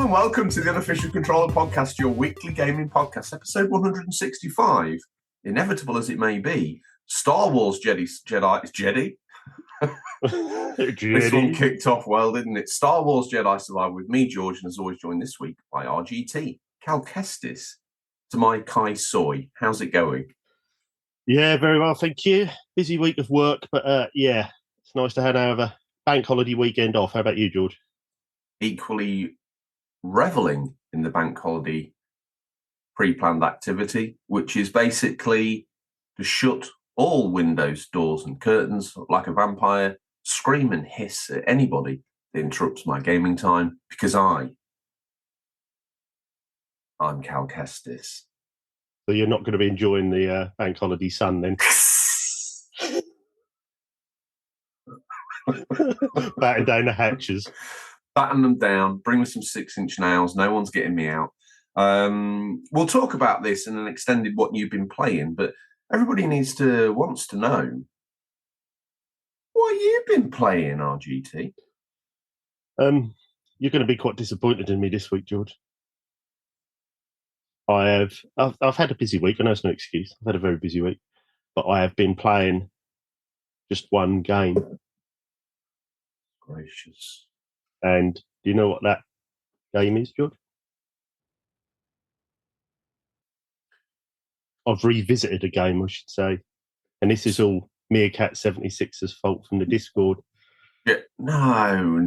and welcome to the Unofficial Controller Podcast, your weekly gaming podcast, episode 165. Inevitable as it may be, Star Wars Jedi. This one kicked off well, didn't it? Star Wars Jedi Survivor with me, George, and as always joined this week by RGT, Cal Kestis, to my Kai Soy. How's it going? Yeah, very well, thank you. Busy week of work, but yeah, it's nice to have a bank holiday weekend off. How about you, George? Equally reveling in the bank holiday pre-planned activity, which is basically to shut all windows, doors and curtains like a vampire, scream and hiss at anybody that interrupts my gaming time, because I'm Cal Kestis. So you're not going to be enjoying the bank holiday sun then? Batten down the hatches. Batten them down, bring me some 6-inch nails, no one's getting me out. We'll talk about this in an extended what you've been playing, but everybody wants to know what you've been playing, RGT. You're going to be quite disappointed in me this week, George. I've had a busy week. I know it's no excuse. I've had a very busy week, but I have been playing just one game. Gracious. And do you know what that game is, George? I've revisited a game, I should say. And this is all Meerkat76's fault from the Discord. Yeah. No.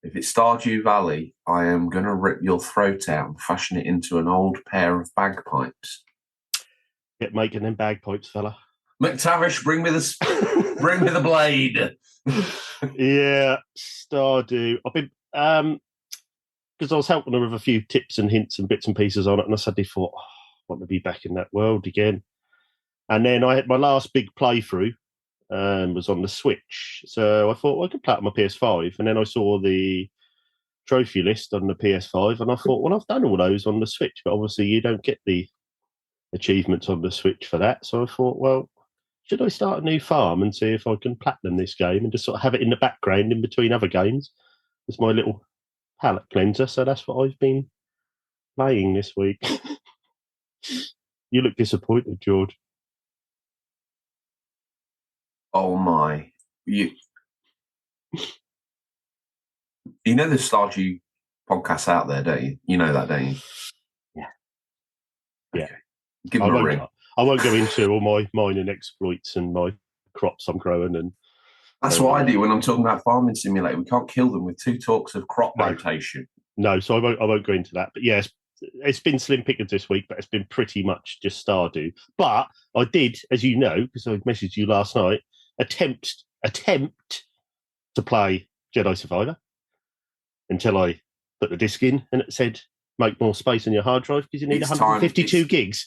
If it's Stardew Valley, I am going to rip your throat out and fashion it into an old pair of bagpipes. Get making them bagpipes, fella. McTavish, bring me the blade. Yeah, Stardew. I've been because I was helping her with a few tips and hints and bits and pieces on it, and I suddenly thought, I want to be back in that world again. And then I had my last big playthrough, was on the Switch. So I thought, well, I could play it on my PS5. And then I saw the trophy list on the PS5, and I thought, well, I've done all those on the Switch, but obviously you don't get the achievements on the Switch for that. So I thought, well, should I start a new farm and see if I can platinum this game and just sort of have it in the background in between other games as my little palate cleanser? So that's what I've been playing this week. You look disappointed, George. Oh my! You know the Stardew podcasts out there, don't you? You know that, don't you? Yeah. Okay. Yeah. Give them a ring. I won't go into all my mining exploits and my crops I'm growing. And that's what I do when I'm talking about Farming Simulator. We can't kill them with 2 talks of crop rotation. No, so I won't go into that. But yes, it's been slim pickings this week, but it's been pretty much just Stardew. But I did, as you know, because I messaged you last night, attempt to play Jedi Survivor until I put the disc in and it said make more space on your hard drive because you need 152 gigs.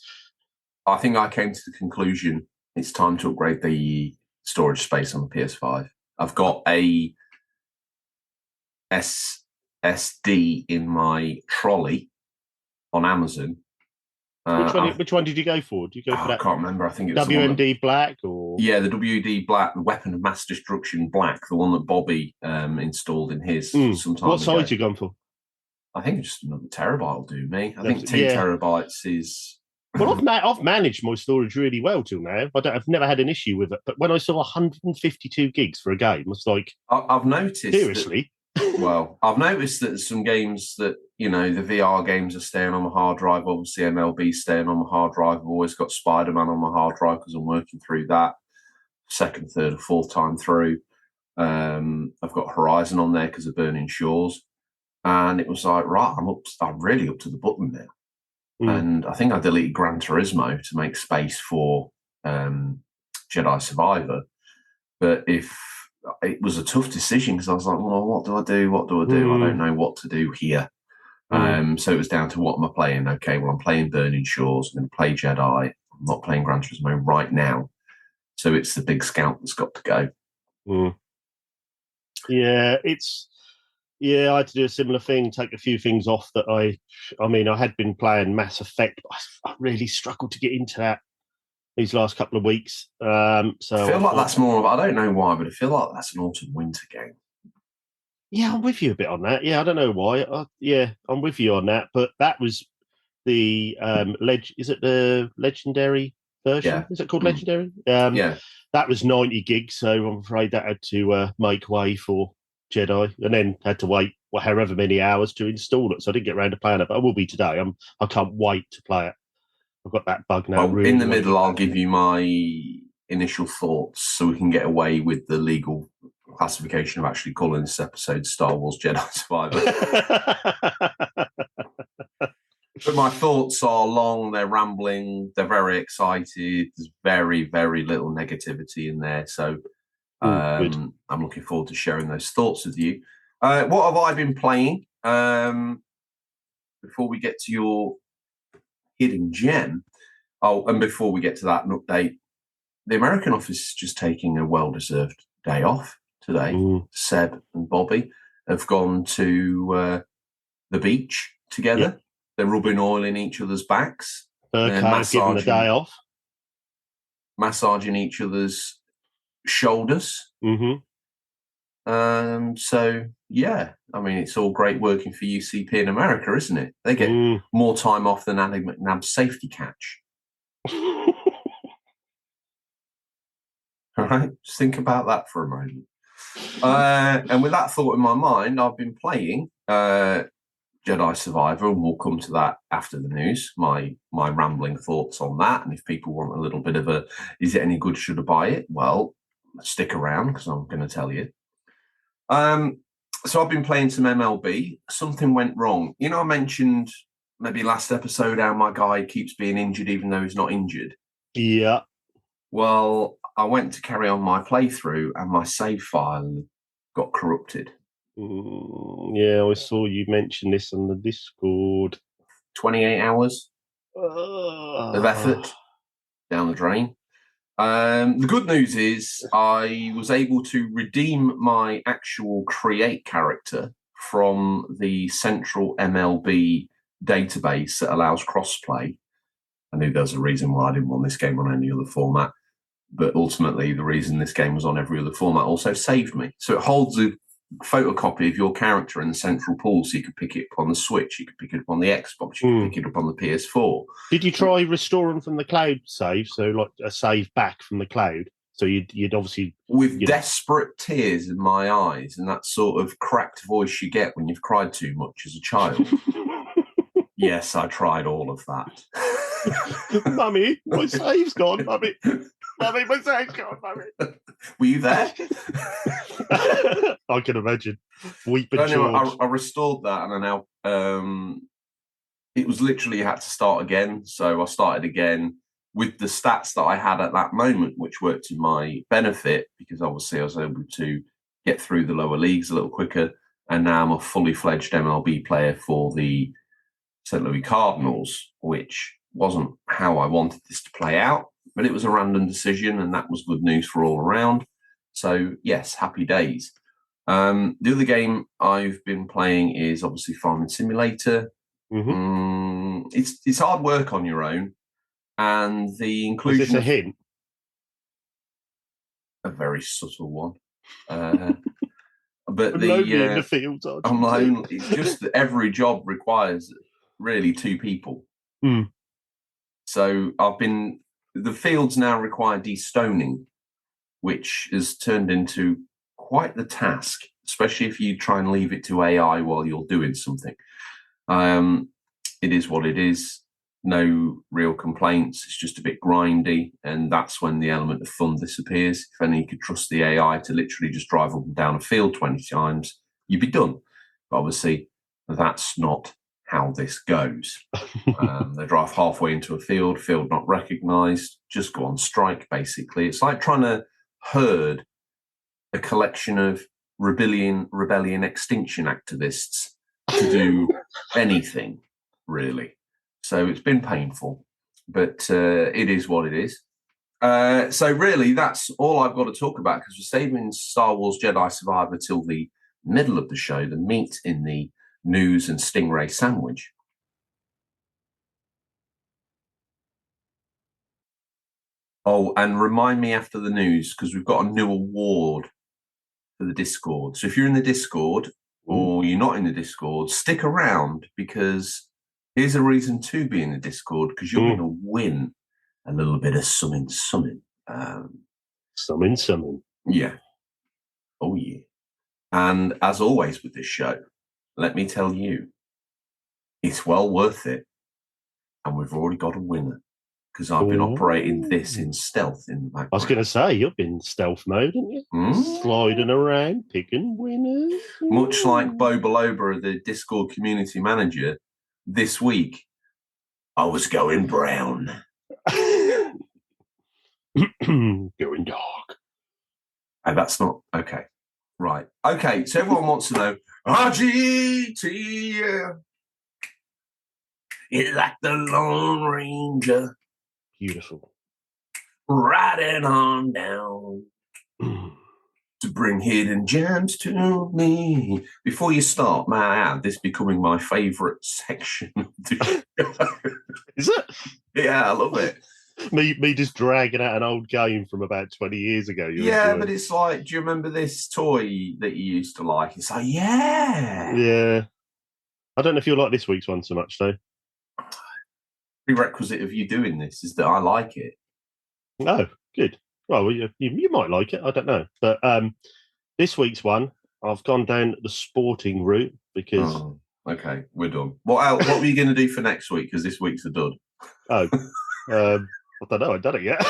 I think I came to the conclusion it's time to upgrade the storage space on the PS5. I've got a SSD in my trolley on Amazon. Which one did you go for? Did you go for that? I can't remember. I think it was WMD Black or the WD Black, the Weapon of Mass Destruction Black, the one that Bobby installed in his. Sometime what size you gone for? I think just another terabyte will do me. I think 2 terabytes is. Well, I've managed my storage really well till now. I've never had an issue with it. But when I saw 152 gigs for a game, I was like, I've noticed. Seriously? I've noticed that some games that, the VR games are staying on my hard drive. Obviously, MLB's staying on my hard drive. I've always got Spider-Man on my hard drive because I'm working through that second, third, or fourth time through. I've got Horizon on there because of Burning Shores. And it was like, right, I'm really up to the button now. And I think I deleted Gran Turismo to make space for Jedi Survivor. But if it was a tough decision because I was like, well, what do I do? I don't know what to do here. So it was down to what am I playing? Okay, well, I'm playing Burning Shores. I'm going to play Jedi. I'm not playing Gran Turismo right now. So it's the big scout that's got to go. Yeah, I had to do a similar thing, take a few things off that I had been playing Mass Effect, but I really struggled to get into that these last couple of weeks. So I feel like that's more of, I don't know why, but I feel like that's an autumn-winter game. Yeah, I'm with you a bit on that. Yeah, I don't know why. Yeah, I'm with you on that. But that was the is it the legendary version? Yeah. Is it called Mm. legendary? Yeah. That was 90 gigs, so I'm afraid that had to make way for Jedi, and then had to wait however many hours to install it. So I didn't get around to playing it, but I will be today. I can't wait to play it. I've got that bug now. Well, in Really the want to middle, get I'll back to give it. you my initial thoughts so we can get away with the legal classification of actually calling this episode Star Wars Jedi Survivor. But my thoughts are long, they're rambling, they're very excited. There's very, very little negativity in there. So I'm looking forward to sharing those thoughts with you. What have I been playing? Before we get to your hidden gem. Oh, and before we get to that, an update. The American office is just taking a well-deserved day off today. Seb and Bobby have gone to the beach together. Yep. They're rubbing oil in each other's backs. Okay, I've given the day off. Massaging each other's shoulders. So, yeah, I mean, it's all great working for UCP in America, isn't it? They get more time off than Andy McNabb's safety catch. All right, just think about that for a moment. And with that thought in my mind, I've been playing Jedi Survivor, and we'll come to that after the news. My rambling thoughts on that, and if people want a little bit of a, is it any good? Should I buy it? Well, stick around because I'm going to tell you. So I've been playing some MLB. Something went wrong. You know, I mentioned maybe last episode how my guy keeps being injured even though he's not injured. Yeah. Well, I went to carry on my playthrough and my save file got corrupted. Yeah, I saw you mention this on the Discord. 28 hours of effort down the drain. The good news is I was able to redeem my actual create character from the central MLB database that allows crossplay. I knew there was a reason why I didn't want this game on any other format, but ultimately the reason this game was on every other format also saved me. So it holds a photocopy of your character in the central pool, so you could pick it up on the Switch, you could pick it up on the Xbox, you could pick it up on the PS4. Did you try restoring from the cloud save, so like a save back from the cloud? So you'd obviously... With desperate tears in my eyes and that sort of cracked voice you get when you've cried too much as a child. Yes, I tried all of that. Mummy, my save's gone, Mummy. Mummy, my save's gone, Mummy. Were you there? I can imagine. Weeping anyway, I restored that, and I now... it was literally, you had to start again. So I started again with the stats that I had at that moment, which worked to my benefit because obviously I was able to get through the lower leagues a little quicker. And now I'm a fully fledged MLB player for the St. Louis Cardinals, which wasn't how I wanted this to play out, but it was a random decision, and that was good news for all around. So yes, happy days. The other game I've been playing is obviously Farming Simulator. It's hard work on your own, and the inclusion. Is this a hint? A very subtle one. But lonely in the fields, I'm lonely. It's just that every job requires really two people. So the fields now require destoning, which has turned into quite the task, especially if you try and leave it to AI while you're doing something. It is what it is. No real complaints. It's just a bit grindy, and that's when the element of fun disappears. If only you could trust the AI to literally just drive up and down a field 20 times, you'd be done. But obviously, that's not how this goes. They drive halfway into a field not recognised, just go on strike, basically. It's like trying to herd a collection of rebellion extinction activists to do anything, really. So it's been painful, but it is what it is. So really, that's all I've got to talk about, because we're saving Star Wars Jedi Survivor till the middle of the show, the meat in the news and Stingray sandwich. Oh, and remind me after the news, because we've got a new award for the Discord. So if you're in the Discord, or you're not in the Discord, stick around because here's a reason to be in the Discord because you're going to win a little bit of something. Something. Yeah. Oh, yeah. And as always with this show, let me tell you, it's well worth it. And we've already got a winner because I've been operating this in stealth in the background. I was going to say, you've been stealth mode, haven't you? Sliding around, picking winners. Much like Bo Baloba, the Discord community manager, this week, I was going brown. Going dark. And that's not okay. Right. Okay. So everyone wants to know RGT. It's like the Lone Ranger. Beautiful. Riding on down to bring hidden gems to me. Before you start, may I add, this becoming my favourite section of the show. Is it? Yeah, I love it. Me just dragging out an old game from about 20 years ago. But it's like, do you remember this toy that you used to like? It's like, yeah. Yeah. I don't know if you'll like this week's one so much, though. Prerequisite of you doing this is that I like it. Oh, good. Well, you might like it. I don't know. But this week's one, I've gone down the sporting route because... Oh, okay, we're done. What were you going to do for next week? Because this week's a dud. Oh, I don't know. I've done it yet.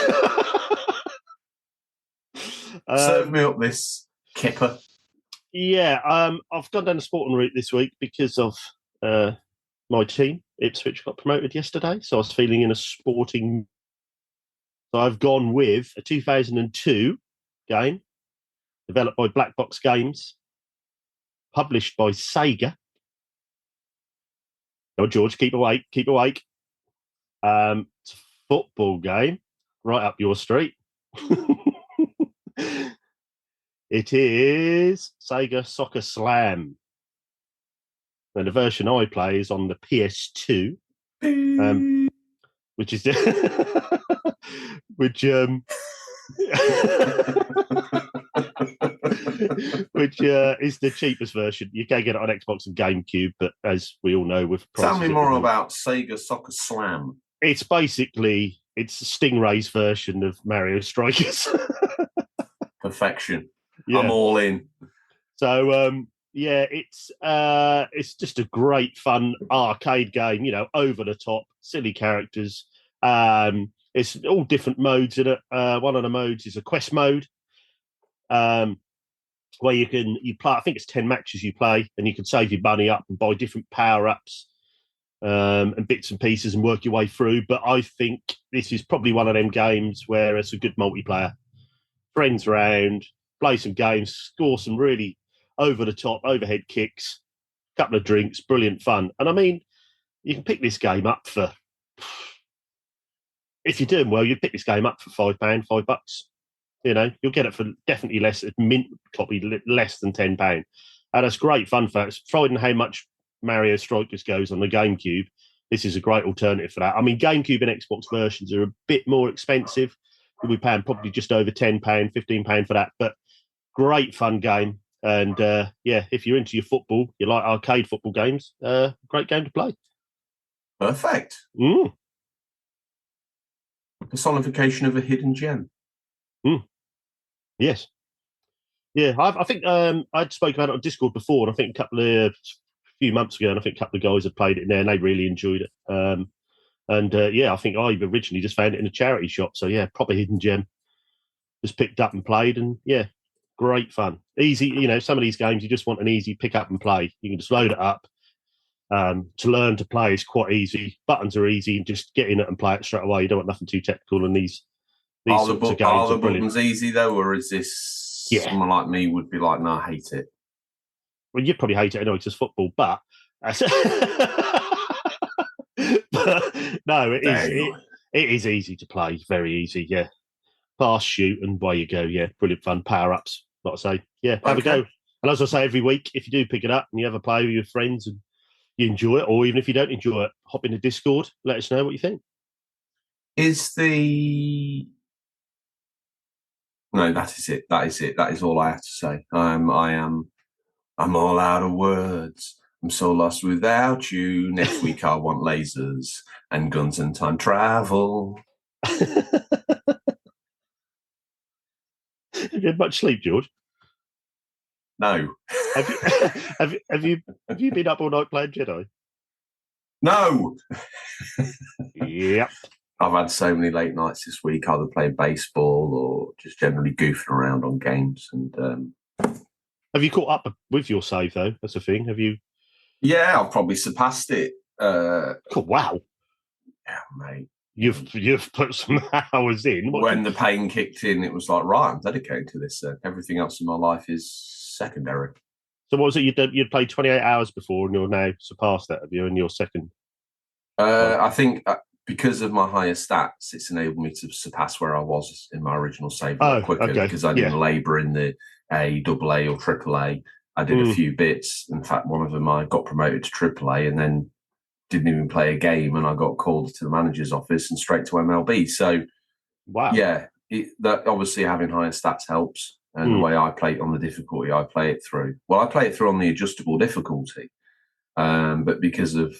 Serve me up this kipper. Yeah, I've gone down the sporting route this week because of my team. Ipswich got promoted yesterday, so I was feeling in a sporting... So I've gone with a 2002 game, developed by Black Box Games, published by Sega. Oh, George, keep awake. It's a football game, right up your street. It is Sega Soccer Slam. And the version I play is on the PS2, which is which is the cheapest version. You can get it on Xbox and GameCube, but as we all know, with tell me more about Sega Soccer Slam. It's Stingray's version of Mario Strikers. Perfection. Yeah. I'm all in. So it's just a great fun arcade game. Over the top, silly characters. It's all different modes in it. One of the modes is a quest mode, where you play. I think it's 10 matches you play, and you can save your money up and buy different power ups and bits and pieces and work your way through. But I think this is probably one of them games where it's a good multiplayer. Friends around, play some games, score some really over the top overhead kicks, couple of drinks, brilliant fun. And I mean, you can pick this game up for, if you're doing well, you pick this game up for £5, $5. You'll get it for definitely less, probably less than £10. And it's great fun for it. It's frightened how much Mario Strikers goes on the GameCube. This is a great alternative for that. I mean, GameCube and Xbox versions are a bit more expensive. We'll be paying probably just over £10, £15 for that. But great fun game. And if you're into your football, you like arcade football games, great game to play. Perfect. Personification of a hidden gem. Yes. Yeah, I think I'd spoken about it on Discord before, and I think a few months ago, and I think a couple of guys had played it in there, and they really enjoyed it. I think I originally just found it in a charity shop. So, yeah, proper hidden gem. Just picked up and played, and, yeah, great fun. Easy, some of these games, you just want an easy pick up and play. You can just load it up. To learn to play is quite easy. Buttons are easy, and just get in it and play it straight away. You don't want nothing too technical, and these sorts of games are the brilliant. buttons easy, though, or is this someone like me would be like, no, I hate it? Well, you'd probably hate it anyway, it's football, but... but no, it is easy to play, very easy, yeah. Pass, shoot, and away you go, yeah, brilliant fun. Power-ups, like I say, yeah, have a go. And as I say, every week, if you do pick it up and you have a play with your friends and you enjoy it, or even if you don't enjoy it, hop in the Discord, let us know what you think. No, that is it. That is all I have to say. I am I'm all out of words. I'm so lost without you. Next week I want lasers and guns and time travel. Have you had much sleep, George? No. Have you have you been up all night playing Jedi? No. Yep. I've had so many late nights this week, either playing baseball or just generally goofing around on games. And have you caught up with your save though? That's a thing. Have you? Yeah, I've probably surpassed it. Oh, wow. Yeah, mate. You've put some hours in. When the pain kicked in, it was like, right, I'm dedicated to this. Everything else in my life is secondary. So what was it? You'd played 28 hours before, and you're now surpassed that, have you? In your second. I think because of my higher stats, it's enabled me to surpass where I was in my original save a lot quicker because I didn't labour in the A, AA, or AAA. I did a few bits. In fact, one of them I got promoted to AAA and then didn't even play a game, and I got called to the manager's office and straight to MLB. So, wow, yeah, that obviously having higher stats helps. And the way I play it on the difficulty, I play it through. Well, I play it through on the adjustable difficulty, but because of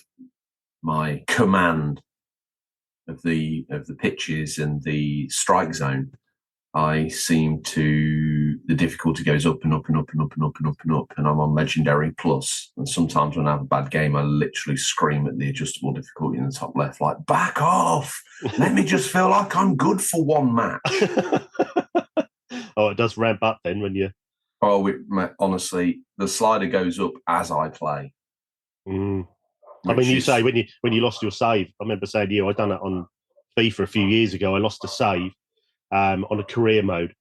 my command of the pitches and the strike zone, I seem to the difficulty goes up and up and up and up and up and up and up, and I'm on legendary plus. And sometimes when I have a bad game, I literally scream at the adjustable difficulty in the top left, like, back off! Let me just feel like I'm good for one match. Oh, it does ramp up then when you. Oh, honestly, the slider goes up as I play. I mean, you say when you lost your save. I remember saying to you, I done it on FIFA a few years ago. I lost a save on a career mode,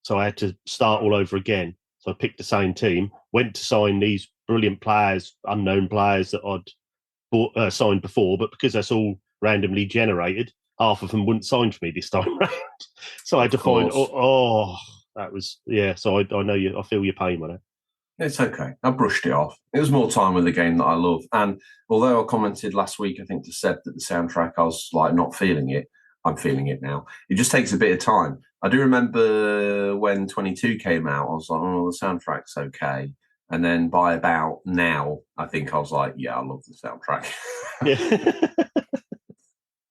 so I had to start all over again. So I picked the same team, went to sign these brilliant players, unknown players that I'd signed before, but because that's all randomly generated, half of them wouldn't sign for me this time round. So I had to find. That was So I know you. I feel your pain on it. It's okay. I brushed it off. It was more time with the game that I love. And although I commented last week, I think, to said that the soundtrack, I was like not feeling it. I'm feeling it now. It just takes a bit of time. I do remember when 22 came out, I was like, oh, the soundtrack's okay. And then by about now, I think I was like, yeah, I love the soundtrack. Yeah.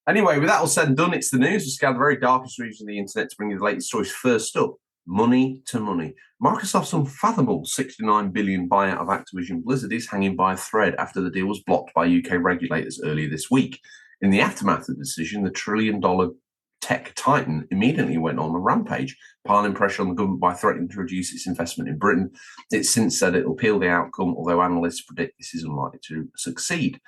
Anyway, with that all said and done, it's the news. We scoured the very darkest regions of the internet to bring you the latest stories. First up, money to money. Microsoft's unfathomable $69 billion buyout of Activision Blizzard is hanging by a thread after the deal was blocked by UK regulators earlier this week. In the aftermath of the decision, the trillion-dollar tech titan immediately went on a rampage, piling pressure on the government by threatening to reduce its investment in Britain. It's since said it will appeal the outcome, although analysts predict this is unlikely to succeed.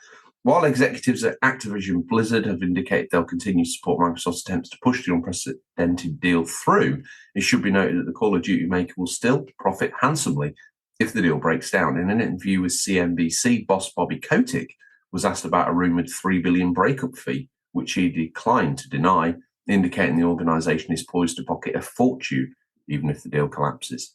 While executives at Activision Blizzard have indicated they'll continue to support Microsoft's attempts to push the unprecedented deal through, it should be noted that the Call of Duty maker will still profit handsomely if the deal breaks down. In an interview with CNBC, boss Bobby Kotick was asked about a rumoured $3 billion breakup fee, which he declined to deny, indicating the organisation is poised to pocket a fortune even if the deal collapses.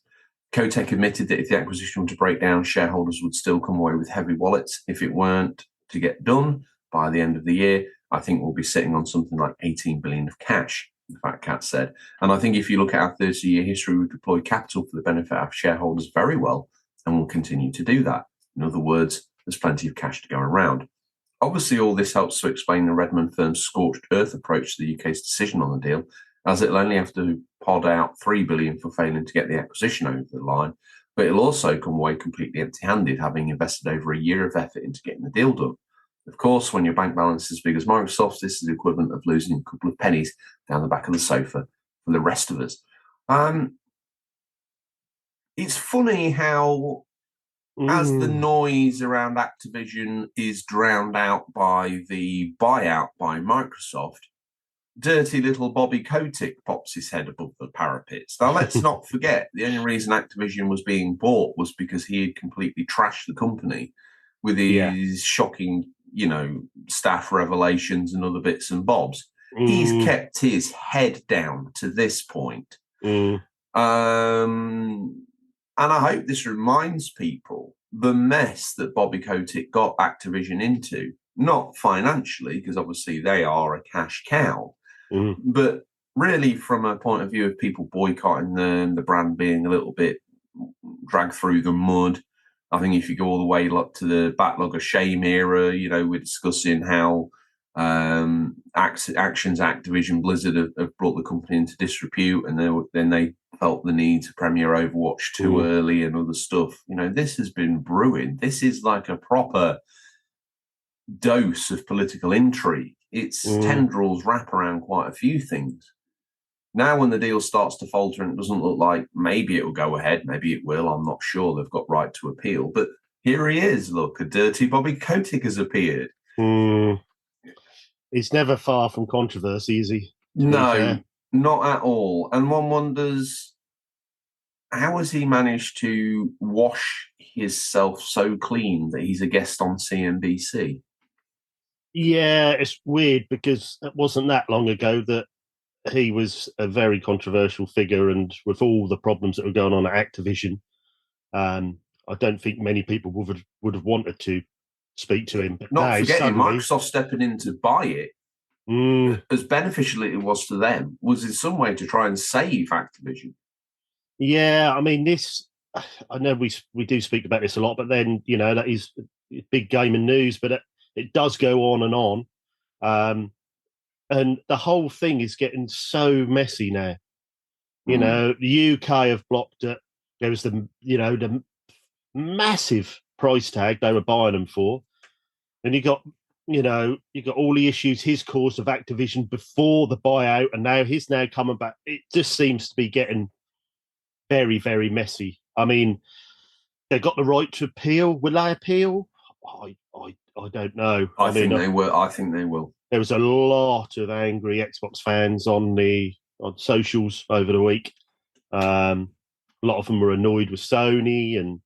Kotick admitted that if the acquisition were to break down, shareholders would still come away with heavy wallets. If it weren't to get done by the end of the year, I think we'll be sitting on something like 18 billion of cash, the Fat Cat said. And I think if you look at our 30-year history, we've deployed capital for the benefit of shareholders very well, and will continue to do that. In other words, there's plenty of cash to go around. Obviously, all this helps to explain the Redmond firm's scorched earth approach to the UK's decision on the deal, as it'll only have to pod out $3 billion for failing to get the acquisition over the line, but it'll also come away completely empty-handed, having invested over a year of effort into getting the deal done. Of course, when your bank balance is as big as Microsoft's, this is the equivalent of losing a couple of pennies down the back of the sofa for the rest of us. It's funny how, as the noise around Activision is drowned out by the buyout by Microsoft, dirty little Bobby Kotick pops his head above the parapets. Now, let's not forget, the only reason Activision was being bought was because he had completely trashed the company with his shocking, staff revelations and other bits and bobs. He's kept his head down to this point. And I hope this reminds people the mess that Bobby Kotick got Activision into, not financially, because obviously they are a cash cow, but really from a point of view of people boycotting them, the brand being a little bit dragged through the mud, I think if you go all the way up to the backlog of shame era, we're discussing how actions Activision Blizzard have brought the company into disrepute, and then they felt the need to premiere Overwatch too early and other stuff. This has been brewing. This is like a proper dose of political intrigue. Its tendrils wrap around quite a few things. Now, when the deal starts to falter and it doesn't look like maybe it will go ahead, maybe it will, I'm not sure. They've got right to appeal. But here he is. Look, a dirty Bobby Kotick has appeared. He's never far from controversy, is he? No, not at all. And one wonders, how has he managed to wash himself so clean that he's a guest on CNBC? Yeah, it's weird because it wasn't that long ago that he was a very controversial figure, and with all the problems that were going on at Activision, I don't think many people would have wanted to speak to him. But not forgetting Microsoft stepping in to buy it, as beneficial it was to them, was in some way to try and save Activision. Yeah, I mean, I know we do speak about this a lot, but then, that is big gaming news, but it does go on and on. And the whole thing is getting so messy now. The UK have blocked it. There was the massive price tag they were buying them for. And you got all the issues he's caused of Activision before the buyout, and now he's now coming back. It just seems to be getting very, very messy. I mean, they got the right to appeal. Will they appeal? I don't know. I think they will. I think they will. There was a lot of angry Xbox fans on socials over the week. A lot of them were annoyed with Sony and.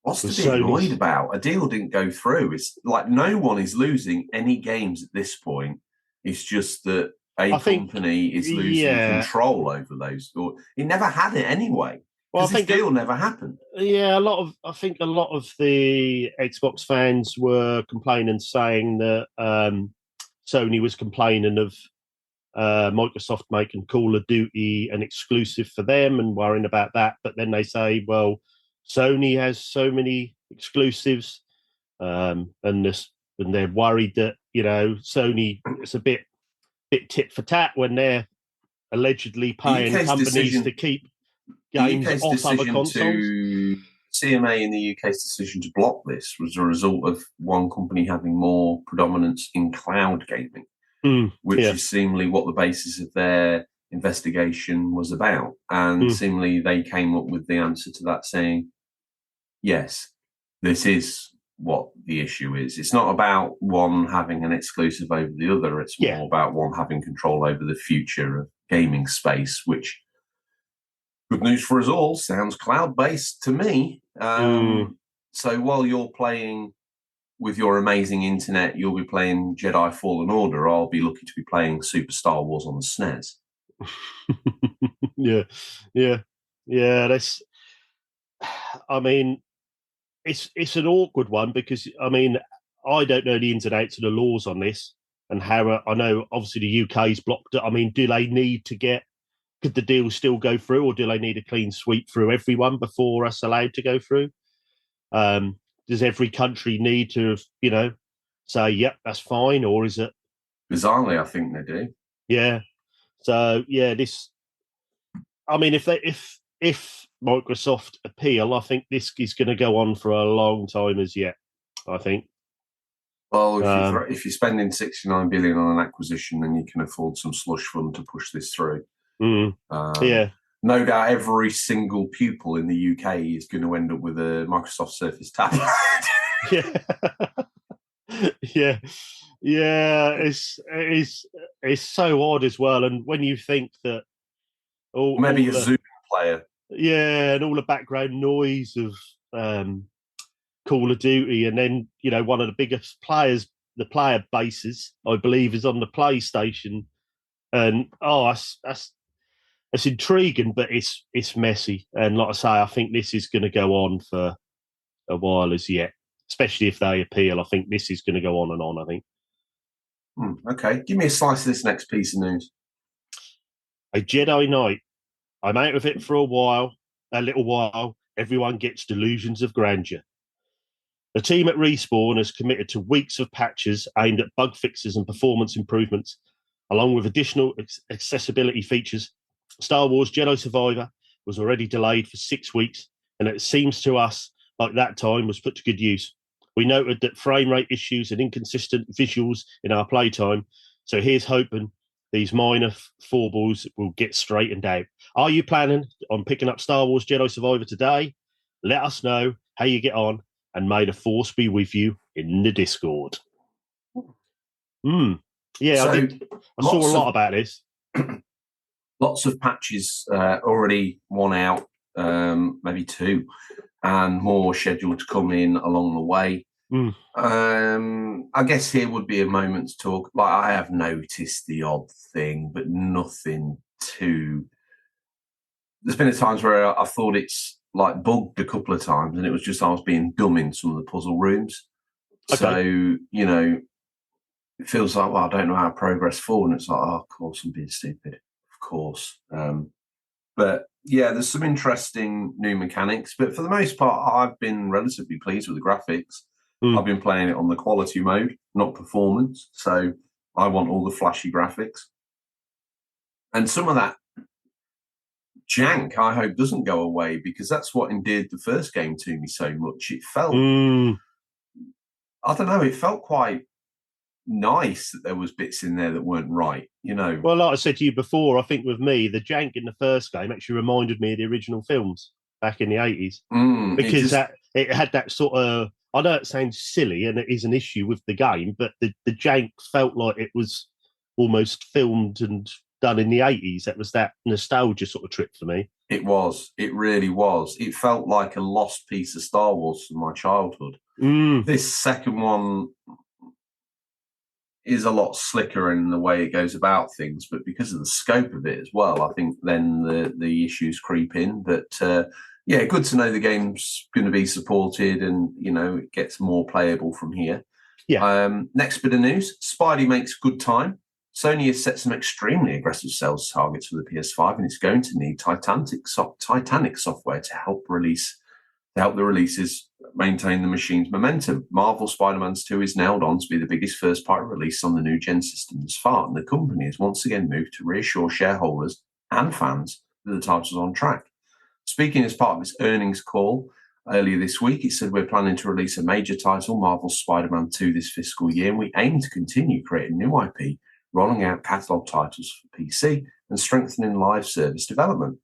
What's to be annoyed about? A deal didn't go through. It's like no one is losing any games at this point. It's just that a company is losing control over those. It never had it anyway. Well, this deal never happened. Yeah, I think a lot of the Xbox fans were complaining, saying that Sony was complaining of Microsoft making Call of Duty an exclusive for them and worrying about that. But then they say, well, Sony has so many exclusives, and they're worried that Sony is a bit tit for tat when they're allegedly paying companies to keep games off other consoles. CMA in the UK's decision to block this was a result of one company having more predominance in cloud gaming, which is seemingly what the basis of their investigation was about. And seemingly they came up with the answer to that, saying, yes, this is what the issue is. It's not about one having an exclusive over the other. It's more about one having control over the future of gaming space, which, good news for us all, sounds cloud-based to me. So while you're playing with your amazing internet, you'll be playing Jedi Fallen Order. I'll be lucky to be playing Super Star Wars on the SNES. Yeah. That's. I mean, it's an awkward one because I mean I don't know the ins and outs of the laws on this and how I know obviously the UK's blocked it. I mean, do they need to could the deal still go through, or do they need a clean sweep through everyone before us allowed to go through? Does every country need to, say, yep, that's fine, or is it? Bizarrely, I think they do. Yeah. So this. I mean, if Microsoft appeal, I think this is going to go on for a long time as yet. I think. Well, if you're spending $69 billion on an acquisition, then you can afford some slush fund to push this through. No doubt every single pupil in the UK is going to end up with a Microsoft Surface tablet. It's so odd as well. And when you think that maybe a Zoom player, and all the background noise of Call of Duty, and then one of the biggest players, the player bases, I believe, is on the PlayStation, and that's intriguing, but it's messy. And like I say, I think this is going to go on for a while as yet, especially if they appeal. I think this is going to go on and on, I think. Okay, give me a slice of this next piece of news. A Jedi Knight. I'm out of it for a little while, everyone gets delusions of grandeur. The team at Respawn has committed to weeks of patches aimed at bug fixes and performance improvements, along with additional accessibility features. Star Wars Jedi Survivor was already delayed for 6 weeks, and it seems to us like that time was put to good use. We noted that frame rate issues and inconsistent visuals in our playtime, so here's hoping these minor foibles will get straightened out. Are you planning on picking up Star Wars Jedi Survivor today? Let us know how you get on, and may the Force be with you in the Discord. Yeah, So I saw a lot about this. Lots of patches already, one out, maybe two, and more scheduled to come in along the way. I guess here would be a moment to talk. Like, I have noticed the odd thing, but nothing too. There's been times where I thought it's like bugged a couple of times, and it was just I was being dumb in some of the puzzle rooms. Okay. So, you know, it feels like, well, I don't know how to progress forward. And it's like, oh, of course, I'm being stupid. Of course. But yeah, there's some interesting new mechanics. But for the most part, I've been relatively pleased with the graphics. I've been playing it on the quality mode, not performance. So I want all the flashy graphics. And some of that jank, I hope, doesn't go away, because that's what endeared the first game to me so much. It felt, I don't know, it felt quite nice that there was bits in there that weren't right, you know. Well, like I said to you before, I think with me, the jank in the first game actually reminded me of the original films back in the 80s. Because it had that sort of, I know it sounds silly and it is an issue with the game, but the jank felt like it was almost filmed and done in the 80s. That was that nostalgia sort of trip for me. It was. It really was. It felt like a lost piece of Star Wars from my childhood. This second one is a lot slicker in the way it goes about things, but because of the scope of it as well, I think then the issues creep in. But yeah, good to know the game's going to be supported, and you know, it gets more playable from here. Yeah. Next bit of news: Spidey makes good time. Sony has set some extremely aggressive sales targets for the PS5, and it's going to need Titanic software to help the releases maintain the machine's momentum. Marvel Spider-Man 2 is nailed on to be the biggest first-party release on the new gen system thus far, and the company has once again moved to reassure shareholders and fans that the title's on track. Speaking as part of its earnings call earlier this week, it said, we're planning to release a major title, Marvel Spider-Man 2, this fiscal year, and we aim to continue creating new IP, rolling out catalogue titles for PC, and strengthening live service development.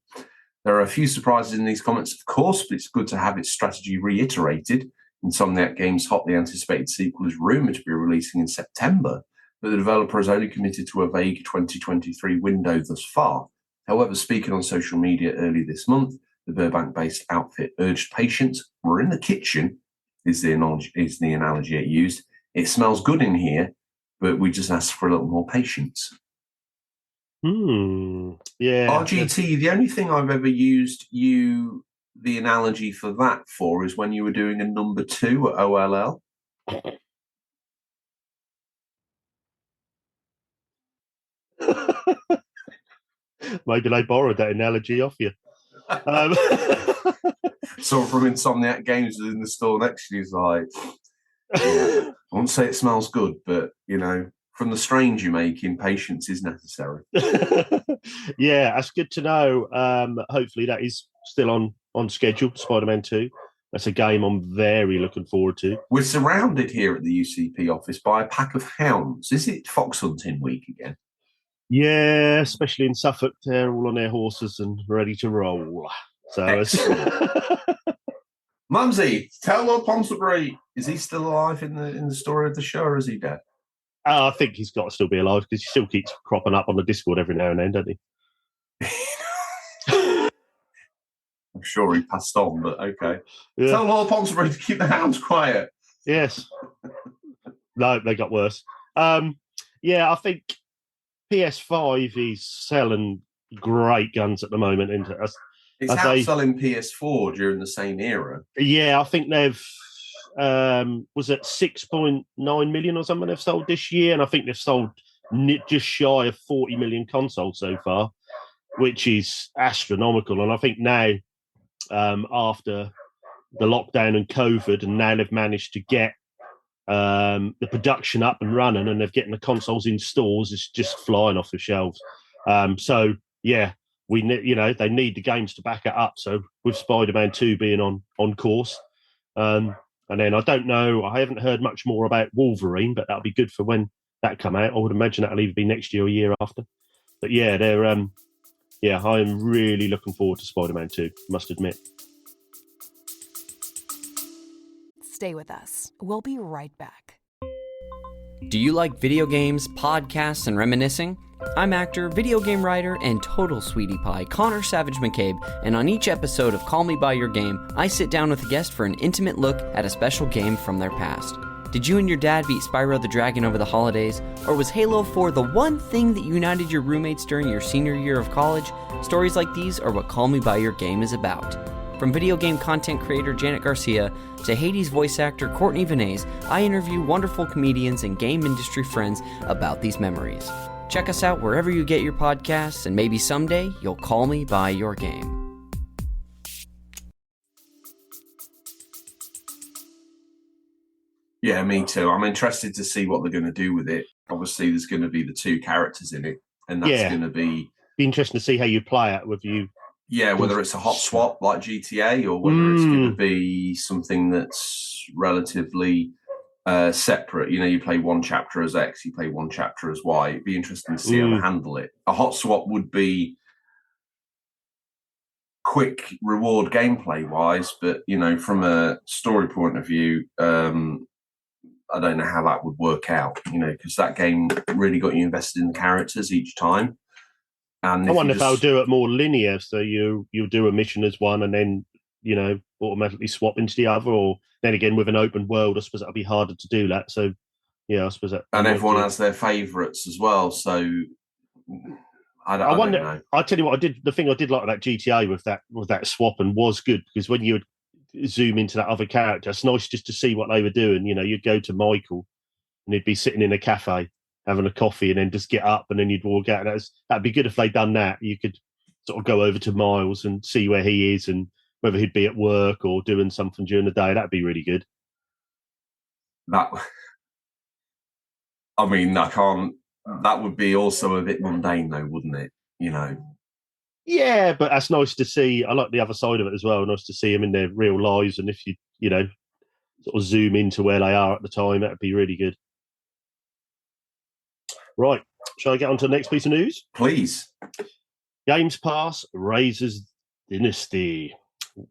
There are a few surprises in these comments, of course, but it's good to have its strategy reiterated. Insomniac Games' hotly anticipated sequel is rumoured to be releasing in September, but the developer has only committed to a vague 2023 window thus far. However, speaking on social media early this month, the Burbank-based outfit urged patience. We're in the kitchen, is the analogy it used. It smells good in here, but we just ask for a little more patience. Yeah. RGT, the only thing I've ever used the analogy for that for is when you were doing a number 2 at OLL. Maybe they borrowed that analogy off you. So from Insomniac Games in the store next to you, is like, yeah, I won't say it smells good, but you know, from the strains you make, patience is necessary. Yeah, that's good to know. Hopefully that is still on schedule, Spider-Man 2. That's a game I'm very looking forward to. We're surrounded here at the UCP office by a pack of hounds. Is it fox hunting week again? Yeah, especially in Suffolk, they're all on their horses and ready to roll. So, Mumsy, tell Lord Ponsonbury, is he still alive in the story of the show, or is he dead? I think he's got to still be alive because he still keeps cropping up on the Discord every now and then, doesn't he? I'm sure he passed on, but okay. Yeah. Tell Lord Ponsonbury to keep the hounds quiet. Yes. No, they got worse. Yeah, I think PS5 is selling great guns at the moment. It's outselling PS4 during the same era. Yeah, I think they've was it 6.9 million or something they've sold this year, and I think they've sold just shy of 40 million consoles so far, which is astronomical. And I think now after the lockdown and COVID, and now they've managed to get the production up and running, and they're getting the consoles in stores. It's just flying off the shelves. So yeah, they need the games to back it up. So with Spider-Man 2 being on course, and then I don't know, I haven't heard much more about Wolverine, but that'll be good for when that come out. I would imagine that'll either be next year or year after. But yeah, they're I am really looking forward to Spider-Man 2, must admit. Stay with us. We'll be right back. Do you like video games, podcasts, and reminiscing? I'm actor, video game writer, and total sweetie pie Connor Savage McCabe, and on each episode of Call Me By Your Game, I sit down with a guest for an intimate look at a special game from their past. Did you and your dad beat Spyro the Dragon over the holidays? Or was Halo 4 the one thing that united your roommates during your senior year of college? Stories like these are what Call Me By Your Game is about. From video game content creator Janet Garcia to Hades voice actor Courtney Vinay's, I interview wonderful comedians and game industry friends about these memories. Check us out wherever you get your podcasts, and maybe someday you'll call me by your game. Yeah, me too. I'm interested to see what they're going to do with it. Obviously, there's going to be the two characters in it, and that's going to be interesting to see how you play it with you. Yeah, whether it's a hot swap like GTA or whether it's going to be something that's relatively separate. You know, you play one chapter as X, you play one chapter as Y. It'd be interesting to see how they handle it. A hot swap would be quick reward gameplay wise, but you know, from a story point of view, I don't know how that would work out. You know, because that game really got you invested in the characters each time. And I wonder if they'll do it more linear, so you'll do a mission as one, and then automatically swap into the other. Or then again, with an open world, I suppose that'll be harder to do that. So yeah, I suppose that. And everyone has their favourites as well. So I don't know. I tell you what, the thing I did like about GTA with that swap and was good, because when you would zoom into that other character, it's nice just to see what they were doing. You know, you'd go to Michael, and he'd be sitting in a cafe having a coffee, and then just get up, and then you'd walk out. That'd be good if they'd done that. You could sort of go over to Miles and see where he is and whether he'd be at work or doing something during the day. That'd be really good. That would be also a bit mundane though, wouldn't it? You know? Yeah, but that's nice to see. I like the other side of it as well. Nice to see them in their real lives. And if you sort of zoom into where they are at the time, that'd be really good. Right, shall I get on to the next piece of news? Please. Games Pass raises Dynasty.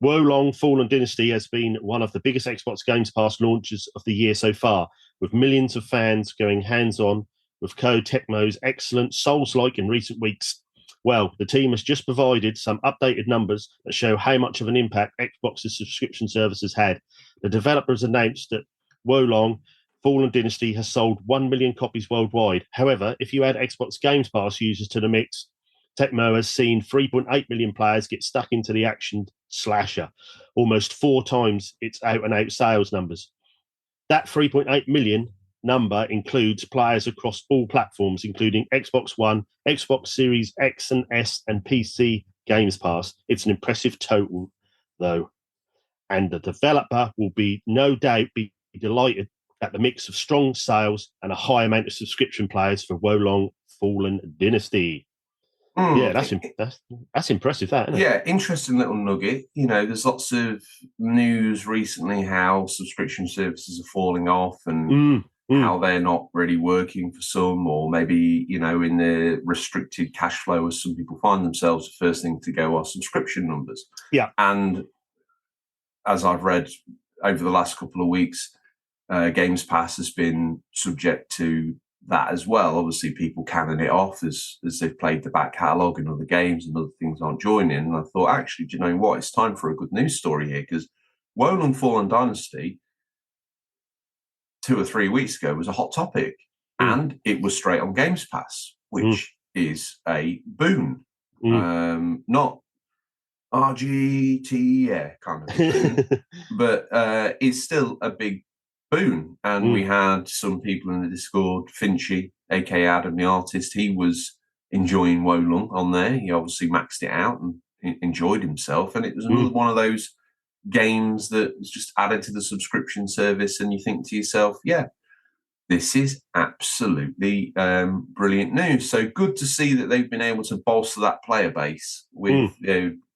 Wolong Fallen Dynasty has been one of the biggest Xbox Games Pass launches of the year so far, with millions of fans going hands-on with Koei Tecmo's excellent Souls-like in recent weeks. Well, the team has just provided some updated numbers that show how much of an impact Xbox's subscription service has had. The developers announced that Wolong Fallen Dynasty has sold 1 million copies worldwide. However, if you add Xbox Games Pass users to the mix, Tecmo has seen 3.8 million players get stuck into the action slasher, almost 4 times its out-and-out sales numbers. That 3.8 million number includes players across all platforms, including Xbox One, Xbox Series X and S, and PC Games Pass. It's an impressive total, though. And the developer will no doubt be delighted at the mix of strong sales and a high amount of subscription players for Wolong Fallen Dynasty. Yeah, that's impressive, that, isn't it? Yeah, interesting little nugget. You know, there's lots of news recently how subscription services are falling off and how they're not really working for some, or maybe, in the restricted cash flow as some people find themselves, the first thing to go are subscription numbers. Yeah. And as I've read over the last couple of weeks, Games Pass has been subject to that as well. Obviously, people canning it off as they've played the back catalogue and other games and other things aren't joining. And I thought, actually, do you know what? It's time for a good news story here, because Wolong Fallen Dynasty 2 or 3 weeks ago was a hot topic, and it was straight on Games Pass, which is a boon. Not RGT, kind of boon, but it's still a big boon. And we had some people in the Discord, Finchy, aka Adam the artist, he was enjoying Wolong on there. He obviously maxed it out and enjoyed himself. And it was another one of those games that was just added to the subscription service, and you think to yourself, yeah, this is absolutely brilliant news. So good to see that they've been able to bolster that player base with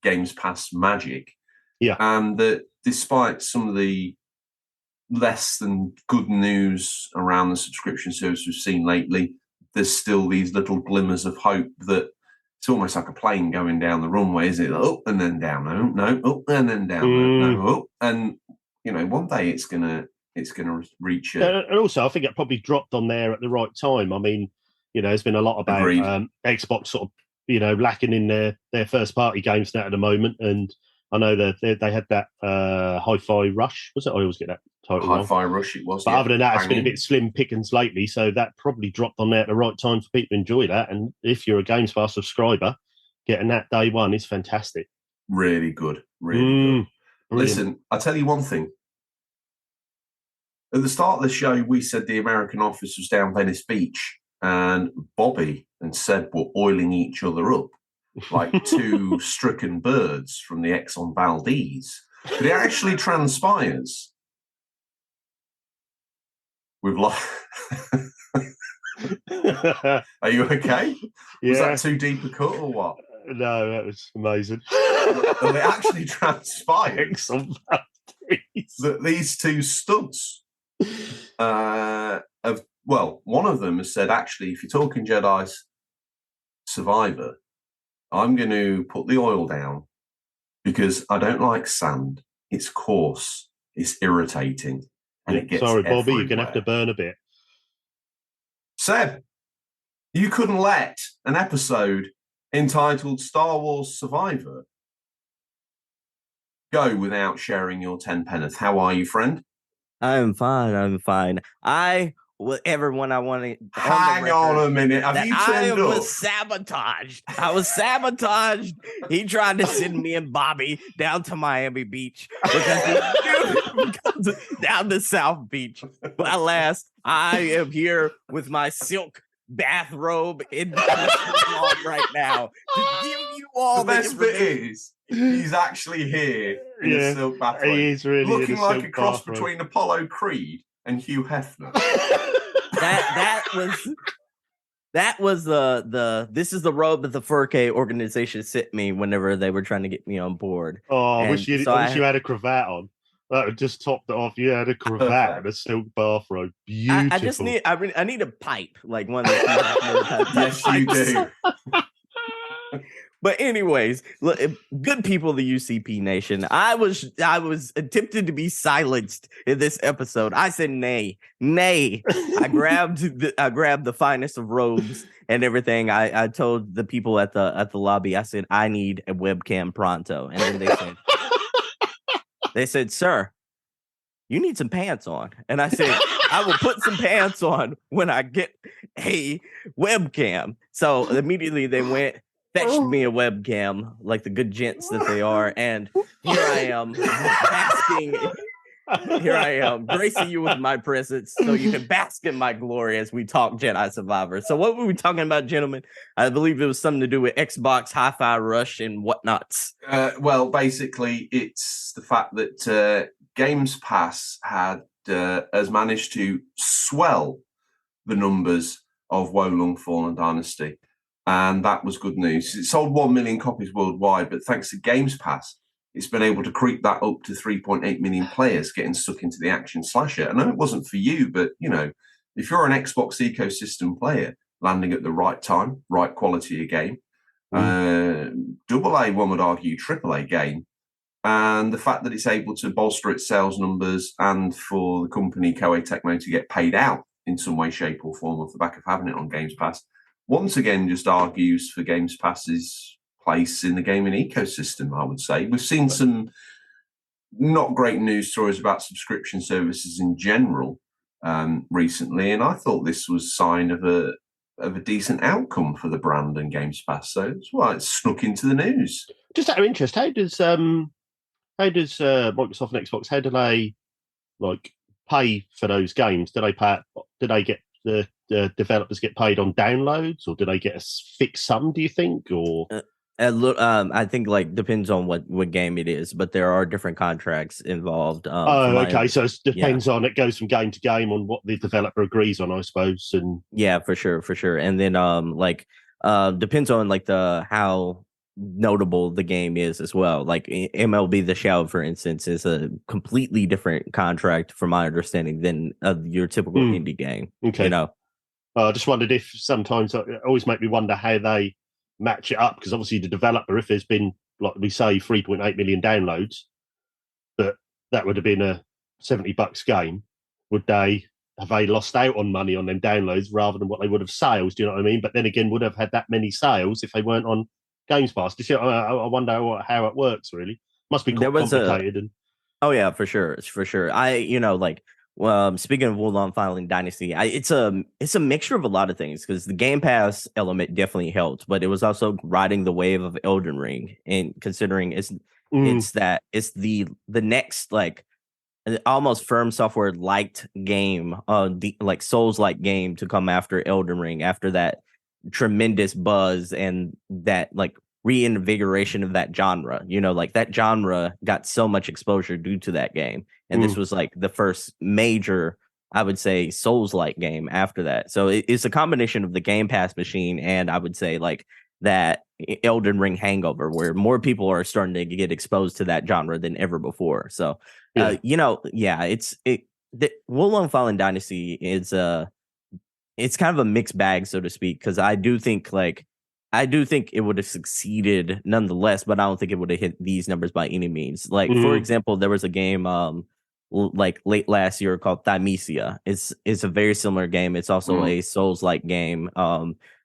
Games Pass magic. Yeah. And that despite some of the less than good news around the subscription service we've seen lately, there's still these little glimmers of hope that it's almost like a plane going down the runway, is it? Up and then down, no, up and then down, no, up. And, one day it's going to reach and also, I think it probably dropped on there at the right time. I mean, there's been a lot about Xbox sort of, lacking in their first-party games now at the moment, and I know that they had that Hi-Fi Rush, was it? I always get that title wrong. Hi-Fi Rush, it was. But other than that, it's been a bit slim pickings lately, so that probably dropped on there at the right time for people to enjoy that. And if you're a Games Pass subscriber, getting that day one is fantastic. Really good, really good. Listen, I'll tell you one thing. At the start of the show, we said the American office was down Venice Beach, and Bobby and Seb were oiling each other up like two stricken birds from the Exxon Valdez. But it actually transpires. We've lost. Are you okay? Yeah. Was that too deep a cut or what? No, that was amazing. Well, it actually transpired that these two studs one of them has said, actually, if you're talking Jedi Survivor, I'm going to put the oil down because I don't like sand. It's coarse, it's irritating, and it gets Sorry, Bobby, everywhere. you're going to have to burn a bit. Seb, you couldn't let an episode entitled Star Wars Survivor go without sharing your 10 penneth. How are you, friend? I'm fine. Everyone I want to hang on a minute. Have you turned up? I was sabotaged. He tried to send me and Bobby down to Miami Beach because down to South Beach. But alas, I am here with my silk bathrobe in right now to give you all the best bit is he's actually here in a silk bathrobe. He is really looking like a cross bathrobe between Apollo Creed and Hugh Hefner. That was this is the robe that the 4K organization sent me whenever they were trying to get me on board. Oh, I wish you had a cravat on. That would just top it off. You had a cravat and a silk bathrobe. Beautiful. I just need I need a pipe, like one that yes, you do. But anyways, look, good people of the UCP Nation, I was attempted to be silenced in this episode. I said nay. I grabbed the finest of robes and everything. I told the people at the lobby, I said, I need a webcam pronto. And then they said, sir, you need some pants on. And I said, I will put some pants on when I get a webcam. So immediately they fetched me a webcam like the good gents that they are. And here I am basking. Here I am gracing you with my presence so you can bask in my glory as we talk Jedi Survivor. So what were we talking about, gentlemen? I believe it was something to do with Xbox, Hi-Fi Rush, and whatnots. Well, basically, it's the fact that Games Pass has managed to swell the numbers of Wolong Fallen Dynasty. And that was good news. It sold 1 million copies worldwide, but thanks to Games Pass, it's been able to creep that up to 3.8 million players getting stuck into the action slasher. I know it wasn't for you, but, if you're an Xbox ecosystem player, landing at the right time, right quality of game, AA, one would argue, AAA game, and the fact that it's able to bolster its sales numbers and for the company Koei Tecmo to get paid out in some way, shape or form off the back of having it on Games Pass, once again just argues for Games Pass's place in the gaming ecosystem, I would say. We've seen some not great news stories about subscription services in general recently, and I thought this was a sign of a decent outcome for the brand and Games Pass. So that's why it's snuck into the news. Just out of interest, how does Microsoft and Xbox, how do they pay for those games? Do they get the developers get paid on downloads, or do they get a fixed sum, do you think? Or I think like depends on what game it is, but there are different contracts involved. Okay, so it depends on, it goes from game to game on what the developer agrees on, I suppose. And yeah, for sure. And then depends on like the how notable the game is as well. Like MLB The Show, for instance, is a completely different contract, from my understanding, than your typical indie game. Okay, you know. I just wondered if sometimes it always make me wonder how they match it up, because obviously the developer, if there's been, like we say, 3.8 million downloads, but that would have been a $70 game, have they lost out on money on them downloads rather than what they would have sales? Do you know what I mean? But then again, would have had that many sales if they weren't on Games Pass. I wonder how it works. Really, must be quite complicated. Oh yeah, for sure. Speaking of Wulong Filing Dynasty, it's a mixture of a lot of things, because the Game Pass element definitely helped, but it was also riding the wave of Elden Ring, and considering it's the next like almost Firm Software liked game, like Souls like game to come after Elden Ring, after that tremendous buzz and that like reinvigoration of that genre. Like that genre got so much exposure due to that game, and this was like the first major, I would say, Souls-like game after that. So it's a combination of the Game Pass machine, and I would say like that Elden Ring hangover, where more people are starting to get exposed to that genre than ever before. So the Wulong Fallen Dynasty is it's kind of a mixed bag, so to speak, because I do think it would have succeeded nonetheless, but I don't think it would have hit these numbers by any means. Like, for example, there was a game like late last year called Thymesia. It's a very similar game. It's also a Souls-like game.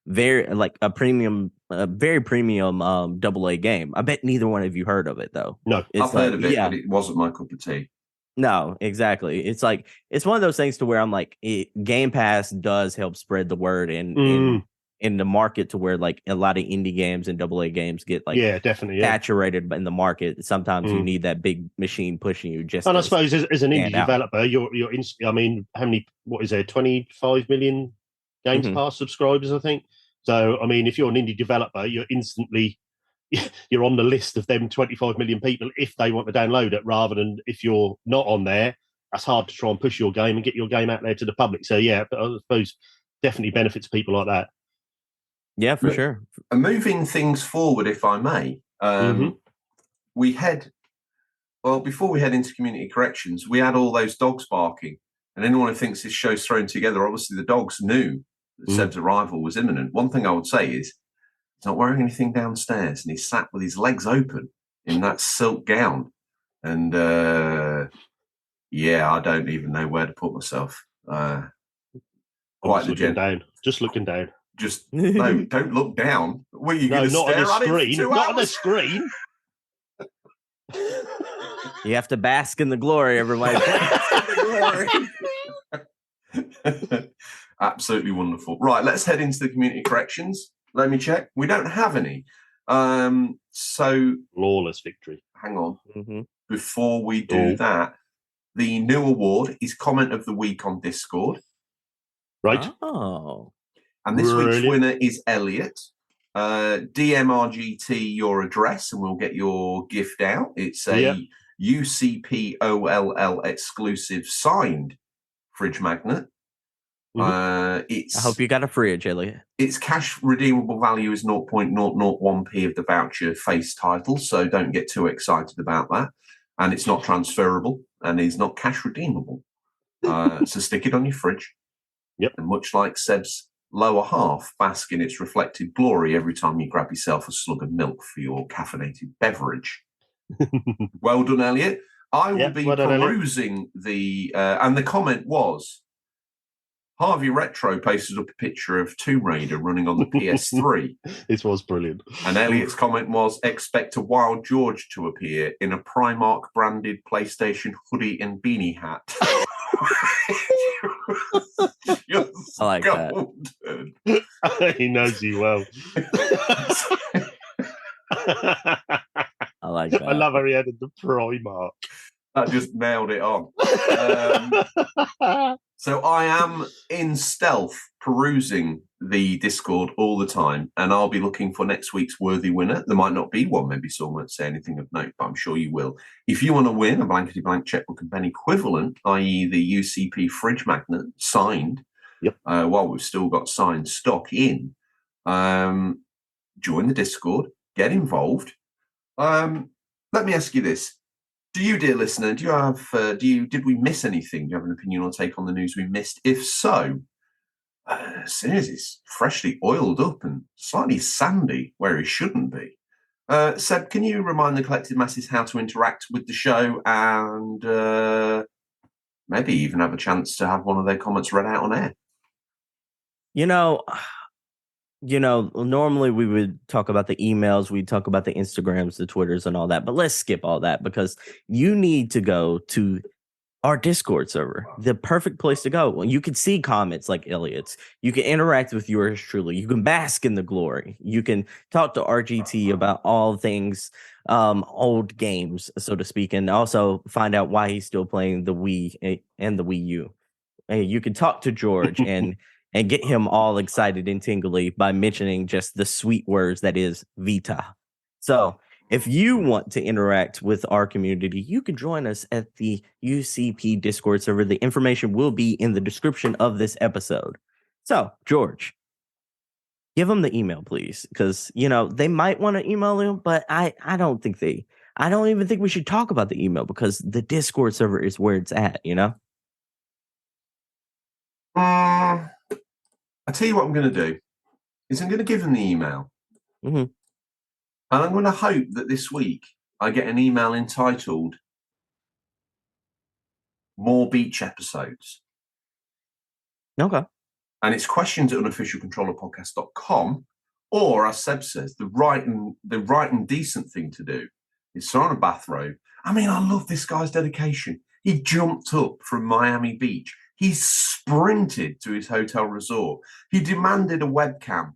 Very like a very premium AA game. I bet neither one of you heard of it though. No, I've heard of it, but it wasn't my cup of tea. No, exactly. It's like it's one of those things to where I'm like, Game Pass does help spread the word in the market, to where like a lot of indie games and AA games get like definitely saturated in the market. Sometimes you need that big machine pushing you. And I suppose as an indie developer, I mean, how many? What is there? 25 million Games Pass subscribers, I think. So I mean, if you're an indie developer, you're on the list of them 25 million people if they want to download it, rather than if you're not on there, that's hard to try and push your game and get your game out there to the public. So yeah, but I suppose definitely benefits people like that. Yeah, for sure. Moving things forward, if I may, before we head into community corrections, we had all those dogs barking, and anyone who thinks this show's thrown together, obviously the dogs knew that Seb's arrival was imminent. One thing I would say is he's not wearing anything downstairs, and he's sat with his legs open in that silk gown. And I don't even know where to put myself. Just looking down. Just no, don't look down. Were you going to stare at it? Not on the screen. You have to bask in the glory, everybody. Absolutely wonderful. Right, let's head into the community corrections. Let me check. We don't have any. So flawless victory. Hang on. Before we do that, the new award is comment of the week on Discord. Right. Oh. And this week's winner is Elliot. DM RGT your address and we'll get your gift out. It's a UCPOLL exclusive signed fridge magnet. I hope you got a fridge, Elliot. Its cash redeemable value is 0.001p of the voucher face title, so don't get too excited about that. And it's not transferable and is not cash redeemable. So stick it on your fridge. Yep. And much like Seb's lower half, bask in its reflected glory every time you grab yourself a slug of milk for your caffeinated beverage. Well done, Elliot. I will be perusing the... and the comment was, Harvey Retro posted up a picture of Tomb Raider running on the PS3. It was brilliant. And Elliot's comment was, expect a Wild George to appear in a Primark-branded PlayStation hoodie and beanie hat. I like that. He knows you well. I like that. I love how he added the Primark. That just nailed it on. So I am in stealth perusing the Discord all the time, and I'll be looking for next week's worthy winner. There might not be one, maybe someone won't say anything of note, but I'm sure you will. If you want to win a blankety blank checkbook and pen equivalent, i.e. the UCP fridge magnet signed, while we've still got signed stock in, join the Discord, get involved. Let me ask you this. Do you, dear listener, did we miss anything? Do you have an opinion or take on the news we missed? If so, as soon as it's freshly oiled up and slightly sandy where it shouldn't be. Seb, can you remind the collective masses how to interact with the show and maybe even have a chance to have one of their comments read out on air? Normally we would talk about the emails, we'd talk about the Instagrams, the Twitters, and all that, but let's skip all that because you need to go to our Discord server, the perfect place to go. You can see comments like Elliot's. You can interact with yours truly. You can bask in the glory. You can talk to RGT about all things old games, so to speak, and also find out why he's still playing the Wii and the Wii U. And you can talk to George and get him all excited and tingly by mentioning just the sweet words that is Vita. So if you want to interact with our community, you can join us at the UCP Discord server. The information will be in the description of this episode. So, George, give them the email, please, because, they might want to email him, but I don't even think we should talk about the email because the Discord server is where it's at, I'll tell you what I'm going to do is I'm going to give them the email. Mm-hmm. And I'm going to hope that this week I get an email entitled More Beach Episodes. Okay. And it's questions at unofficialcontrollerpodcast.com. Or, as Seb says, the right and decent thing to do is throw on a bathrobe. I mean, I love this guy's dedication. He jumped up from Miami Beach. He sprinted to his hotel resort. He demanded a webcam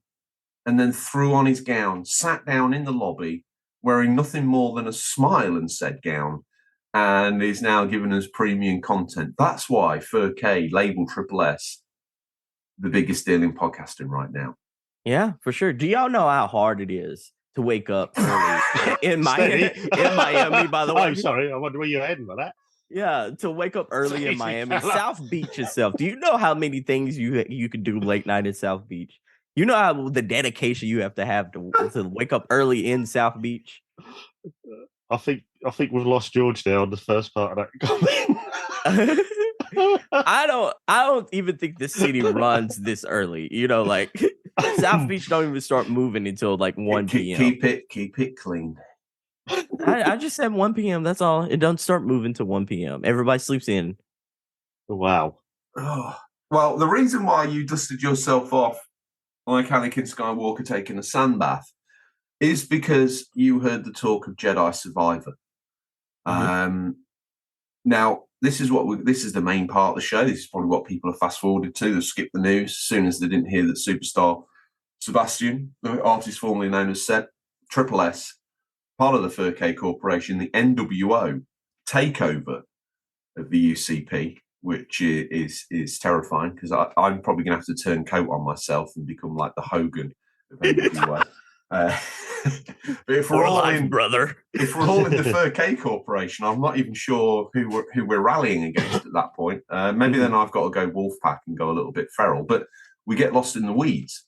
and then threw on his gown, sat down in the lobby, wearing nothing more than a smile and said gown, and is now giving us premium content. That's why Fur-K, label Triple S, the biggest deal in podcasting right now. Yeah, for sure. Do y'all know how hard it is to wake up early in Miami, by the way? I'm sorry. I wonder where you're heading with that. Yeah, to wake up early in Miami. South Beach itself. Do you know how many things you could do late night in South Beach? You know how the dedication you have to wake up early in South Beach? I think we've lost George there on the first part of that comment. I don't even think this city runs this early. South Beach don't even start moving until like 1 p.m. Keep it clean. I just said 1 p.m. That's all. It doesn't start moving till 1 p.m. Everybody sleeps in. Wow. Oh, well, the reason why you dusted yourself off like Anakin Skywalker taking a sand bath is because you heard the talk of Jedi Survivor. Mm-hmm. Now, this is the main part of the show. This is probably what people have fast forwarded to. They've skipped the news as soon as they didn't hear that superstar Sebastian, the artist formerly known as Seb, Triple S, part of the Fur-K Corporation, the NWO takeover of the UCP, which is terrifying because I'm probably going to have to turn coat on myself and become like the Hogan of NWO. But if we're all in, brother, if we're all in the Fur-K Corporation, I'm not even sure who we're rallying against at that point. Maybe then I've got to go Wolfpack and go a little bit feral. But we get lost in the weeds.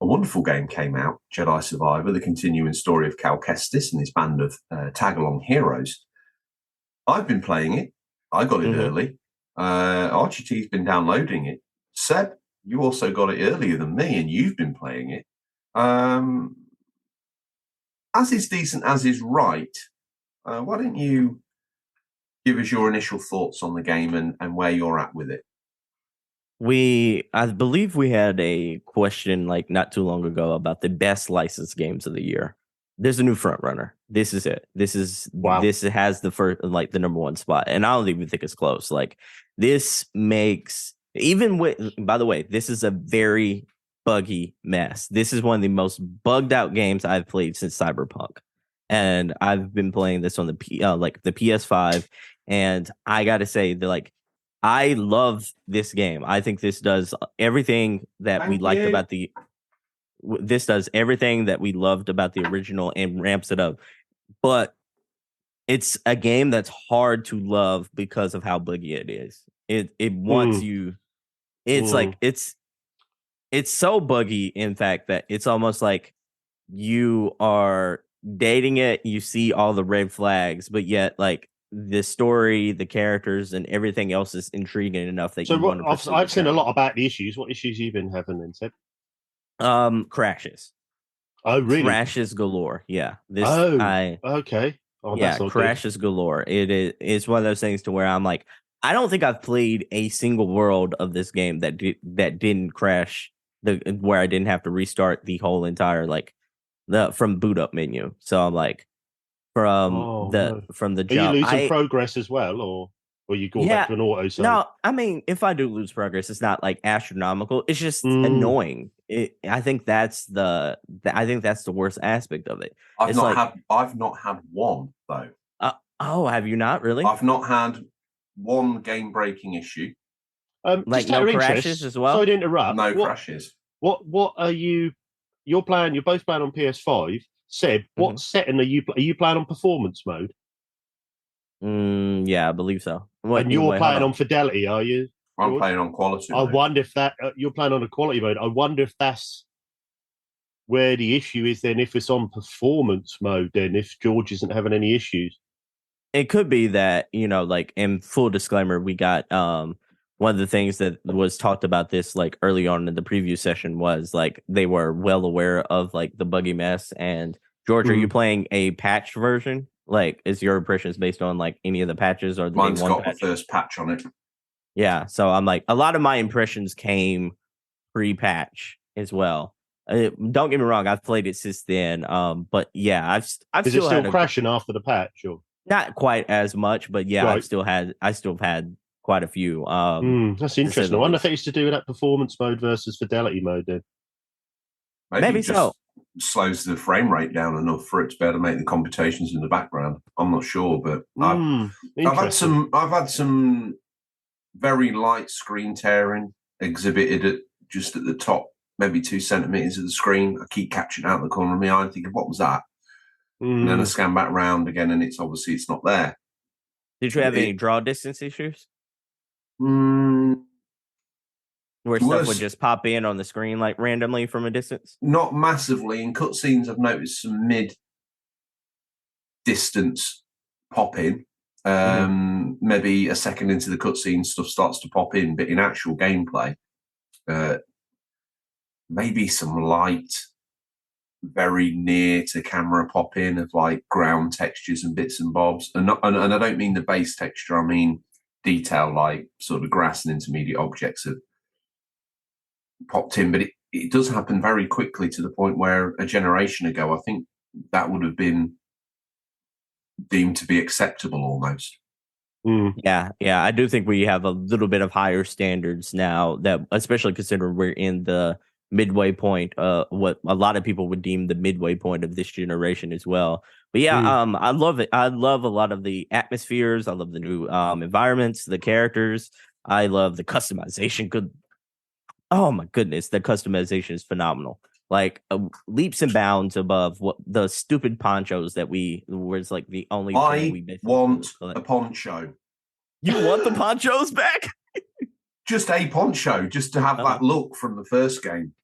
A wonderful game came out, Jedi Survivor, the continuing story of Cal Kestis and his band of tag-along heroes. I've been playing it. I got it early. Archie T's been downloading it. Seb, you also got it earlier than me, and you've been playing it. As is decent as is right, why don't you give us your initial thoughts on the game and where you're at with it? I believe we had a question like not too long ago about the best licensed games of the year. There's a new front runner. This is it. This has the first, like the number one spot. And I don't even think it's close. Like this makes, even with, by the way, this is a very buggy mess. This is one of the most bugged out games I've played since Cyberpunk. And I've been playing this on the PS5. And I got to say that like, I love this game. I think this does everything that we liked about this does everything that we loved about the original and ramps it up. But it's a game that's hard to love because of how buggy it is. It wants you. It's like it's so buggy, in fact, that it's almost like you are dating it. You see all the red flags, but yet like the story, the characters, and everything else is intriguing enough that you want to pursue. I've seen a lot about the issues. What issues you been having then, Seb? Crashes. Oh, really? Crashes galore. Yeah. Okay. Oh, yeah, crashes galore. It's one of those things to where I'm like, I don't think I've played a single world of this game that didn't crash, where I didn't have to restart the whole entire from boot up menu. So I'm like, from the jump. Are you losing progress as well, or you go back to an auto save? No, I mean, if I do lose progress, it's not like astronomical. It's just annoying. I think that's the worst aspect of it. I've not had one though. Have you not really? I've not had one game breaking issue. Like no crashes as well. Sorry to interrupt. No crashes. What are you? You're both playing on PS5. Seb, what setting are you? Are you playing on performance mode? Yeah, I believe so. And you're playing on fidelity, are you? I'm playing on quality. I wonder if you're playing on a quality mode. I wonder if that's where the issue is. Then, if it's on performance mode, then if George isn't having any issues, it could be that like in full disclaimer, we got one of the things that was talked about this like early on in the preview session was like they were well aware of like the buggy mess. And George, are you playing a patched version? Like, is your impressions based on like any of the patches or the mine's got the first patch on it? Yeah, so I'm like, a lot of my impressions came pre-patch as well. Don't get me wrong, I've played it since then. But yeah, I've is still it still crashing after the patch, or not quite as much? But yeah, right. I still had quite a few. That's interesting. I wonder if it's to do with that performance mode versus fidelity mode. Then maybe so. Slows the frame rate down enough for it to be able to make the computations in the background. I'm not sure, but I've had some very light screen tearing exhibited just at the top, maybe 2 centimeters of the screen. I keep catching out the corner of my eye and thinking, what was that? And then I scan back round again, and it's not there. Did you have any draw distance issues? Where stuff would just pop in on the screen like randomly from a distance? Not massively. In cutscenes, I've noticed some mid-distance pop in. Maybe a second into the cutscene, stuff starts to pop in, but in actual gameplay, maybe some light, very near to camera pop in of like ground textures and bits and bobs. And I don't mean the base texture, I mean detail like sort of grass and intermediate objects have popped in, but it does happen very quickly to the point where a generation ago, I think that would have been deemed to be acceptable almost. Yeah, I do think we have a little bit of higher standards now, that especially considering we're in the midway point, what a lot of people would deem the midway point of this generation as well. But yeah, I love it. I love a lot of the atmospheres. I love the new environments, the characters. I love the customization. Oh my goodness, the customization is phenomenal. Like leaps and bounds above what the stupid ponchos that was like the only thing we want a poncho. You want the ponchos back? Just a poncho, just to have that look from the first game.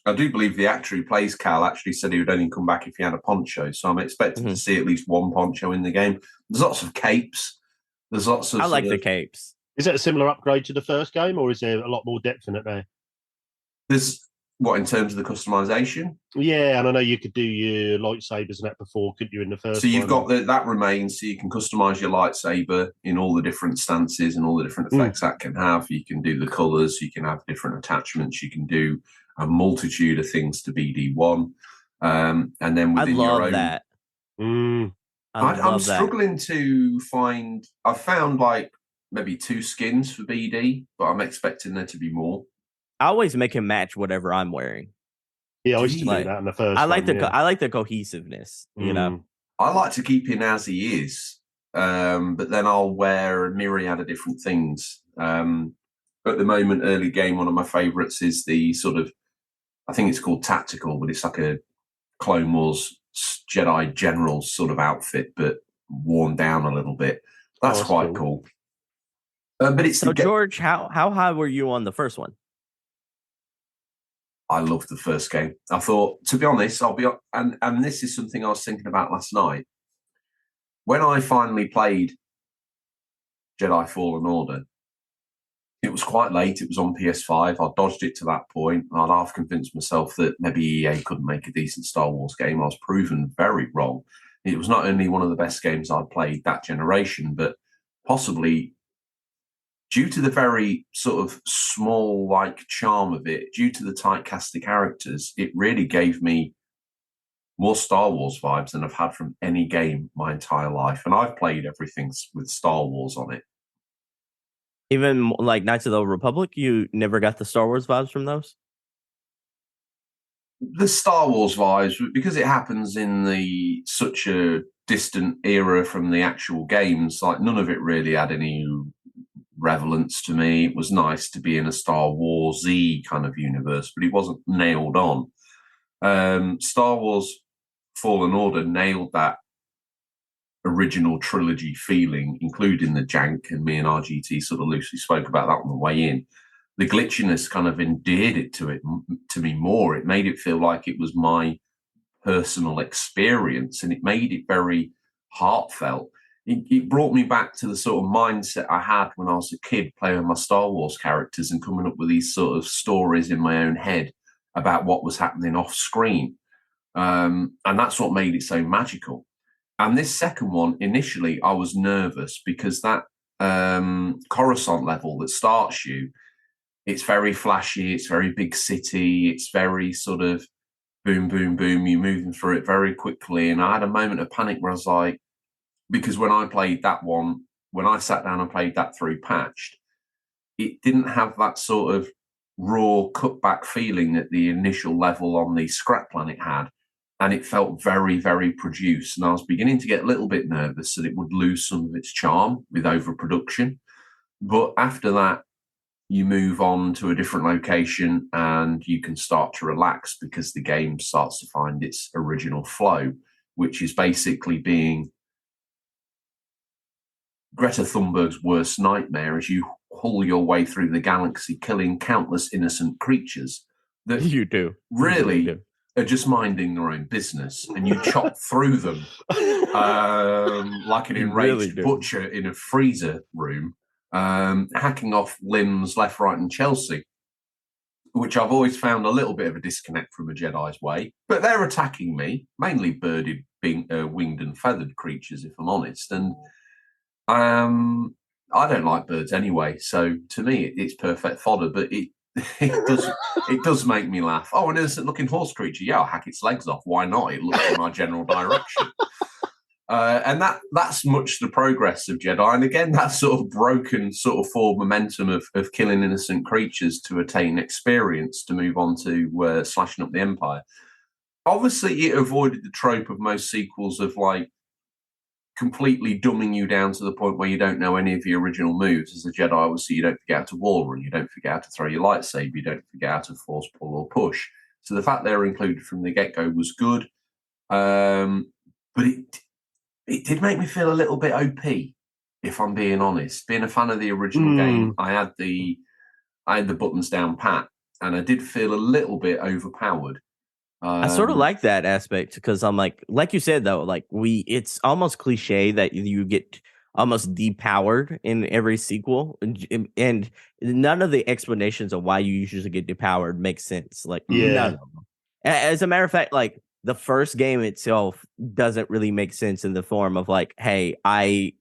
I do believe the actor who plays Cal actually said he would only come back if he had a poncho. So I'm expecting to see at least one poncho in the game. There's lots of capes. There's lots of. I like the capes. Is that a similar upgrade to the first game, or is there a lot more depth in it there? There's what in terms of the customization? Yeah, and I know you could do your lightsabers and that before, couldn't you, in the first? So you've got that remains, so you can customize your lightsaber in all the different stances and all the different effects that can have. You can do the colors, you can have different attachments, you can do a multitude of things to BD1, and then within your own. That. I'm struggling to find. I've found like maybe 2 skins for BD, but I'm expecting there to be more. I always make him match whatever I'm wearing. Yeah, I used to do that in the first. I like the cohesiveness. You know, I like to keep him as he is. but then I'll wear a myriad of different things. At the moment, early game, one of my favourites is the sort of, I think it's called tactical, but it's like a Clone Wars Jedi General sort of outfit, but worn down a little bit. That's quite cool. But it's so George, how high were you on the first one? I loved the first game. I thought, to be honest, and this is something I was thinking about last night. When I finally played Jedi Fallen Order, it was quite late. It was on PS5. I dodged it to that point. I'd half convinced myself that maybe EA couldn't make a decent Star Wars game. I was proven very wrong. It was not only one of the best games I'd played that generation, but possibly due to the very sort of small like charm of it, due to the tight cast of characters, it really gave me more Star Wars vibes than I've had from any game my entire life. And I've played everything with Star Wars on it. Even like Knights of the Old Republic, you never got the Star Wars vibes from those? The Star Wars vibes, because it happens in such a distant era from the actual games, like none of it really had any relevance to me. It was nice to be in a Star Wars-y kind of universe, but it wasn't nailed on. Star Wars Fallen Order nailed that original trilogy feeling, including the jank, and me and RGT sort of loosely spoke about that on the way in. The glitchiness kind of endeared it to me more. It made it feel like it was my personal experience, and it made it very heartfelt. It brought me back to the sort of mindset I had when I was a kid playing my Star Wars characters and coming up with these sort of stories in my own head about what was happening off screen. And that's what made it so magical. And this second one, initially, I was nervous because that Coruscant level that starts you, it's very flashy, it's very big city, it's very sort of boom, boom, boom. You're moving through it very quickly. And I had a moment of panic where I was like, because when I played that one, when I sat down and played that through patched, it didn't have that sort of raw cutback feeling that the initial level on the Scrap Planet had. And it felt very, very produced. And I was beginning to get a little bit nervous that it would lose some of its charm with overproduction. But after that, you move on to a different location and you can start to relax because the game starts to find its original flow, which is basically being Greta Thunberg's worst nightmare as you haul your way through the galaxy, killing countless innocent creatures that You do. really You do. are just minding their own business, and you chop through them like an enraged butcher in a freezer room, hacking off limbs left, right, and Chelsea, which I've always found a little bit of a disconnect from a Jedi's way. But they're attacking me, mainly birded, winged and feathered creatures, if I'm honest. And I don't like birds anyway, so to me it's perfect fodder. But it does make me laugh. Oh, an innocent looking horse creature. Yeah, I'll hack its legs off. Why not? It looks in my general direction. And that's much the progress of Jedi. And again, that sort of broken sort of forward momentum of killing innocent creatures to attain experience to move on to slashing up the Empire. Obviously, it avoided the trope of most sequels of like completely dumbing you down to the point where you don't know any of the original moves. As a Jedi, obviously, you don't forget how to wall run, you don't forget how to throw your lightsaber, you don't forget how to force pull or push. So the fact they were included from the get-go was good. But it did make me feel a little bit OP, if I'm being honest. Being a fan of the original game, I had the buttons down pat, and I did feel a little bit overpowered. I sort of like that aspect because I'm like you said though, like it's almost cliche that you get almost depowered in every sequel, and none of the explanations of why you usually get depowered makes sense. Like none of them. As a matter of fact, like the first game itself doesn't really make sense in the form of like, hey, I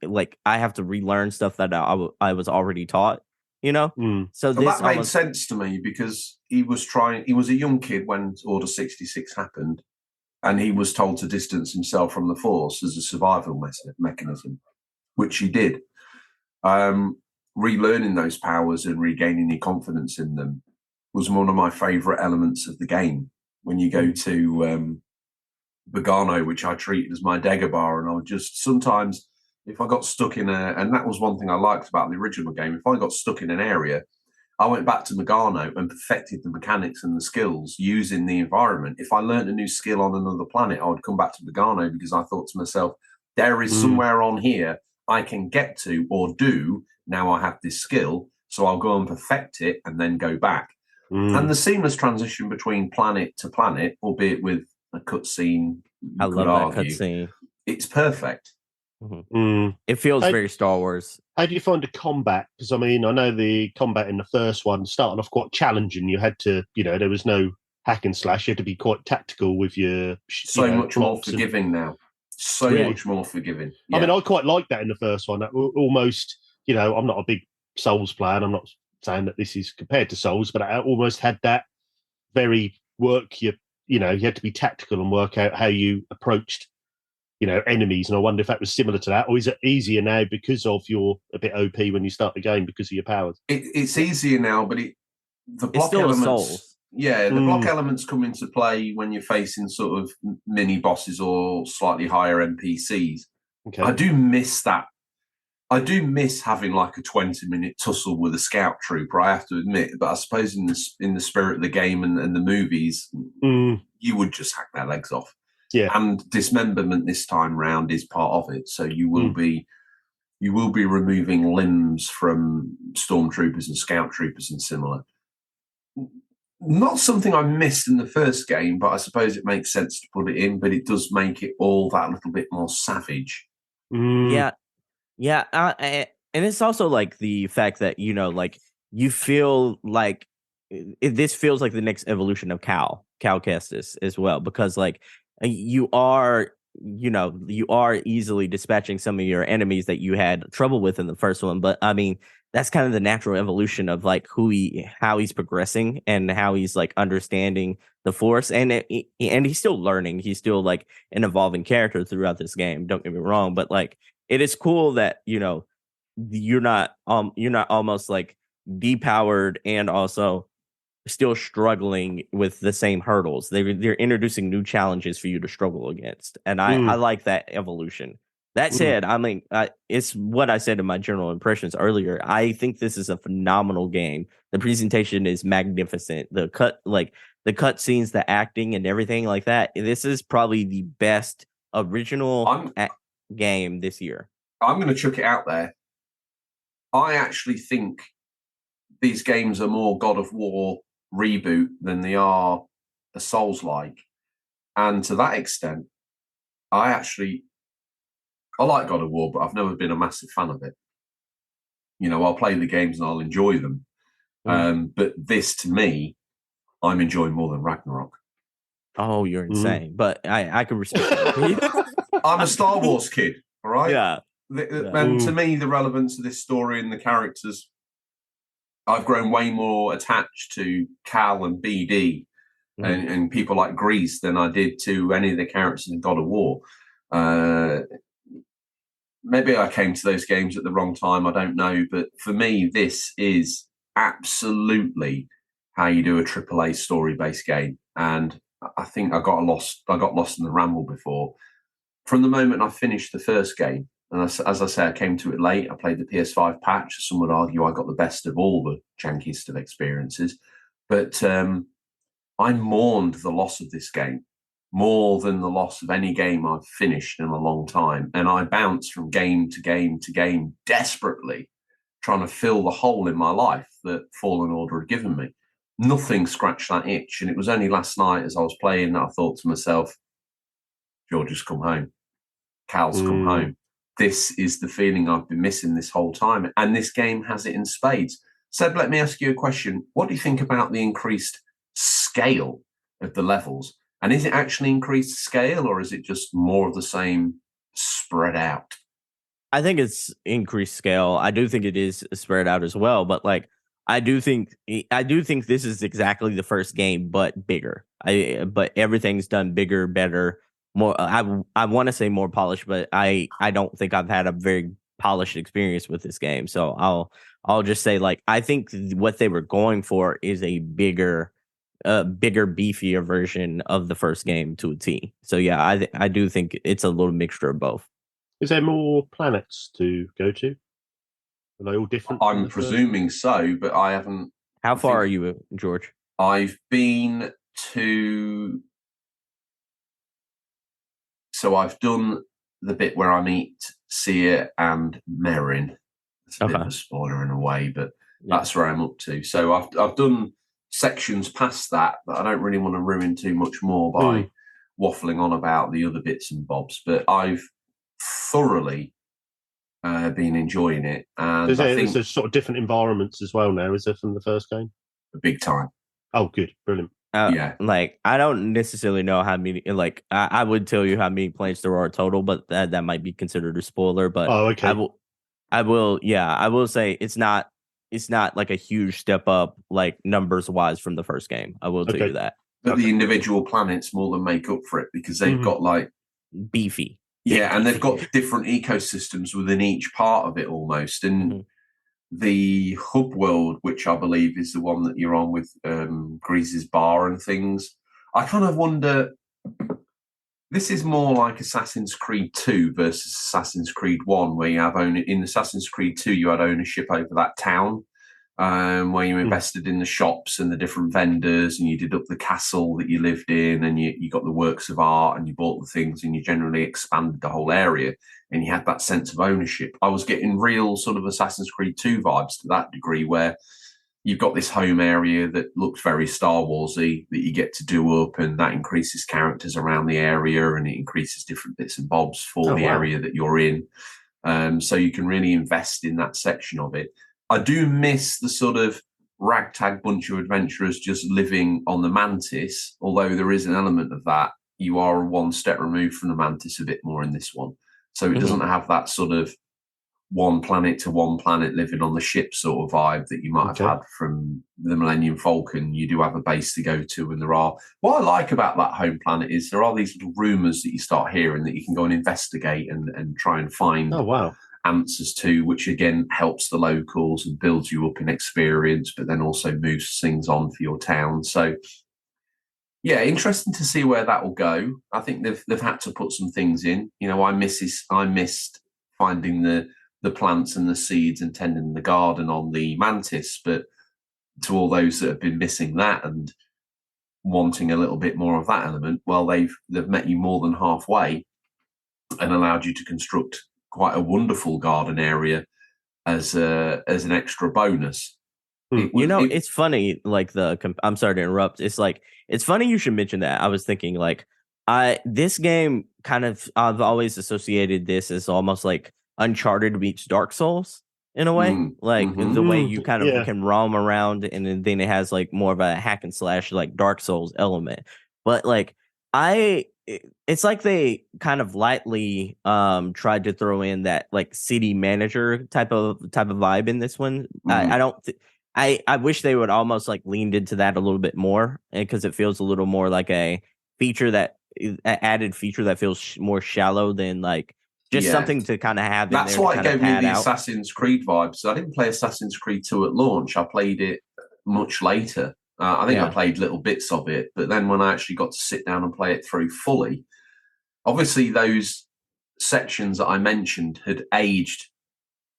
have to relearn stuff that I was already taught. You know, so this that made sense to me because he was a young kid when Order 66 happened, and he was told to distance himself from the Force as a survival mechanism, which he did. Relearning those powers and regaining your confidence in them was one of my favourite elements of the game. When you go to Bogano, which I treated as my Dagobah, and I would just sometimes if I got stuck in and that was one thing I liked about the original game. If I got stuck in an area, I went back to Megano and perfected the mechanics and the skills using the environment. If I learned a new skill on another planet, I would come back to Megano because I thought to myself, there is somewhere on here I can get to or do. Now I have this skill, so I'll go and perfect it and then go back. And the seamless transition between planet to planet, albeit with a cutscene, I love that cutscene. It's perfect. It feels very Star Wars. How do you find the combat? Because I mean, I know the combat in the first one started off quite challenging. You had to, there was no hack and slash. You had to be quite tactical with your much more forgiving now. Much more forgiving. Yeah. I mean, I quite like that in the first one. That almost, I'm not a big Souls player, and I'm not saying that this is compared to Souls, but I almost had that very you had to be tactical and work out how you approached enemies. And I wonder if that was similar to that, or is it easier now because of you're a bit OP when you start the game because of your powers? It's easier now, but the block elements. Yeah, the block elements come into play when you're facing sort of mini bosses or slightly higher NPCs. Okay. I do miss that. I do miss having like a 20-minute tussle with a scout trooper, I have to admit. But I suppose in the spirit of the game and the movies, you would just hack their legs off. Yeah. And dismemberment this time round is part of it. So you will be removing limbs from stormtroopers and scout troopers and similar. Not something I missed in the first game, but I suppose it makes sense to put it in, but it does make it all that little bit more savage. Yeah. And it's also like the fact that, you feel like this feels like the next evolution of Cal Kestis as well, because like you are easily dispatching some of your enemies that you had trouble with in the first one. But I mean, that's kind of the natural evolution of like how he's progressing and how he's like understanding the Force, and he's still learning. He's still like an evolving character throughout this game. Don't get me wrong, but like it is cool that you're not almost like depowered and also still struggling with the same hurdles. They're introducing new challenges for you to struggle against, and I like that evolution. That said, I mean, it's what I said in my general impressions earlier. I think this is a phenomenal game. The presentation is magnificent. The cut scenes, the acting, and everything like that. This is probably the best original game this year. I'm going to chuck it out there. I actually think these games are more God of War reboot than they are a Souls-like. And to that extent, I like God of War, but I've never been a massive fan of it. I'll play the games and I'll enjoy them. But this, to me, I'm enjoying more than Ragnarok. Oh, you're insane. But I can respect that. I'm a Star Wars kid, all right? Yeah. And to me, the relevance of this story and the characters, I've grown way more attached to Cal and BD and people like Grease than I did to any of the characters in God of War. Maybe I came to those games at the wrong time. I don't know. But for me, this is absolutely how you do a AAA story-based game. And I think I got lost in the ramble before. From the moment I finished the first game, and as I say, I came to it late. I played the PS5 patch. Some would argue I got the best of all the jankiest of experiences. But I mourned the loss of this game more than the loss of any game I've finished in a long time. And I bounced from game to game to game desperately, trying to fill the hole in my life that Fallen Order had given me. Nothing scratched that itch. And it was only last night as I was playing that I thought to myself, George has come home. Cal's come home. This is the feeling I've been missing this whole time. And this game has it in spades. Seb, let me ask you a question. What do you think about the increased scale of the levels? And is it actually increased scale, or is it just more of the same spread out? I think it's increased scale. I do think it is spread out as well. But like, I do think this is exactly the first game, but bigger. But everything's done bigger, better, more. I want to say more polished, but I don't think I've had a very polished experience with this game. So I'll just say, like, I think what they were going for is a bigger, beefier version of the first game to a T. So yeah, I do think it's a little mixture of both. Is there more planets to go to? Are they all different? from I'm the first? presuming so, but I haven't. How I far are think you, George? I've been to. So I've done the bit where I meet Seer and Merrin. It's a bit of a spoiler in a way, but that's where I'm up to. So I've done sections past that, but I don't really want to ruin too much more by waffling on about the other bits and bobs. But I've thoroughly been enjoying it, and I think there's sort of different environments as well now. Is there from the first game? big time. Oh, good, brilliant. Yeah. Like I don't necessarily know how many. Like I would tell you how many planets there are total, but that might be considered a spoiler. But okay. I will say it's not like a huge step up, like numbers wise from the first game. I will tell you that. But the individual planets more than make up for it because they've got like beefy. Yeah, and they've got different ecosystems within each part of it almost. And the hub world, which I believe is the one that you're on with Grease's bar and things, I kind of wonder, this is more like Assassin's Creed 2 versus Assassin's Creed 1, where you have in Assassin's Creed 2, you had ownership over that town, where you invested in the shops and the different vendors, and you did up the castle that you lived in, and you got the works of art, and you bought the things, and you generally expanded the whole area, and you had that sense of ownership. I was getting real sort of Assassin's Creed 2 vibes to that degree, where you've got this home area that looks very Star Warsy that you get to do up, and that increases characters around the area, and it increases different bits and bobs for the area that you're in. So you can really invest in that section of it. I do miss the sort of ragtag bunch of adventurers just living on the Mantis, although there is an element of that. You are one step removed from the Mantis a bit more in this one. So it doesn't have that sort of one planet to one planet living on the ship sort of vibe that you might have had from the Millennium Falcon. You do have a base to go to, and there are, what I like about that home planet is there are these little rumours that you start hearing that you can go and investigate and try and find answers to, which again helps the locals and builds you up in experience, but then also moves things on for your town. So yeah, interesting to see where that will go. I think they've had to put some things in. You know, I missed finding the plants and the seeds and tending the garden on the Mantis, but to all those that have been missing that and wanting a little bit more of that element, well, they've met you more than halfway and allowed you to construct quite a wonderful garden area as an extra bonus. It's funny, like I'm sorry to interrupt. It's like, it's funny you should mention that. I was thinking like, this game kind of, I've always associated this as almost like Uncharted meets Dark Souls in a way, the way you kind of can roam around, and then it has like more of a hack and slash like Dark Souls element. But like it's like they kind of lightly tried to throw in that like city manager type of vibe in this one. I wish they would almost like leaned into that a little bit more, because it feels a little more like a added feature that feels more shallow than like just something to kind of have. That's why it gave me the Assassin's Creed vibes. So I didn't play Assassin's Creed 2 at launch. I played it much later. I think I played little bits of it, but then when I actually got to sit down and play it through fully, obviously those sections that I mentioned had aged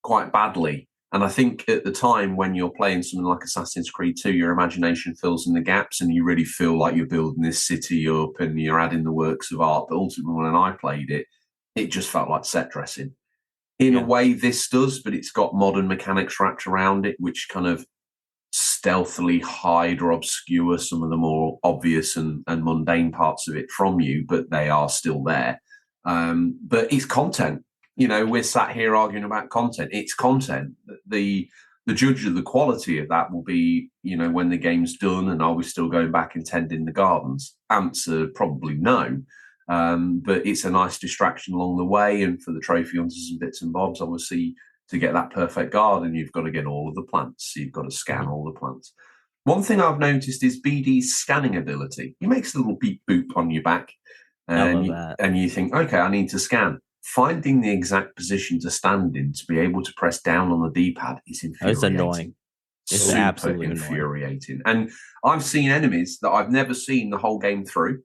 quite badly. And I think at the time when you're playing something like Assassin's Creed 2, your imagination fills in the gaps and you really feel like you're building this city up and you're adding the works of art. But ultimately, when I played it, it just felt like set dressing. In a way, this does, but it's got modern mechanics wrapped around it, which kind of stealthily hide or obscure some of the more obvious and mundane parts of it from you, but they are still there. But it's content. You know, we're sat here arguing about content. It's content. The judge of the quality of that will be, you know, when the game's done, and are we still going back and tending the gardens? Answer, probably no. But it's a nice distraction along the way. And for the trophy hunters and bits and bobs, obviously, to get that perfect garden, you've got to get all of the plants. You've got to scan all the plants. One thing I've noticed is BD's scanning ability. He makes a little beep boop on your back. And you think, okay, I need to scan. Finding the exact position to stand in to be able to press down on the D-pad is infuriating. It's annoying. It's super absolutely infuriating. And I've seen enemies that I've never seen the whole game through.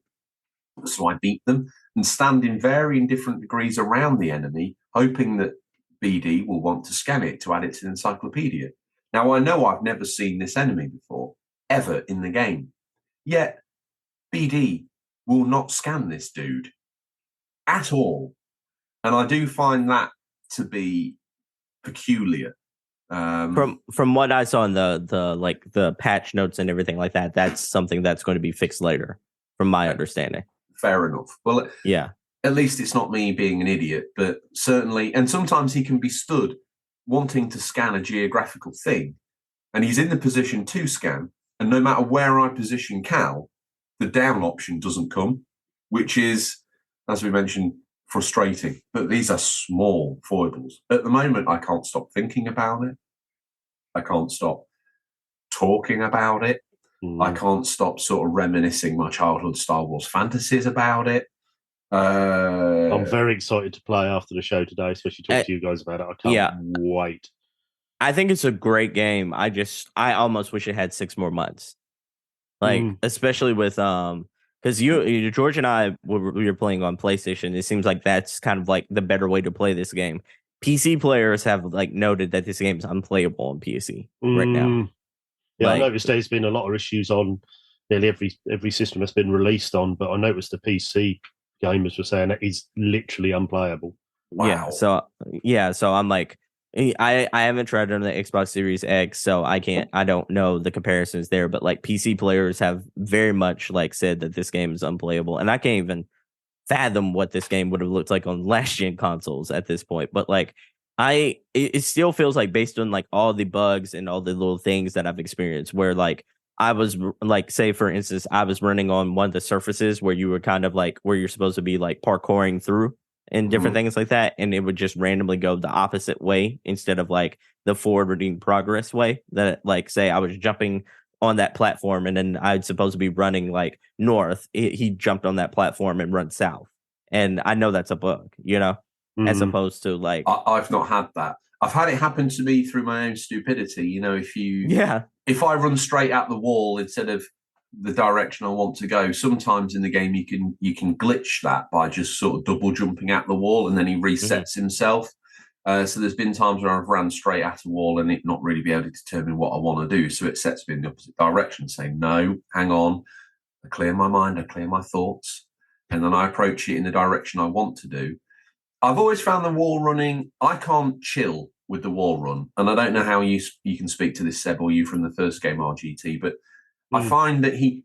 So I beat them, and stand in varying different degrees around the enemy, hoping that BD will want to scan it to add it to the encyclopedia. Now, I know I've never seen this enemy before, ever in the game. Yet, BD will not scan this dude at all. And I do find that to be peculiar. From what I saw in the patch notes and everything like that, that's something that's going to be fixed later, from my understanding. Fair enough. Well, yeah. At least it's not me being an idiot, but certainly, and sometimes he can be stood wanting to scan a geographical thing, and he's in the position to scan, and no matter where I position Cal, the down option doesn't come, which is, as we mentioned, frustrating. But these are small foibles. At the moment, I can't stop thinking about it. I can't stop talking about it. I can't stop sort of reminiscing my childhood Star Wars fantasies about it. I'm very excited to play after the show today, especially talk to you guys about it. I can't wait. I think it's a great game. I almost wish it had 6 more months. Like, especially with because you George and I we were playing on PlayStation. It seems like that's kind of like the better way to play this game. PC players have like noted that this game is unplayable on PC right now. Yeah, I noticed there's been a lot of issues on nearly every system that's been released on, but I noticed the PC gamers were saying it is literally unplayable. Wow. So I'm like, I haven't tried it on the Xbox Series X, so I don't know the comparisons there, but like PC players have very much like said that this game is unplayable, and I can't even fathom what this game would have looked like on last gen consoles at this point. But like, it still feels like, based on like all the bugs and all the little things that I've experienced, where like I was like, say for instance, I was running on one of the surfaces where you were kind of like where you're supposed to be like parkouring through and different things like that, and it would just randomly go the opposite way instead of like the forwarding progress way. That, like, say I was jumping on that platform and then I'd supposed to be running like north, he jumped on that platform and run south, and I know that's a bug, as opposed to like I've not had that. I've had it happen to me through my own stupidity. If I run straight at the wall instead of the direction I want to go, sometimes in the game you can glitch that by just sort of double jumping at the wall, and then he resets himself. So there's been times where I've ran straight at a wall and it not really be able to determine what I want to do. So it sets me in the opposite direction, saying, no, hang on. I clear my mind, I clear my thoughts, and then I approach it in the direction I want to do. I've always found the wall running, I can't chill with the wall run. And I don't know how you can speak to this, Seb, or you from the first game RGT, but I find that he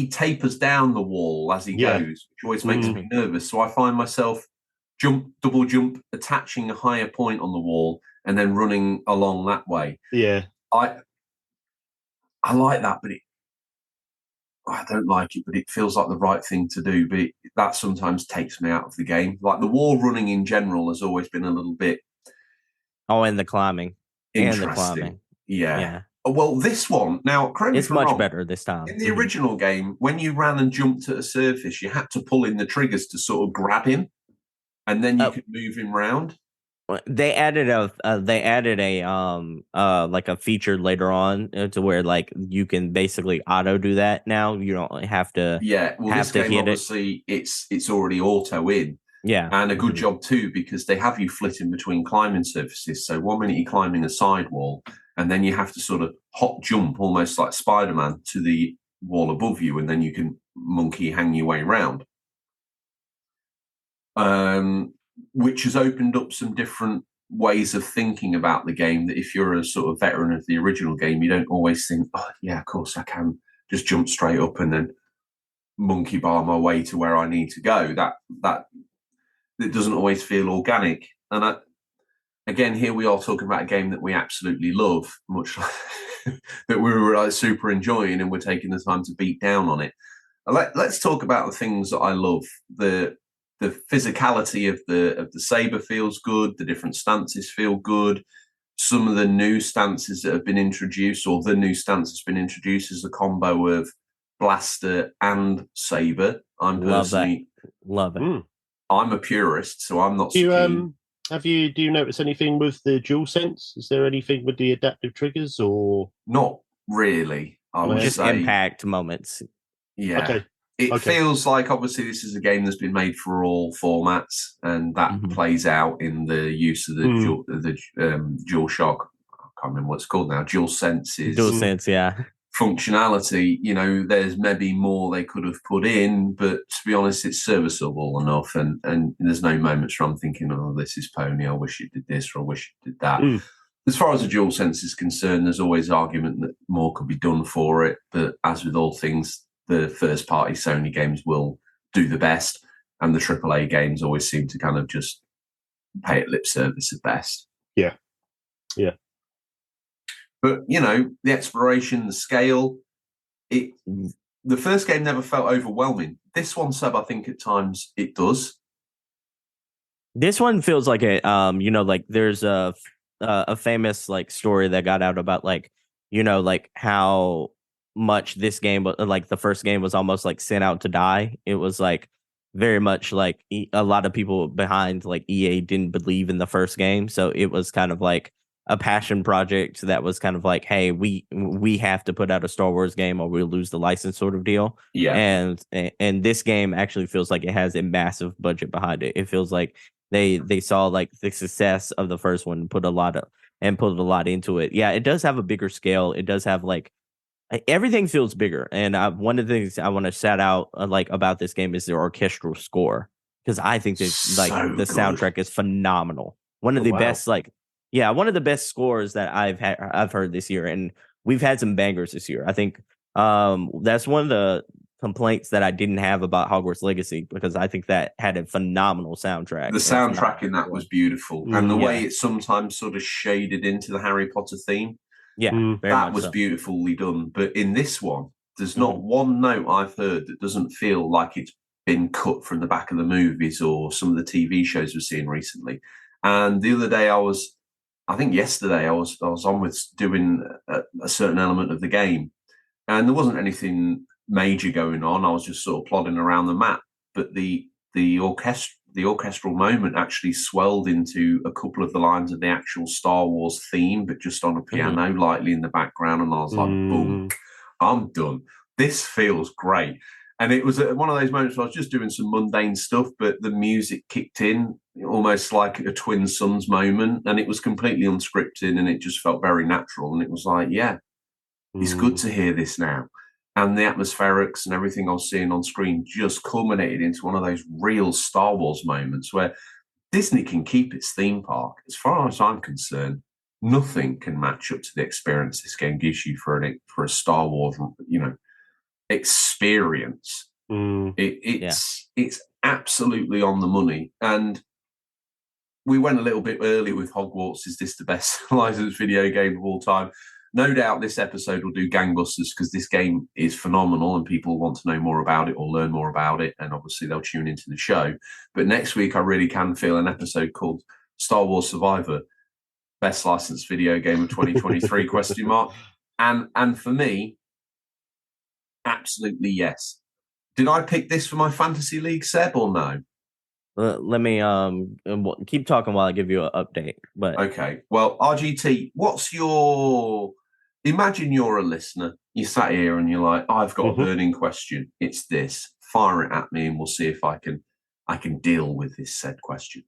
tapers down the wall as he goes, which always makes me nervous. So I find myself double jump, attaching a higher point on the wall and then running along that way. Yeah. I like that, but I don't like it, but it feels like the right thing to do. But that sometimes takes me out of the game. Like the wall running in general has always been a little bit. Oh, and the climbing. Interesting. And the climbing. Yeah. Well, this one, now, it's much better this time. In the original game, when you ran and jumped at a surface, you had to pull in the triggers to sort of grab him, and then you could move him round. They added a like a feature later on to where like you can basically auto do that now. You don't have to. Yeah, well, this game obviously it's already auto in. Yeah, and a good job too, because they have you flitting between climbing surfaces. So 1 minute you're climbing a sidewall, and then you have to sort of hop jump almost like Spider-Man to the wall above you, and then you can monkey hang your way around. Which has opened up some different ways of thinking about the game, that if you're a sort of veteran of the original game, you don't always think, oh, yeah, of course I can just jump straight up and then monkey bar my way to where I need to go. That it doesn't always feel organic. And again, here we are talking about a game that we absolutely love, much like that we were super enjoying, and we're taking the time to beat down on it. Let's talk about the things that I love. The physicality of the saber feels good. The different stances feel good. Some of the new stances that have been introduced, or the new stance that's been introduced, is the combo of blaster and saber. I'm personally love it. I'm a purist, so I'm not. Do you notice anything with the DualSense? Is there anything with the adaptive triggers, or not really? I would just say impact moments. Yeah. Okay. It Okay. feels like obviously this is a game that's been made for all formats, and that plays out in the use of the DualShock. I can't remember what it's called now. DualSense's DualSense, yeah. functionality. There's maybe more they could have put in, but to be honest, it's serviceable enough. And there's no moments where I'm thinking, "Oh, this is pony. I wish it did this, or I wish it did that." As far as the DualSense is concerned, there's always argument that more could be done for it. But as with all things, the first-party Sony games will do the best, and the AAA games always seem to kind of just pay it lip service at best. Yeah. But, the exploration, the scale, the first game never felt overwhelming. This one, Seb, I think at times it does. This one feels like like there's a famous like story that got out about like how much this game, like the first game, was almost like sent out to die. It was like very much like a lot of people behind like EA didn't believe in the first game, so it was kind of like a passion project that was kind of like, hey, we have to put out a Star Wars game or we'll lose the license, sort of deal. Yeah. And this game actually feels like it has a massive budget behind it. It feels like they saw like the success of the first one, put a lot into it. Yeah, it does have a bigger scale. It does have like everything feels bigger. And one of the things I want to shout out about this game is the orchestral score, because I think that the soundtrack is phenomenal. One of the best one of the best scores that I've heard this year, and we've had some bangers this year. I think that's one of the complaints that I didn't have about Hogwarts Legacy, because I think that had a phenomenal soundtrack. The soundtrack in that was beautiful, and the way it sometimes sort of shaded into the Harry Potter theme, that was beautifully done. But in this one, there's not one note I've heard that doesn't feel like it's been cut from the back of the movies or some of the TV shows we're seeing recently. And the other day, I think yesterday, I was on with doing a certain element of the game, and there wasn't anything major going on. I was just sort of plodding around the map, but the orchestral moment actually swelled into a couple of the lines of the actual Star Wars theme, but just on a piano lightly in the background. And I was like, boom, I'm done. This feels great. And it was one of those moments where I was just doing some mundane stuff, but the music kicked in almost like a Twin Sons moment, and it was completely unscripted, and it just felt very natural. And it was like, it's good to hear this now. And the atmospherics and everything I was seeing on screen just culminated into one of those real Star Wars moments where Disney can keep its theme park. As far as I'm concerned, nothing can match up to the experience this game gives you for a Star Wars, experience. It's absolutely on the money. And we went a little bit early with Hogwarts. Is this the best licensed video game of all time? No doubt this episode will do gangbusters, because this game is phenomenal and people want to know more about it or learn more about it, and obviously they'll tune into the show. But next week I really can feel an episode called Star Wars Survivor, best licensed video game of 2023 ? And for me, absolutely yes. Did I pick this for my fantasy league, Seb, or no? Let me keep talking while I give you an update. But okay, well, RGT, what's your? Imagine you're a listener. You sat here and you're like, I've got a burning question. It's this. Fire it at me, and we'll see if I can deal with this said question.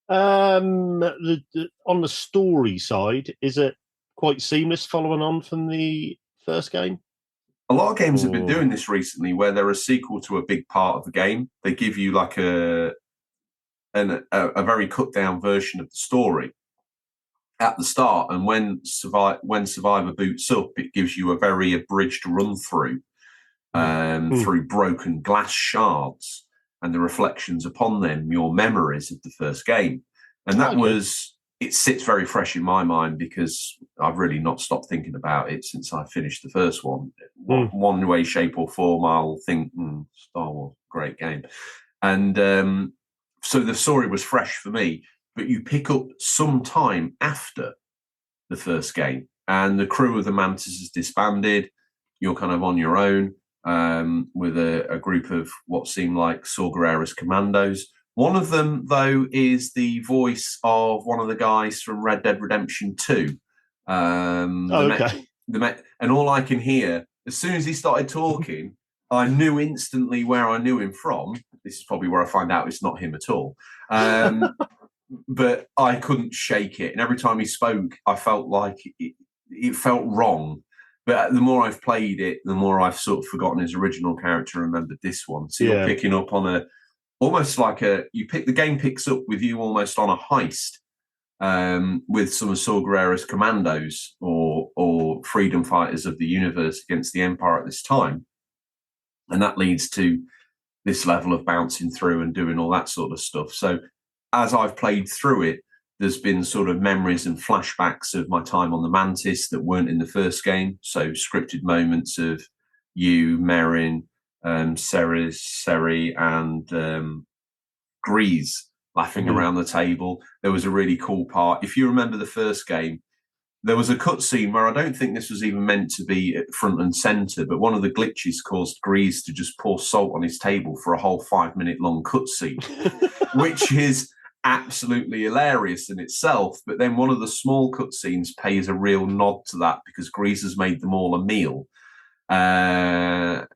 On the story side, is it quite seamless following on from the first game? A lot of games have been doing this recently, where they're a sequel to a big part of the game. They give you like a very cut down version of the story at the start, and when Survivor boots up, it gives you a very abridged run through through broken glass shards and the reflections upon them, your memories of the first game. And that it sits very fresh in my mind, because I've really not stopped thinking about it since I finished the first one. One way, shape or form, I'll think, Star Wars, great game. And so the story was fresh for me, but you pick up some time after the first game, and the crew of the Mantis has disbanded. You're kind of on your own with a group of what seem like Saw Gerrera's commandos. One of them, though, is the voice of one of the guys from Red Dead Redemption 2. And all I can hear, as soon as he started talking, I knew instantly where I knew him from. This is probably where I find out it's not him at all. But I couldn't shake it. And every time he spoke, I felt like it felt wrong. But the more I've played it, the more I've sort of forgotten his original character and remembered this one. So you're picking up on almost like the game picks up with you almost on a heist with some of Saw Gerrera's commandos or freedom fighters of the universe against the Empire at this time. And that leads to this level of bouncing through and doing all that sort of stuff. So as I've played through it, there's been sort of memories and flashbacks of my time on the Mantis that weren't in the first game. So scripted moments of you, Merrin, Seri, and Grease laughing around the table. There was a really cool part. If you remember the first game, there was a cutscene where I don't think this was even meant to be at front and center, but one of the glitches caused Grease to just pour salt on his table for a whole 5-minute long cutscene, which is absolutely hilarious in itself. But then one of the small cutscenes pays a real nod to that because Grease has made them all a meal. One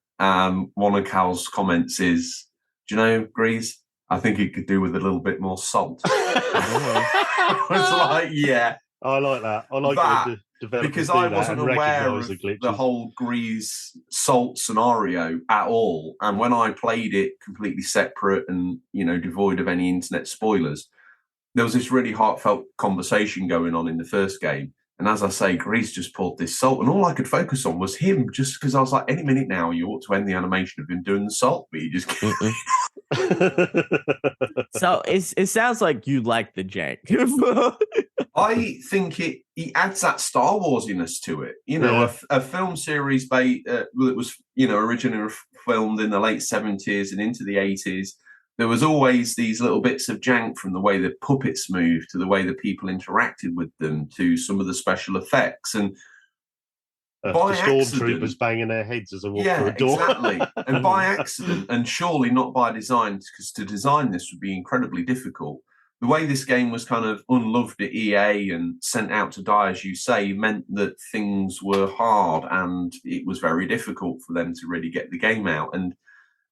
of Cal's comments is, "Do you know, Grease, I think it could do with a little bit more salt." I was like, yeah. I like that. I like that, because I wasn't aware of the whole Grease salt scenario at all. And when I played it completely separate and, devoid of any internet spoilers, there was this really heartfelt conversation going on in the first game. And as I say, Grease just poured this salt, and all I could focus on was him, just because I was like, any minute now, you ought to end the animation of him doing the salt, but he just So it sounds like you like the jank. I think he adds that Star Warsiness to it. A film series that was originally filmed in the late 70s and into the 80s. There was always these little bits of jank, from the way the puppets moved to the way the people interacted with them to some of the special effects. And the stormtroopers banging their heads as they walk through a door. Exactly. And by accident, and surely not by design, because to design this would be incredibly difficult. The way this game was kind of unloved at EA and sent out to die, as you say, meant that things were hard and it was very difficult for them to really get the game out. And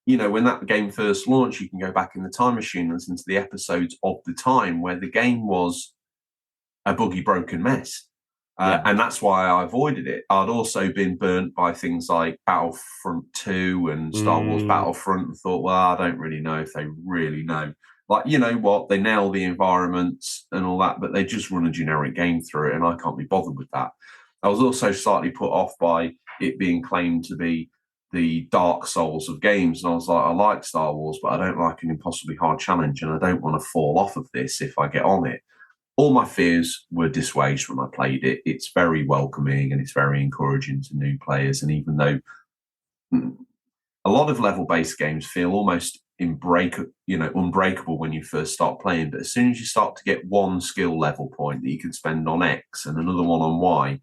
when that game first launched, you can go back in the time machine and listen to the episodes of the time where the game was a buggy, broken mess. And that's why I avoided it. I'd also been burnt by things like Battlefront 2 and Star Wars Battlefront and thought, well, I don't really know if they really know. Like, you know what? They nail the environments and all that, but they just run a generic game through it, and I can't be bothered with that. I was also slightly put off by it being claimed to be the Dark Souls of games. And I was like, I like Star Wars, but I don't like an impossibly hard challenge, and I don't want to fall off of this if I get on it. All my fears were dissuaged when I played it. It's very welcoming and it's very encouraging to new players. And even though a lot of level-based games feel almost unbreakable when you first start playing, but as soon as you start to get one skill level point that you can spend on X and another one on Y,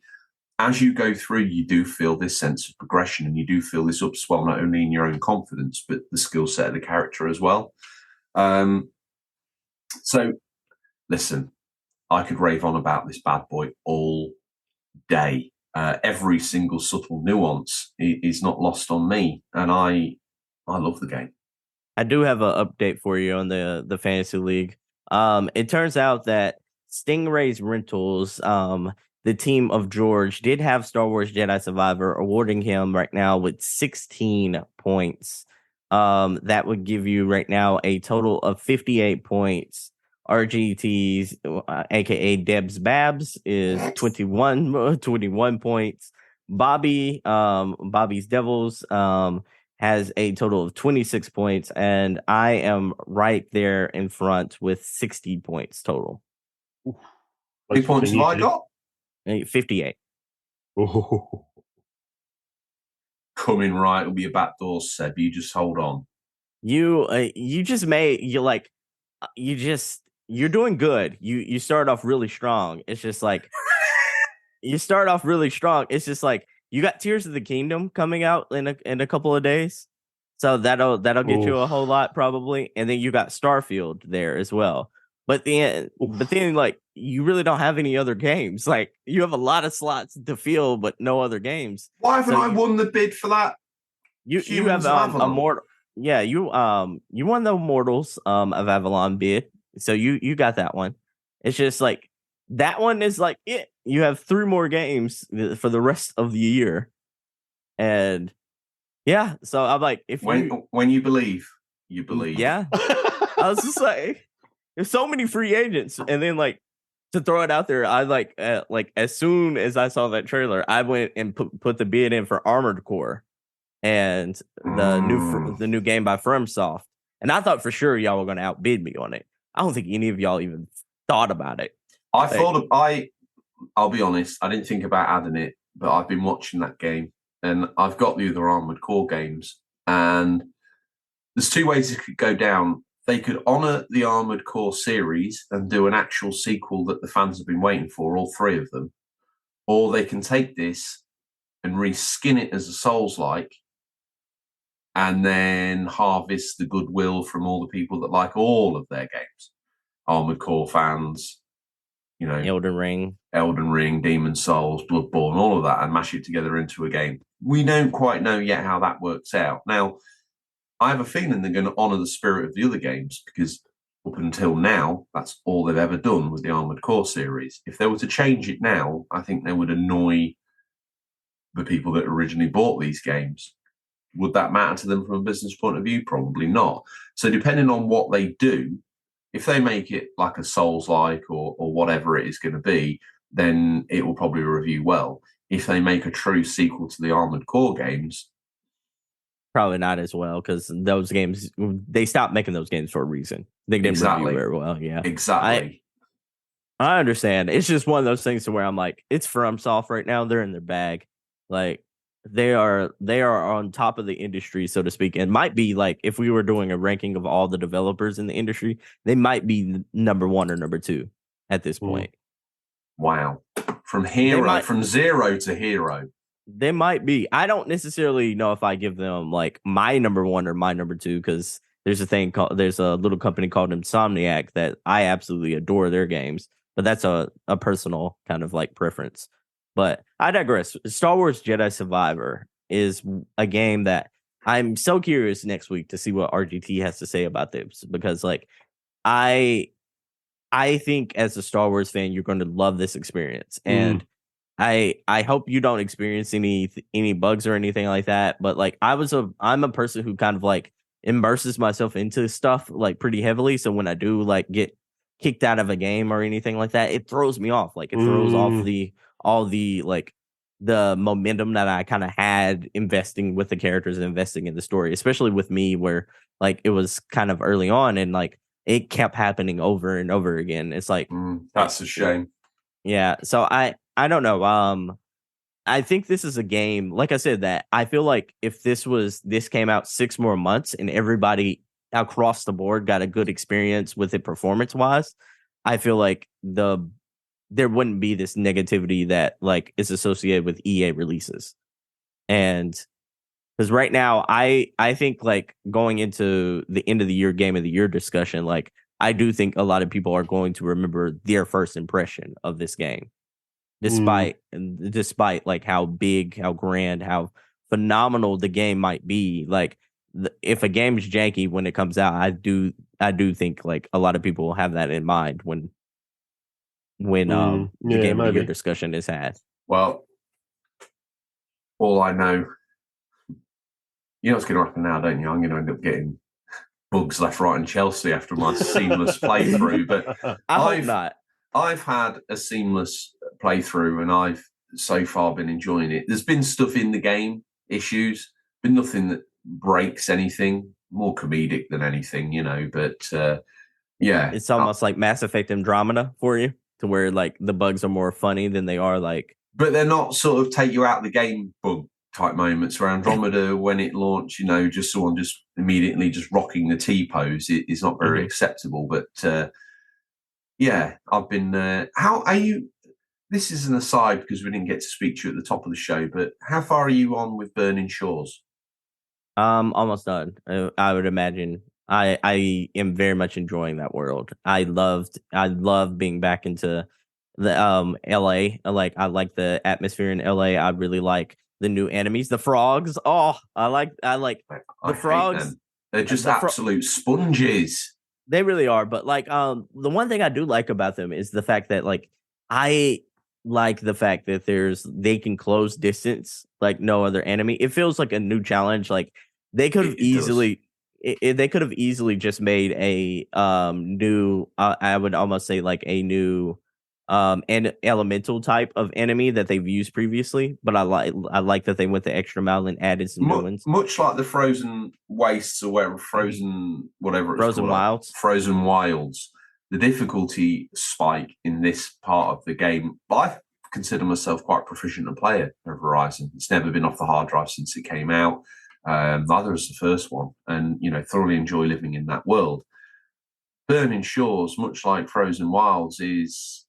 as you go through, you do feel this sense of progression, and you do feel this upswell not only in your own confidence, but the skill set of the character as well. So, listen, I could rave on about this bad boy all day. Every single subtle nuance is not lost on me, and I love the game. I do have an update for you on the Fantasy League. It turns out that Stingray's Rentals, the team of George, did have Star Wars Jedi Survivor, awarding him right now with 16 points. That would give you right now a total of 58 points. RGT's, aka Debs Babs, is 21 points. Bobby's Devils has a total of 26 points, and I am right there in front with 60 points total. How many points have I got? 58. Oh. Coming right will be a backdoor, Seb. You just hold on. You're doing good. You start off really strong. It's just like you start off really strong. It's just like you got Tears of the Kingdom coming out in a couple of days, so that'll get you a whole lot probably. And then you got Starfield there as well. But then like you really don't have any other games. Like you have a lot of slots to fill, but no other games. Why haven't I won the bid for that? You Humans have of Avalon. immortal. Yeah, you won the Immortals of Avalon bid, so you got that one. It's just like that one is like it. You have 3 more games for the rest of the year, and yeah. So I'm like, when you believe, you believe. Yeah, I was just like, there's so many free agents, and then like to throw it out there, I like as soon as I saw that trailer, I went and put the bid in for Armored Core and the new game by FromSoft, and I thought for sure y'all were going to outbid me on it. I don't think any of y'all even thought about it. I'll be honest, I didn't think about adding it, but I've been watching that game, and I've got the other Armored Core games, and there's 2 ways it could go down. They could honour the Armored Core series and do an actual sequel that the fans have been waiting for, all 3 of them, or they can take this and reskin it as a Souls-like, and then harvest the goodwill from all the people that like all of their games. Armored Core fans, Elden Ring, Demon's Souls, Bloodborne, all of that, and mash it together into a game. We don't quite know yet how that works out. Now, I have a feeling they're going to honour the spirit of the other games, because up until now, that's all they've ever done with the Armored Core series. If they were to change it now, I think they would annoy the people that originally bought these games. Would that matter to them from a business point of view? Probably not. So depending on what they do, if they make it like a Souls-like or whatever it is going to be, then it will probably review well. If they make a true sequel to the Armored Core games, probably not as well, because those games, they stopped making those games for a reason. They didn't review very well. Yeah, exactly. I understand. It's just one of those things to where I'm like, it's FromSoft right now. They're in their bag. Like they are on top of the industry, so to speak. And might be like, if we were doing a ranking of all the developers in the industry, they might be number 1 or number 2 at this point. Wow. From zero to hero. They might be. I don't necessarily know if I give them like my number 1 or my number 2, because there's a little company called Insomniac that I absolutely adore their games, but that's a personal kind of like preference. But I digress. Star Wars Jedi Survivor is a game that I'm so curious next week to see what RGT has to say about this, because like I think as a Star Wars fan, you're going to love this experience. And I hope you don't experience any bugs or anything like that. But like I'm a person who kind of like immerses myself into stuff like pretty heavily. So when I do like get kicked out of a game or anything like that, it throws me off. Like it throws off all the like the momentum that I kind of had investing with the characters and investing in the story, especially with me, where like it was kind of early on and like it kept happening over and over again. It's like that's a shame. Yeah. So I don't know. I think this is a game, like I said, that I feel like if this came out 6 more months and everybody across the board got a good experience with it performance wise, I feel like there wouldn't be this negativity that like is associated with EA releases. And because right now I think like going into the end of the year game of the year discussion, like I do think a lot of people are going to remember their first impression of this game. Despite like how big, how grand, how phenomenal the game might be, like if a game is janky when it comes out, I do think like a lot of people will have that in mind when the game of the year discussion is had. Well, all I know, you know what's going to happen now, don't you? I'm going to end up getting bugs left, right, and Chelsea after my seamless playthrough. But I hope not. I've had a seamless playthrough and I've so far been enjoying it. There's been stuff in the game, issues, been nothing that breaks anything, more comedic than anything, but yeah. It's almost like Mass Effect Andromeda for you, to where like the bugs are more funny than they are like. But they're not sort of take you out of the game bug type moments where Andromeda, when it launched, just someone just immediately just rocking the T-pose is not very acceptable. But yeah, I've been. How are you? This is an aside because we didn't get to speak to you at the top of the show. But how far are you on with Burning Shores? Almost done. I would imagine. I am very much enjoying that world. I love being back into the LA. Like I like the atmosphere in LA. I really like the new enemies. The frogs. Oh, I like the frogs. Them. They're just the absolute sponges. They really are. But like, the one thing I do like about them is the fact that like I like the fact that they can close distance like no other enemy. It feels like a new challenge. Like they could have easily. They could have easily just made a new. I would almost say like a new and elemental type of enemy that they've used previously. But I like that they went the extra mile and added some new ones. Much like the Frozen Wastes or whatever, Frozen Wilds. Frozen Wilds. The difficulty spike in this part of the game. I consider myself quite proficient a player of Horizon. It's never been off the hard drive since it came out. Neither is the first one, and thoroughly enjoy living in that world. Burning Shores, much like Frozen Wilds, is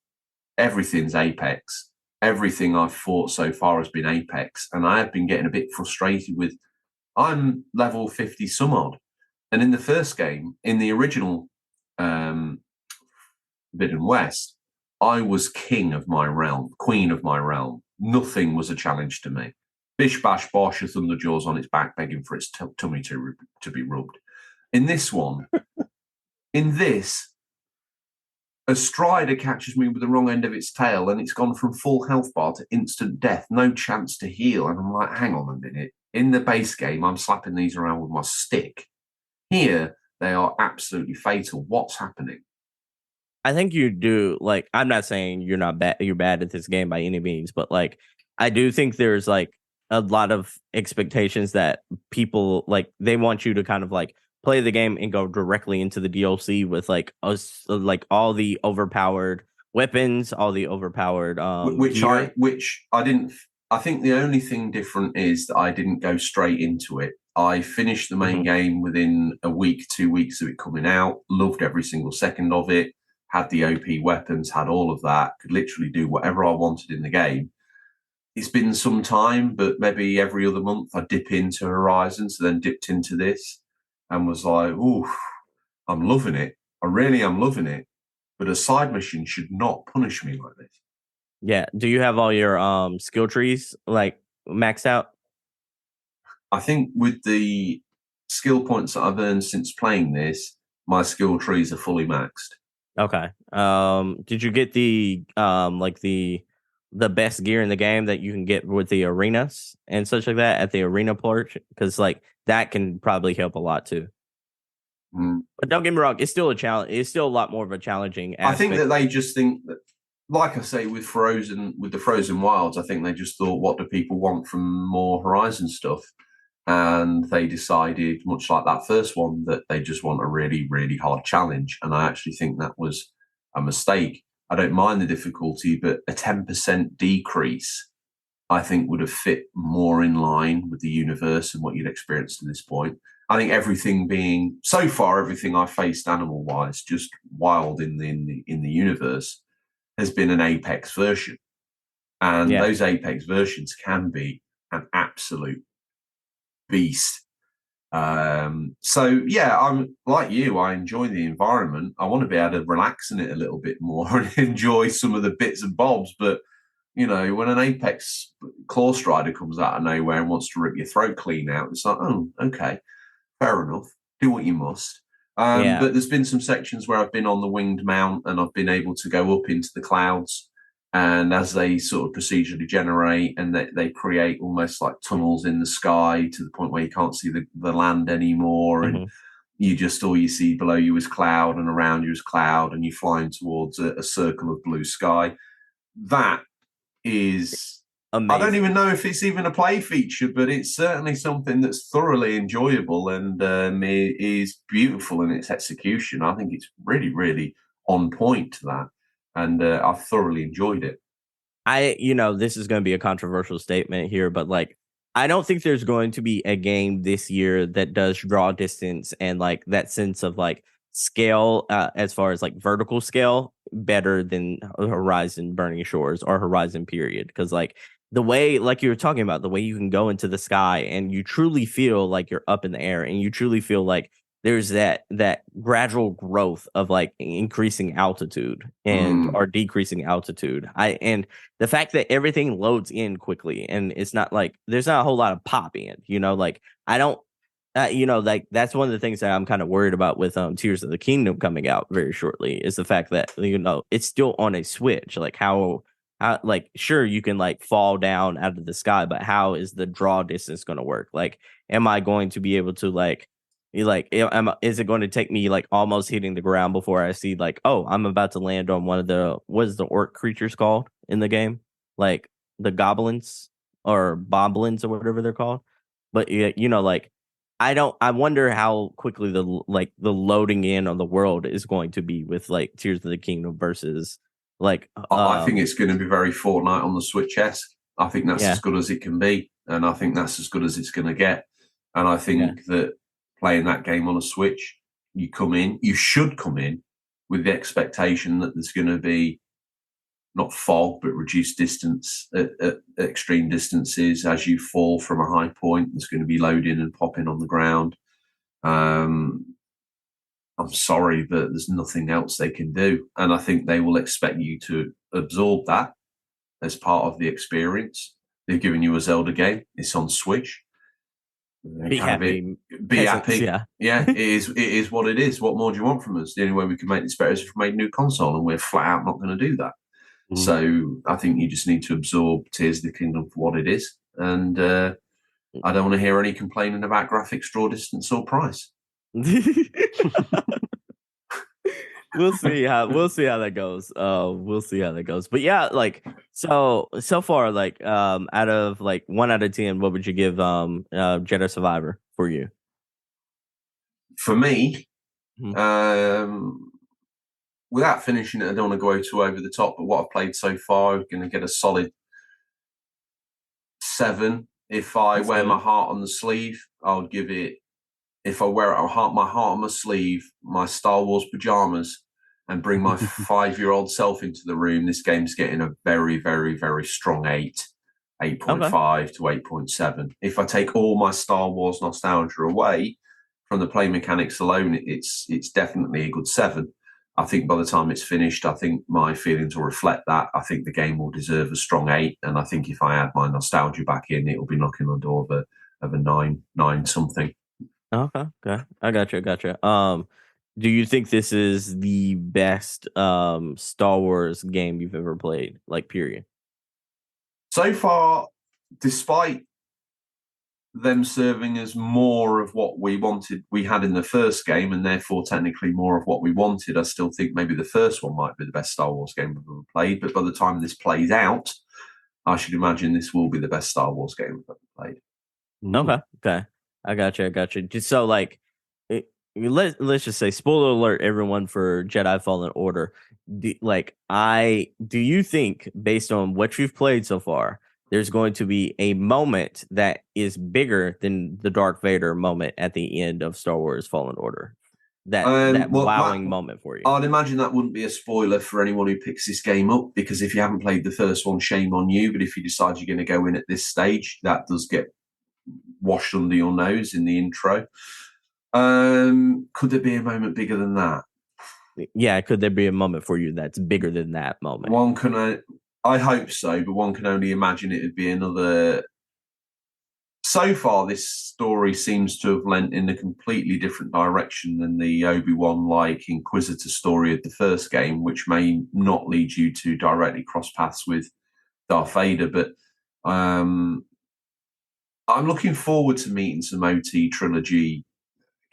everything's Apex. Everything I've fought so far has been Apex, and I have been getting a bit frustrated with. I'm level 50 some odd, and in the first game, in the original Forbidden West, I was king of my realm, queen of my realm. Nothing was a challenge to me. Bish bash bosh, a Thunderjaws on its back, begging for its tummy to be rubbed. In this one, a Strider catches me with the wrong end of its tail, and it's gone from full health bar to instant death, no chance to heal. And I'm like, hang on a minute. In the base game, I'm slapping these around with my stick. Here, they are absolutely fatal. What's happening? I think you do. Like, I'm not saying you're not bad. You're bad at this game by any means, but like, I do think there's like a lot of expectations that people like. They want you to kind of like play the game and go directly into the DLC with like us, like all the overpowered weapons, all the overpowered which I didn't. I think the only thing different is that I didn't go straight into it. I finished the main game within a week, 2 weeks of it coming out. Loved every single second of it. Had the OP weapons, had all of that. Could literally do whatever I wanted in the game. It's been some time, but maybe every other month I dip into Horizon, so then dipped into this and was like, ooh, I'm loving it. I really am loving it. But a side mission should not punish me like this. Yeah. Do you have all your skill trees like maxed out? I think with the skill points that I've earned since playing this, my skill trees are fully maxed. Okay. Did you get the like the best gear in the game that you can get with the arenas and such like that at the arena port? Because like that can probably help a lot too. But don't get me wrong, it's still a challenge. It's still a lot more of a challenging aspect. I think that they just think that, like I say, with the Frozen Wilds, I think they just thought, what do people want from more Horizon stuff? And they decided, much like that first one, that they just want a really, really hard challenge. And I actually think that was a mistake. I don't mind the difficulty, but a 10% decrease, I think, would have fit more in line with the universe and what you'd experienced to this point. I think everything I've faced animal-wise, just wild in the universe, has been an Apex version. And those Apex versions can be an absolute beast. So yeah, I'm like you. I enjoy the environment. I want to be able to relax in it a little bit more and enjoy some of the bits and bobs. But when an Apex Claw Strider comes out of nowhere and wants to rip your throat clean out, it's like, oh, okay, fair enough. Do what you must. But there's been some sections where I've been on the winged mount and I've been able to go up into the clouds. And as they sort of procedurally generate and they create almost like tunnels in the sky to the point where you can't see the land anymore. And all you see below you is cloud and around you is cloud and you're flying towards a circle of blue sky. That is amazing. I don't even know if it's even a play feature, but it's certainly something that's thoroughly enjoyable and it is beautiful in its execution. I think it's really, really on point to that. And I've thoroughly enjoyed it. This is going to be a controversial statement here, but like, I don't think there's going to be a game this year that does draw distance and like that sense of like scale, as far as like vertical scale, better than Horizon Burning Shores or Horizon period. Because like the way, like you were talking about, the way you can go into the sky and you truly feel like you're up in the air and you truly feel like there's that gradual growth of like increasing altitude and or decreasing altitude. And the fact that everything loads in quickly and it's not like there's not a whole lot of pop in, like I don't like that's one of the things that I'm kind of worried about with Tears of the Kingdom coming out very shortly is the fact that it's still on a Switch. Like how like sure you can like fall down out of the sky, but how is the draw distance going to work? Like, am I going to be able to is it going to take me like almost hitting the ground before I see like, oh, I'm about to land on one of the what is the orc creatures called in the game, like the goblins or boblins or whatever they're called. But like I wonder how quickly the loading in on the world is going to be with like Tears of the Kingdom versus like I think it's going to be very Fortnite on the Switch-esque. I think that's as good as it can be, and I think that's as good as it's going to get. And I think that playing that game on a Switch, you should come in with the expectation that there's going to be not fog, but reduced distance at extreme distances as you fall from a high point. There's going to be loading and popping on the ground. I'm sorry, but there's nothing else they can do. And I think they will expect you to absorb that as part of the experience. They've given you a Zelda game. It's on Switch. Be happy. Be happy. Yeah, it is what it is. What more do you want from us? The only way we can make this better is if we make a new console, and we're flat out not going to do that. So I think you just need to absorb Tears of the Kingdom for what it is. And I don't want to hear any complaining about graphics, draw distance, or price. We'll see how that goes. We'll see how that goes. But yeah, like so far, like out of like 1 out of 10, what would you give Jedi Survivor for you? For me, without finishing it, I don't want to go too over the top, but what I've played so far, I'm going to get a solid 7. If I wear my heart on the sleeve, I'll give it. If I wear my heart on my sleeve, my Star Wars pajamas, and bring my 5-year-old self into the room, this game's getting a very, very, very strong 8.5 to 8.7. If I take all my Star Wars nostalgia away from the play mechanics alone, it's definitely a good 7. I think by the time it's finished, I think my feelings will reflect that. I think the game will deserve a strong 8, and I think if I add my nostalgia back in, it will be knocking on the door of a 9 something. Okay. I gotcha. Do you think this is the best Star Wars game you've ever played? Like, period. So far, despite them serving as more of what we had in the first game, and therefore technically more of what we wanted, I still think maybe the first one might be the best Star Wars game I've ever played. But by the time this plays out, I should imagine this will be the best Star Wars game I've ever played. Okay. I gotcha. Just so like, let's just say, spoiler alert, everyone, for Jedi Fallen Order. Do you think, based on what you've played so far, there's going to be a moment that is bigger than the Darth Vader moment at the end of Star Wars Fallen Order? That wowing moment for you. I'd imagine that wouldn't be a spoiler for anyone who picks this game up, because if you haven't played the first one, shame on you. But if you decide you're going to go in at this stage, that does get washed under your nose in the intro. Could there be a moment bigger than that? Yeah, could there be a moment for you that's bigger than that moment? I hope so, but one can only imagine it'd be another. So far, this story seems to have lent in a completely different direction than the Obi-Wan-like Inquisitor story of the first game, which may not lead you to directly cross paths with Darth Vader. But I'm looking forward to meeting some OT trilogy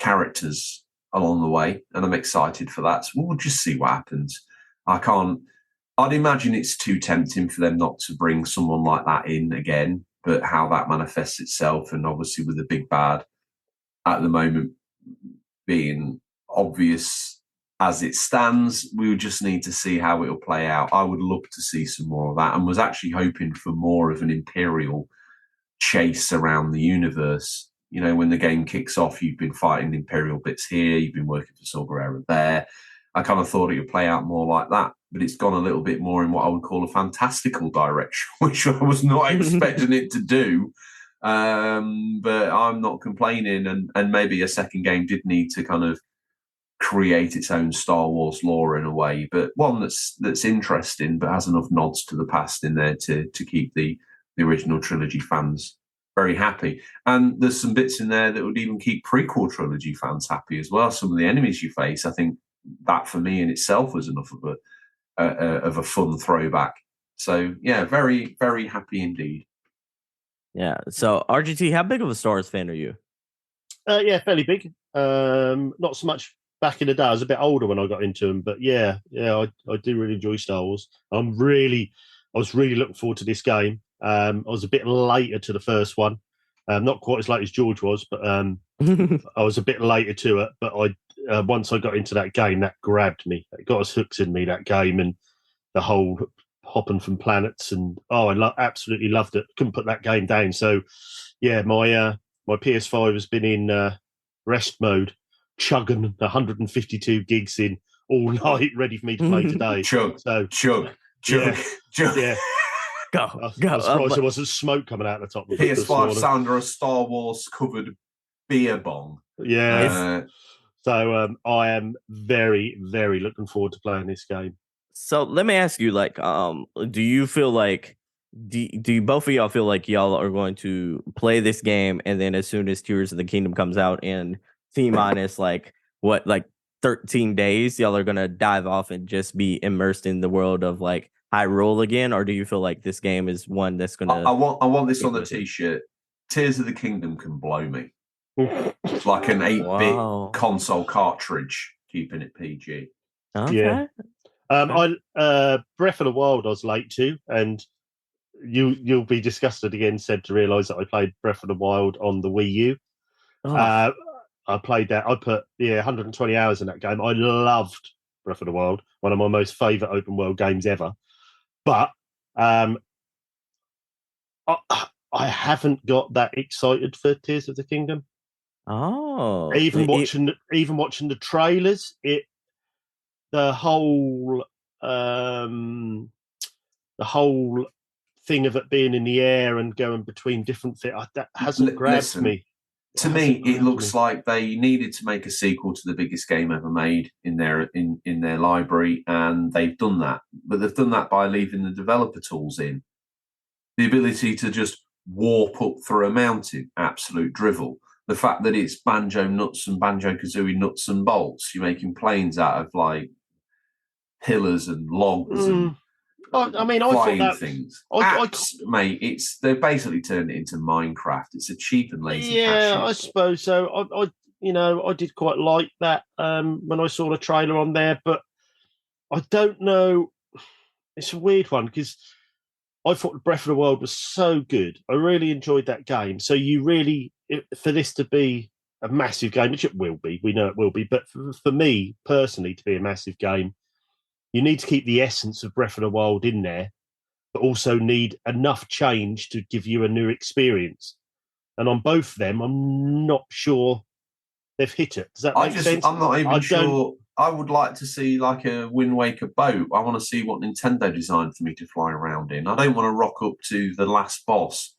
characters along the way, and I'm excited for that. So we'll just see what happens. I'd imagine it's too tempting for them not to bring someone like that in again, but how that manifests itself, and obviously with the big bad at the moment being obvious as it stands, we would just need to see how it'll play out. I would love to see some more of that, and was actually hoping for more of an Imperial chase around the universe. You know, when the game kicks off, you've been fighting Imperial bits here, you've been working for Saw Gerrera there. I kind of thought it would play out more like that, but it's gone a little bit more in what I would call a fantastical direction, which I was not expecting it to do. But I'm not complaining, and maybe a second game did need to kind of create its own Star Wars lore in a way, but one that's interesting, but has enough nods to the past in there to keep the original trilogy fans very happy. And there's some bits in there that would even keep prequel trilogy fans happy as well. Some of the enemies you face, I think that for me in itself was enough of a fun throwback. So yeah, very, very happy indeed. Yeah. So RGT, how big of a Star Wars fan are you? Yeah, fairly big. Not so much back in the day. I was a bit older when I got into them, but yeah, I do really enjoy Star Wars. I was really looking forward to this game. I was a bit later to the first one, not quite as late as George was, but I was a bit later to it. But once I got into that game, that grabbed me. It got us hooks in me, that game, and the whole hopping from planets, and I absolutely loved it. Couldn't put that game down. So yeah, my PS5 has been in rest mode, chugging 152 gigs in all night, ready for me to play today. Chug. Yeah. Go. I was surprised there wasn't smoke coming out the top of the PS5 sound or a Star Wars covered beer bong. Yeah. So I am very, very looking forward to playing this game. So let me ask you, like, do you feel like do both of y'all feel like y'all are going to play this game, and then as soon as Tears of the Kingdom comes out in T-minus like 13 days, y'all are gonna dive off and just be immersed in the world of like Hyrule again, or do you feel like this game is one that's gonna? I want this on the T-shirt. Tears of the Kingdom can blow me. It's like an 8-bit console cartridge, keeping it PG. Okay. Yeah. Breath of the Wild I was late to, and you'll be disgusted again, Seb, to realise that I played Breath of the Wild on the Wii U. I played that. I put 120 hours in that game. I loved Breath of the Wild, one of my most favourite open world games ever. But I haven't got that excited for Tears of the Kingdom. Oh, even watching the trailers, the whole thing of it being in the air and going between different things, that hasn't grabbed me. To me, it looks like they needed to make a sequel to the biggest game ever made in their library, and they've done that. But they've done that by leaving the developer tools in. The ability to just warp up through a mountain, absolute drivel. The fact that it's Banjo nuts and Banjo-Kazooie nuts and bolts. You're making planes out of like pillars and logs and flying things. Mate, they've basically turned it into Minecraft. It's a cheap and lazy. Yeah, I suppose so. I did quite like that when I saw the trailer on there, but I don't know. It's a weird one because I thought Breath of the Wild was so good. I really enjoyed that game. So for this to be a massive game, which it will be, we know it will be, but for me personally to be a massive game, you need to keep the essence of Breath of the Wild in there, but also need enough change to give you a new experience. And on both of them, I'm not sure they've hit it. Does that make sense? I'm not even sure. I would like to see like a Wind Waker boat. I want to see what Nintendo designed for me to fly around in. I don't want to rock up to the last boss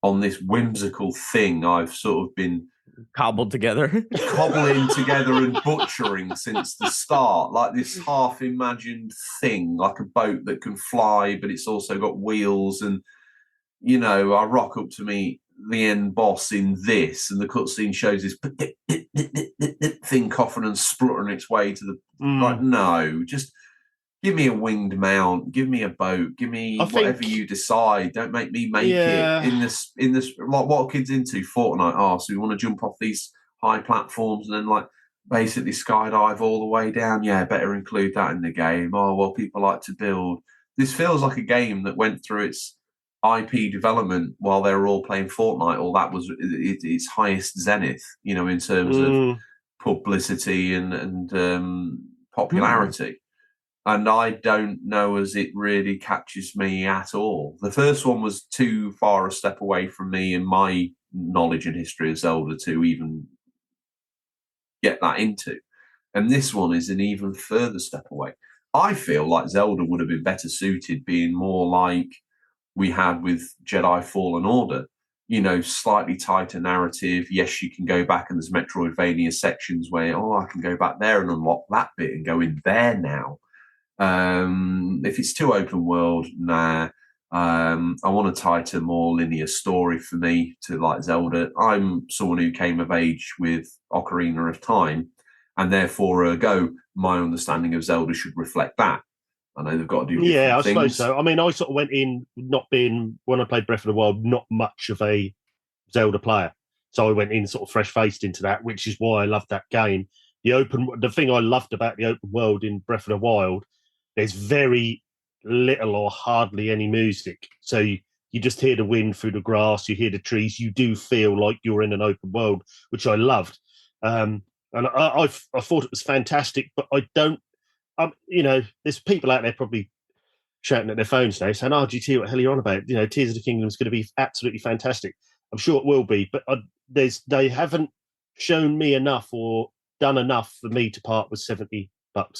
on this whimsical thing I've sort of been cobbling together and butchering since the start, like this half-imagined thing, like a boat that can fly, but it's also got wheels. And I rock up to meet the end boss in this, and the cutscene shows this thing coughing and spluttering its way to the like. No, just give me a winged mount, give me a boat, give me whatever you decide. Don't make me make it in this like what are kids into Fortnite. So we want to jump off these high platforms and then like basically skydive all the way down. Yeah, better include that in the game. People like to build. This feels like a game that went through its IP development while they were all playing Fortnite, or that was its highest zenith, in terms of publicity and popularity. And I don't know as it really catches me at all. The first one was too far a step away from me and my knowledge and history of Zelda to even get that into. And this one is an even further step away. I feel like Zelda would have been better suited being more like we had with Jedi Fallen Order, slightly tighter narrative. Yes, you can go back and there's Metroidvania sections where, I can go back there and unlock that bit and go in there now. If it's too open world, nah. I want a tighter, more linear story for me to like Zelda. I'm someone who came of age with Ocarina of Time, and therefore, my understanding of Zelda should reflect that. I know they've got to do different I things. suppose so. I mean, I sort of went in not being, when I played Breath of the Wild, not much of a Zelda player. So I went in sort of fresh-faced into that, which is why I loved that game. The thing I loved about the open world in Breath of the Wild, there's very little or hardly any music. So you just hear the wind through the grass, you hear the trees, you do feel like you're in an open world, which I loved. And I thought it was fantastic, but I don't, there's people out there probably shouting at their phones now saying, GT, what the hell are you on about? Tears of the Kingdom is going to be absolutely fantastic. I'm sure it will be, but they haven't shown me enough or done enough for me to part with $70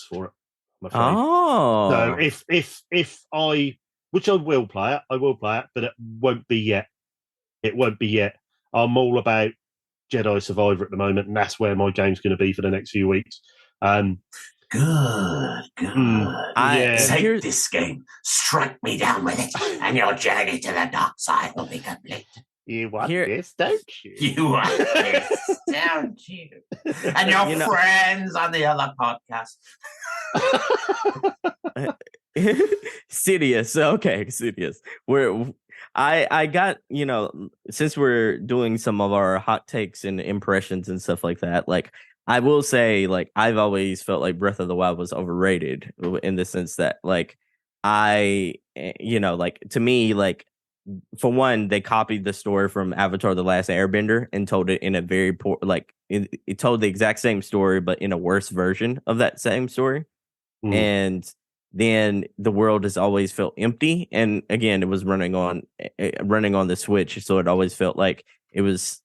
for it, I'm afraid. So if I, which I will play it, but it won't be yet. I'm all about Jedi Survivor at the moment, and that's where my game's going to be for the next few weeks. Good. Take this game, strike me down with it, and your journey to the dark side will be complete. You want this, don't you? You want this, don't you? And your friends on the other podcast. Sidious. Okay, Sidious. I got, since we're doing some of our hot takes and impressions and stuff like that, like, I will say, like, I've always felt like Breath of the Wild was overrated in the sense that, like, to me, like, for one, they copied the story from Avatar: The Last Airbender and told it in a very poor, like, it told the exact same story, but in a worse version of that same story. And then the world has always felt empty. And again, it was running on the Switch. So it always felt like it was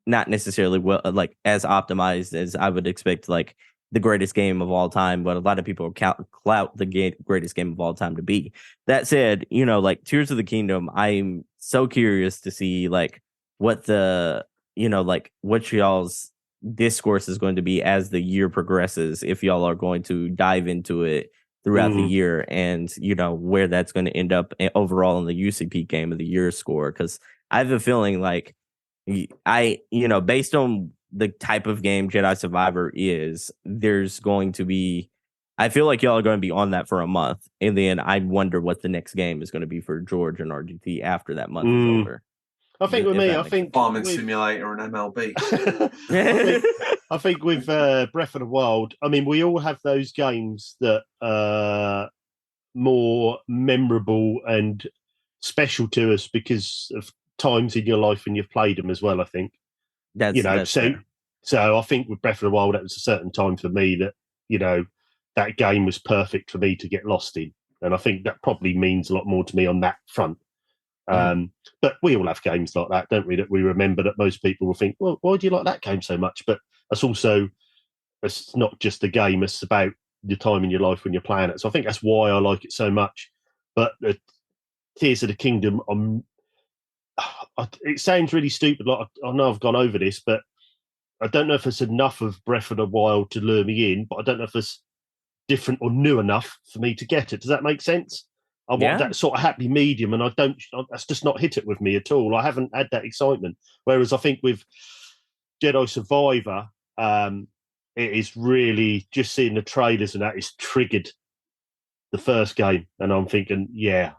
not necessarily like as optimized as I would expect, like the greatest game of all time, but a lot of people clout the greatest game of all time to be. That said, like Tears of the Kingdom, I'm so curious to see like what what y'all's discourse is going to be as the year progresses, if y'all are going to dive into it throughout the year, and where that's going to end up overall in the UCP Game of the Year score. Because I have a feeling like based on the type of game Jedi Survivor is, there's going to be, I feel like y'all are going to be on that for a month, and then I wonder what the next game is going to be for George and RGT after that month is over. I think with me, I think Farming Simulator and MLB. I think with Breath of the Wild, I mean, we all have those games that are more memorable and special to us because of times in your life when you've played them as well. I think that's fair. So I think with Breath of the Wild, it was a certain time for me that that game was perfect for me to get lost in, and I think that probably means a lot more to me on that front. But we all have games like that, don't we? That we remember that most people will think, well, why do you like that game so much? But it's not just a game, it's about the time in your life when you're playing it. So I think that's why I like it so much. But Tears of the Kingdom, it sounds really stupid. Like I know I've gone over this, but I don't know if it's enough of Breath of the Wild to lure me in, but I don't know if it's different or new enough for me to get it. Does that make sense? I want that sort of happy medium, and that's just not hit it with me at all. I haven't had that excitement. Whereas I think with Jedi Survivor, it is really just seeing the trailers and that is triggered the first game. And I'm thinking,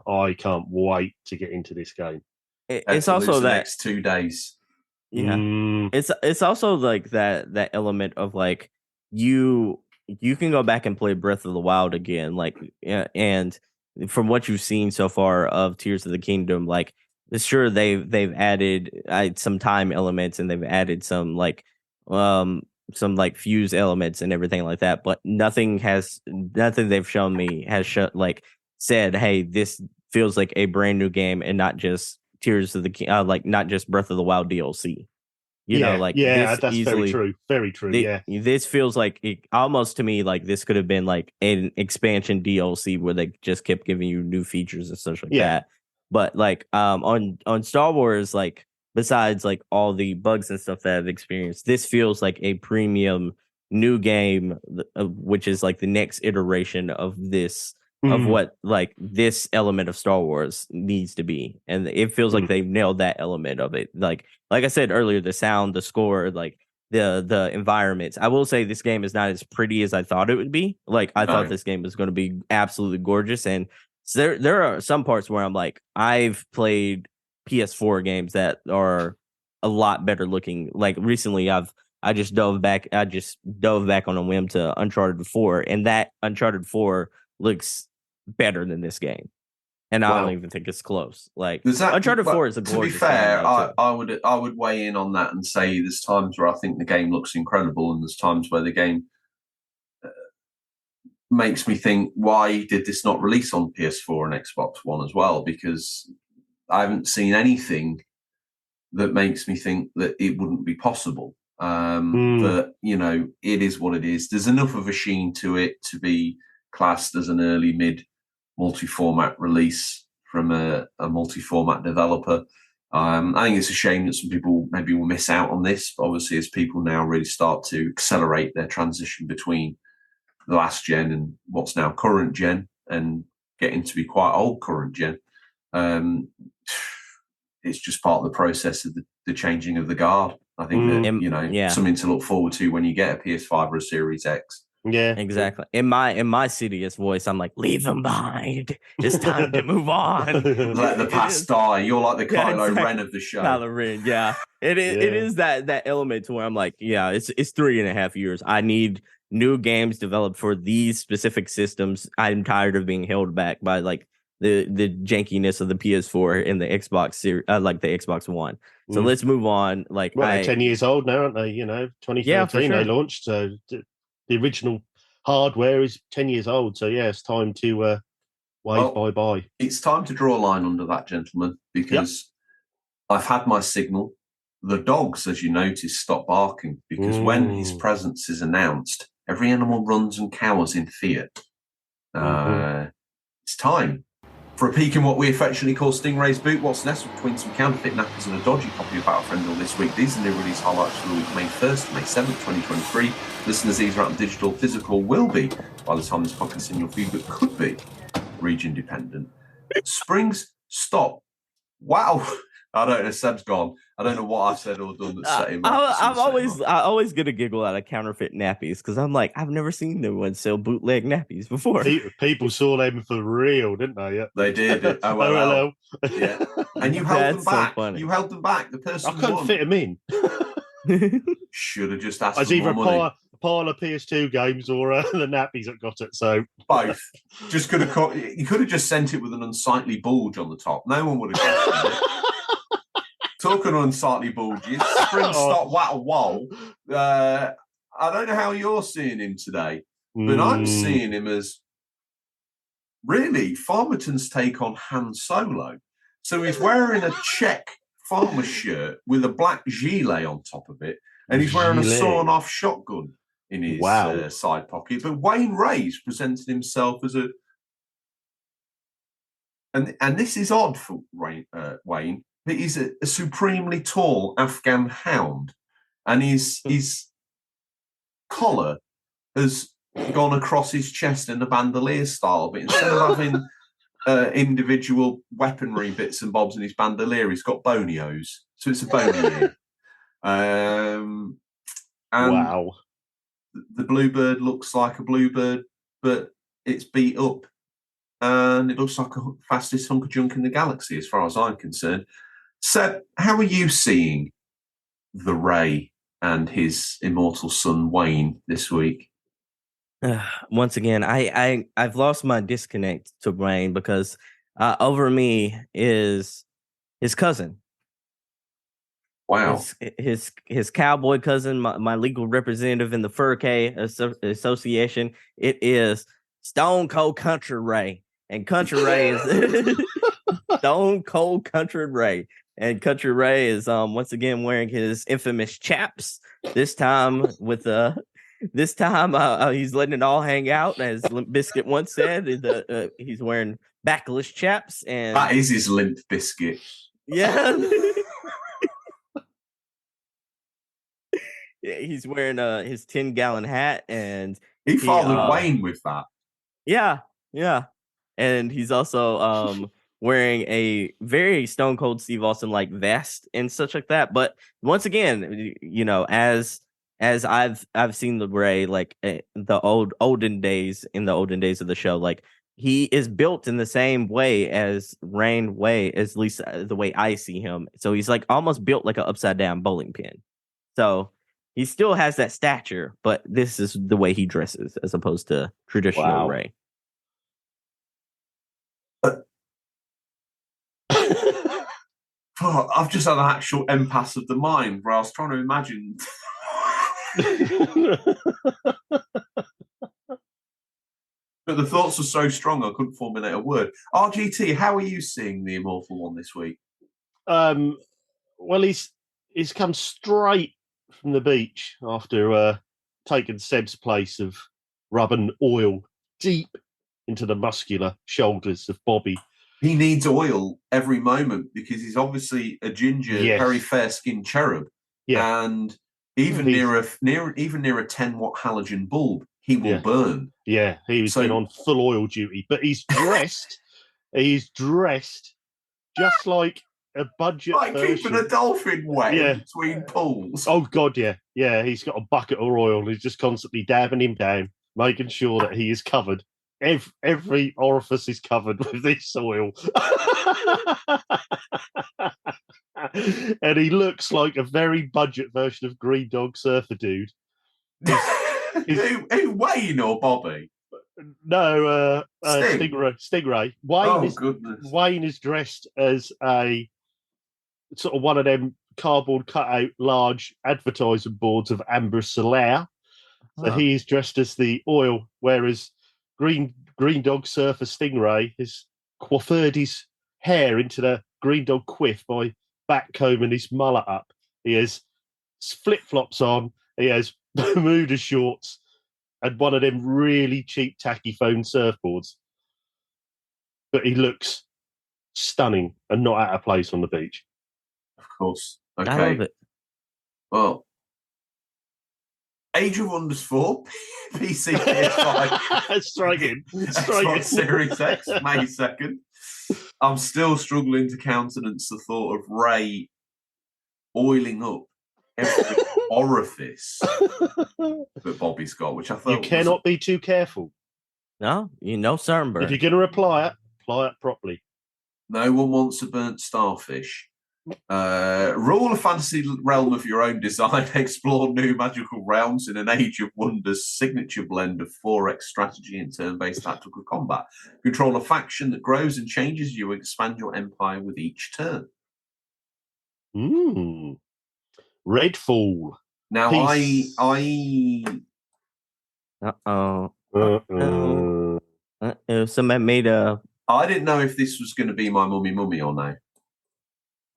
I can't wait to get into this game. It's also the next 2 days. Yeah. It's also like that element of like, you can go back and play Breath of the Wild again. Like, and from what you've seen so far of Tears of the Kingdom, like, sure, they've added some time elements, and they've added some fuse elements and everything like that, but nothing they've shown me has said, hey, this feels like a brand new game and not just Tears of the not just Breath of the Wild DLC. That's easily, very true. This feels like almost to me like this could have been like an expansion DLC where they just kept giving you new features and such like that. But like on Star Wars, like besides like all the bugs and stuff that I've experienced, this feels like a premium new game, which is like the next iteration of this, of what like this element of Star Wars needs to be. And it feels like they've nailed that element of it. Like I said earlier, the sound, the score, like the environments. I will say this game is not as pretty as I thought it would be. Like I thought this game was going to be absolutely gorgeous. And so there are some parts where I'm like, I've played PS4 games that are a lot better looking. Like recently I just dove back on a whim to Uncharted 4, and that Uncharted 4 looks better than this game. And I don't even think it's close. Like Uncharted 4 is a gorgeous To be fair, game, I would weigh in on that and say there's times where I think the game looks incredible, and there's times where the game makes me think, why did this not release on PS4 and Xbox One as well? Because I haven't seen anything that makes me think that it wouldn't be possible. But, you know, it is what it is. There's enough of a sheen to it to be classed as an early mid multi-format release from a multi-format developer. I think it's a shame that some people maybe will miss out on this, but obviously as people now really start to accelerate their transition between the last gen and what's now current gen and getting to be quite old current gen, it's just part of the process of the changing of the guard. I think that, you know, something to look forward to when you get a PS5 or a Series X. Yeah, exactly. In my Sidious voice, I'm like, leave them behind. It's time to move on. Let the past die. You're like the Kylo Ren of the show. Kylo Ren, yeah. It is that element to where I'm like, yeah, it's 3.5 years. I need new games developed for these specific systems. I'm tired of being held back by like the jankiness of the PS4 and the Xbox series, like the Xbox One. So let's move on. Like, they're 10 years old now, aren't they? You know, 2013 they launched. So the original hardware is 10 years old. So yeah, it's time to wave bye-bye. It's time to draw a line under that, gentlemen, because I've had my signal. The dogs, as you notice, stop barking because when his presence is announced, every animal runs and cowers in fear. It's time for a peek in what we affectionately call Stingray's boot. What's nestled between some counterfeit nappies and a dodgy copy of Battlefriend this week. These are new release highlights for the week May 1st to May 7th, 2023. Listeners, these are out on digital, physical, will be, by the time this podcast in your feed, but could be region dependent. Springs stop. Wow. I don't know, Seb's gone. I don't know what I said or done that set him up. I'm always gonna giggle at a counterfeit nappies because I'm like, I've never seen no one sell bootleg nappies before. People saw them for real, didn't they? Yeah. They did. OLL. Yeah. And you held them back. So you held them back. The person I couldn't fit them in. Should have just asked for more money. A pile of PS2 games or the nappies that got it. So both. You could have just sent it with an unsightly bulge on the top. No one would have guessed it. Talking on unsightly bulges, Spring Stop Wattle Wall. I don't know how you're seeing him today, but I'm seeing him as really Farmerton's take on Han Solo. So he's wearing a check farmer shirt with a black gilet on top of it, and he's wearing a sawn-off shotgun in his side pocket. But Wayne Ray's presented himself as a... And this is odd for Wayne. But he's a supremely tall Afghan hound, and his collar has gone across his chest in a bandolier style. But instead of having individual weaponry bits and bobs in his bandolier, he's got bonios. So it's a bonier. And wow. The bluebird looks like a bluebird, but it's beat up. And it looks like the fastest hunk of junk in the galaxy, as far as I'm concerned. Seb, how are you seeing the Ray and his immortal son Wayne this week? Once again, I've lost my disconnect to Wayne because over me is his cousin. Wow, his cowboy cousin, my legal representative in the Fur K Association. It is Stone Cold Country Ray, and Country Ray is Stone Cold Country Ray. And Country Ray is once again wearing his infamous chaps. This time he's letting it all hang out, as Limp Bizkit once said. He's wearing backless chaps, and that is his Limp Bizkit. Yeah. He's wearing his 10-gallon hat, and he fathered Wayne with that. Yeah. And he's also wearing a very Stone Cold Steve Austin like vest and such like that. But once again, as I've seen the Ray like the olden days of the show, like he is built in the same way as Rain Way, at least the way I see him. So he's like almost built like an upside down bowling pin. So he still has that stature, but this is the way he dresses as opposed to traditional Ray. I've just had an actual impasse of the mind where I was trying to imagine. But the thoughts were so strong I couldn't formulate a word. RGT, how are you seeing the Immortal One this week? Well, he's come straight from the beach after taking Seb's place of rubbing oil deep into the muscular shoulders of Bobby. He needs oil every moment because he's obviously a ginger, very fair-skinned cherub. Yeah. And even near a 10-watt halogen bulb, he will burn. Yeah, he's been on full oil duty. But he's dressed just like a budget version. Keeping a dolphin wet between pools. Oh, God, yeah. Yeah, he's got a bucket of oil and he's just constantly dabbing him down, making sure that he is covered. Every orifice is covered with this oil. And he looks like a very budget version of Green Dog Surfer Dude. Who, Wayne or Bobby? No, Stingray. Wayne is dressed as a sort of one of them cardboard cutout large advertising boards of Amber Solaire. So he is dressed as the oil, whereas Green Dog Surfer Stingray has coiffured his hair into the Green Dog quiff by backcombing his mullet up. He has flip-flops on. He has Bermuda shorts and one of them really cheap tacky phone surfboards. But he looks stunning and not out of place on the beach. Of course. Okay. I love it. Well, Age of Wonders 4, PC PS5. Striking. Xbox Series X, May 2nd. I'm still struggling to countenance the thought of Ray oiling up every orifice that Bobby's got, which I thought you cannot be too careful. No, sunburn. If you're going to apply it properly. No one wants a burnt starfish. Rule a fantasy realm of your own design. Explore new magical realms in an Age of Wonders signature blend of 4X strategy and turn-based tactical combat. Control a faction that grows and changes as you expand your empire with each turn. Redfall. Now, Somebody made a... I didn't know if this was going to be my mummy or no.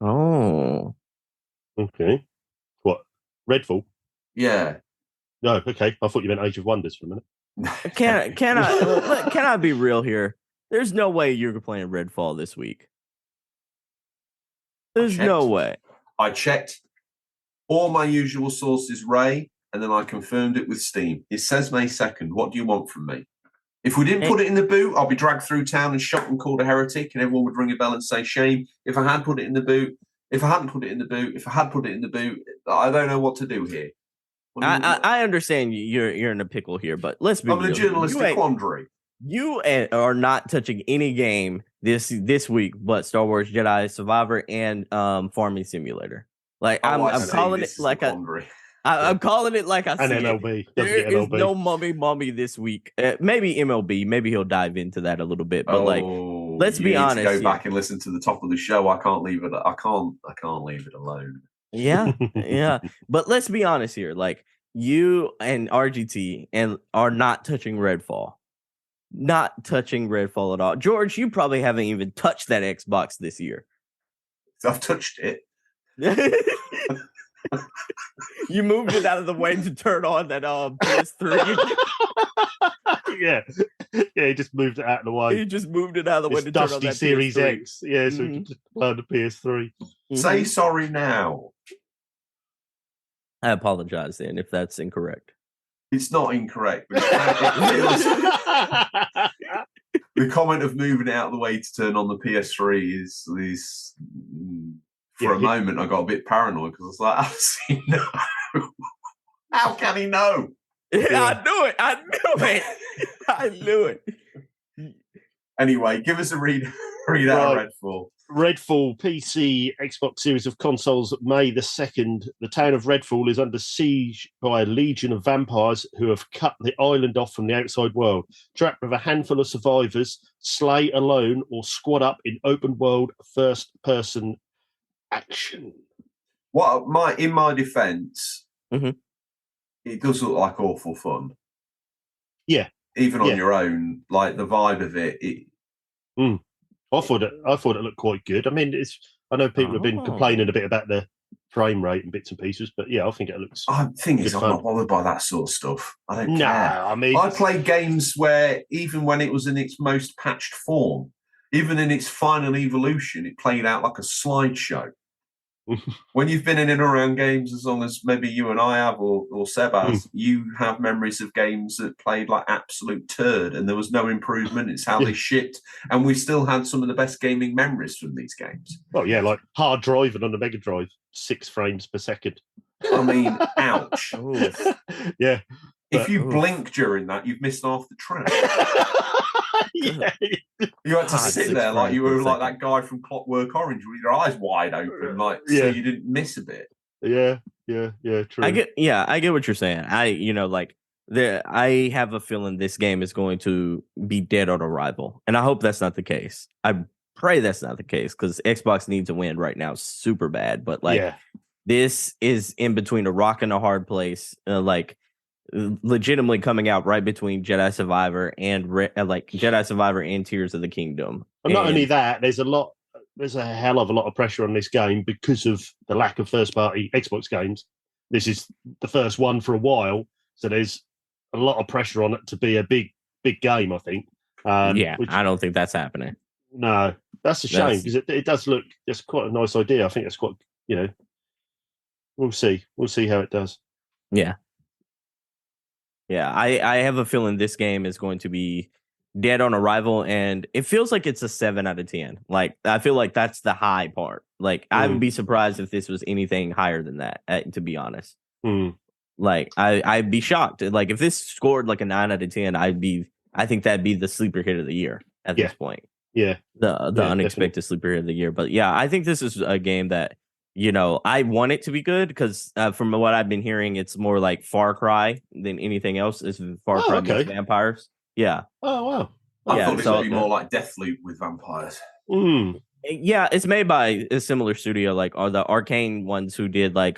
Oh. Okay. What? Redfall? Yeah. No, okay. I thought you meant Age of Wonders for a minute. Can I be real here? There's no way you're playing Redfall this week. There's no way. I checked all my usual sources, Ray, and then I confirmed it with Steam. It says May 2nd. What do you want from me? If we didn't put it in the boot, I'll be dragged through town and shot and called a heretic, and everyone would ring a bell and say shame. If I had put it in the boot, if I hadn't put it in the boot, if I had put it in the boot, I don't know what to do here. I understand you're in a pickle here, but let's be real. I'm in a journalistic quandary. You are not touching any game this week but Star Wars Jedi Survivor and Farming Simulator. Like I'm calling it like I'm calling it like I see an MLB. There is no mummy this week. Maybe MLB. Maybe he'll dive into that a little bit. But let's be honest. Go back and listen to the top of the show. I can't leave it. I can't leave it alone. Yeah, yeah. But let's be honest here. Like you and RGT are not touching Redfall. Not touching Redfall at all. George, you probably haven't even touched that Xbox this year. I've touched it. You moved it out of the way to turn on that PS3. Yeah, he just moved it out of the way. He just moved it out of the way to turn on that Series PS3. X. Yeah, so he could just play on the PS3. Say sorry now. I apologize then if that's incorrect. It's not incorrect, but the comment of moving it out of the way to turn on the PS3 is for a moment I got a bit paranoid because I was like, how does he know? How can he know? Yeah. I knew it. Anyway, give us a read out of Redfall. Redfall, PC, Xbox Series of Consoles, May the 2nd. The town of Redfall is under siege by a legion of vampires who have cut the island off from the outside world. Trapped with a handful of survivors, slay alone or squad up in open world first-person action. In my defense, it does look like awful fun. Yeah. Even on your own, like the vibe of it. I thought it looked quite good. I mean, I know people have been complaining a bit about the frame rate and bits and pieces, but yeah, I think it looks. The thing is, I'm not bothered by that sort of stuff. I don't care. I mean, I played games where even when it was in its most patched form, even in its final evolution, it played out like a slideshow. When you've been in and around games as long as maybe you and I have or Seb has, you have memories of games that played like absolute turd and there was no improvement. It's how they shipped. And we still had some of the best gaming memories from these games. Oh, yeah, like hard driving on the Mega Drive, 6 frames per second. I mean, ouch. Yeah. If you blink during that, you've missed half the track. Yeah. You had to sit there like you were like that guy from Clockwork Orange with your eyes wide open, so you didn't miss a bit. Yeah, true. I get what you're saying. I have a feeling this game is going to be dead on arrival, and I hope that's not the case. I pray that's not the case because Xbox needs a win right now, super bad. But this is in between a rock and a hard place. Legitimately coming out right between Jedi Survivor and Jedi Survivor and Tears of the Kingdom. And not only that, there's a hell of a lot of pressure on this game because of the lack of first-party Xbox games. This is the first one for a while, so there's a lot of pressure on it to be a big game, I think. I don't think that's happening. No, that's a shame because it does look. It's quite a nice idea. I think it's quite. We'll see. We'll see how it does. Yeah. Yeah, I have a feeling this game is going to be dead on arrival, and it feels like it's a 7 out of 10. Like, I feel like that's the high part. Like, I would be surprised if this was anything higher than that, to be honest. Like, I'd be shocked. Like, if this scored like a 9 out of 10, I think that'd be the sleeper hit of the year at this point. Yeah. The unexpected definitely. Sleeper hit of the year. But yeah, I think this is a game that, I want it to be good because from what I've been hearing, it's more like Far Cry than anything else. It's Far Cry with vampires. Yeah. Oh, wow. I thought this would be more like Deathloop with vampires. Yeah, it's made by a similar studio, like the Arcane ones who did like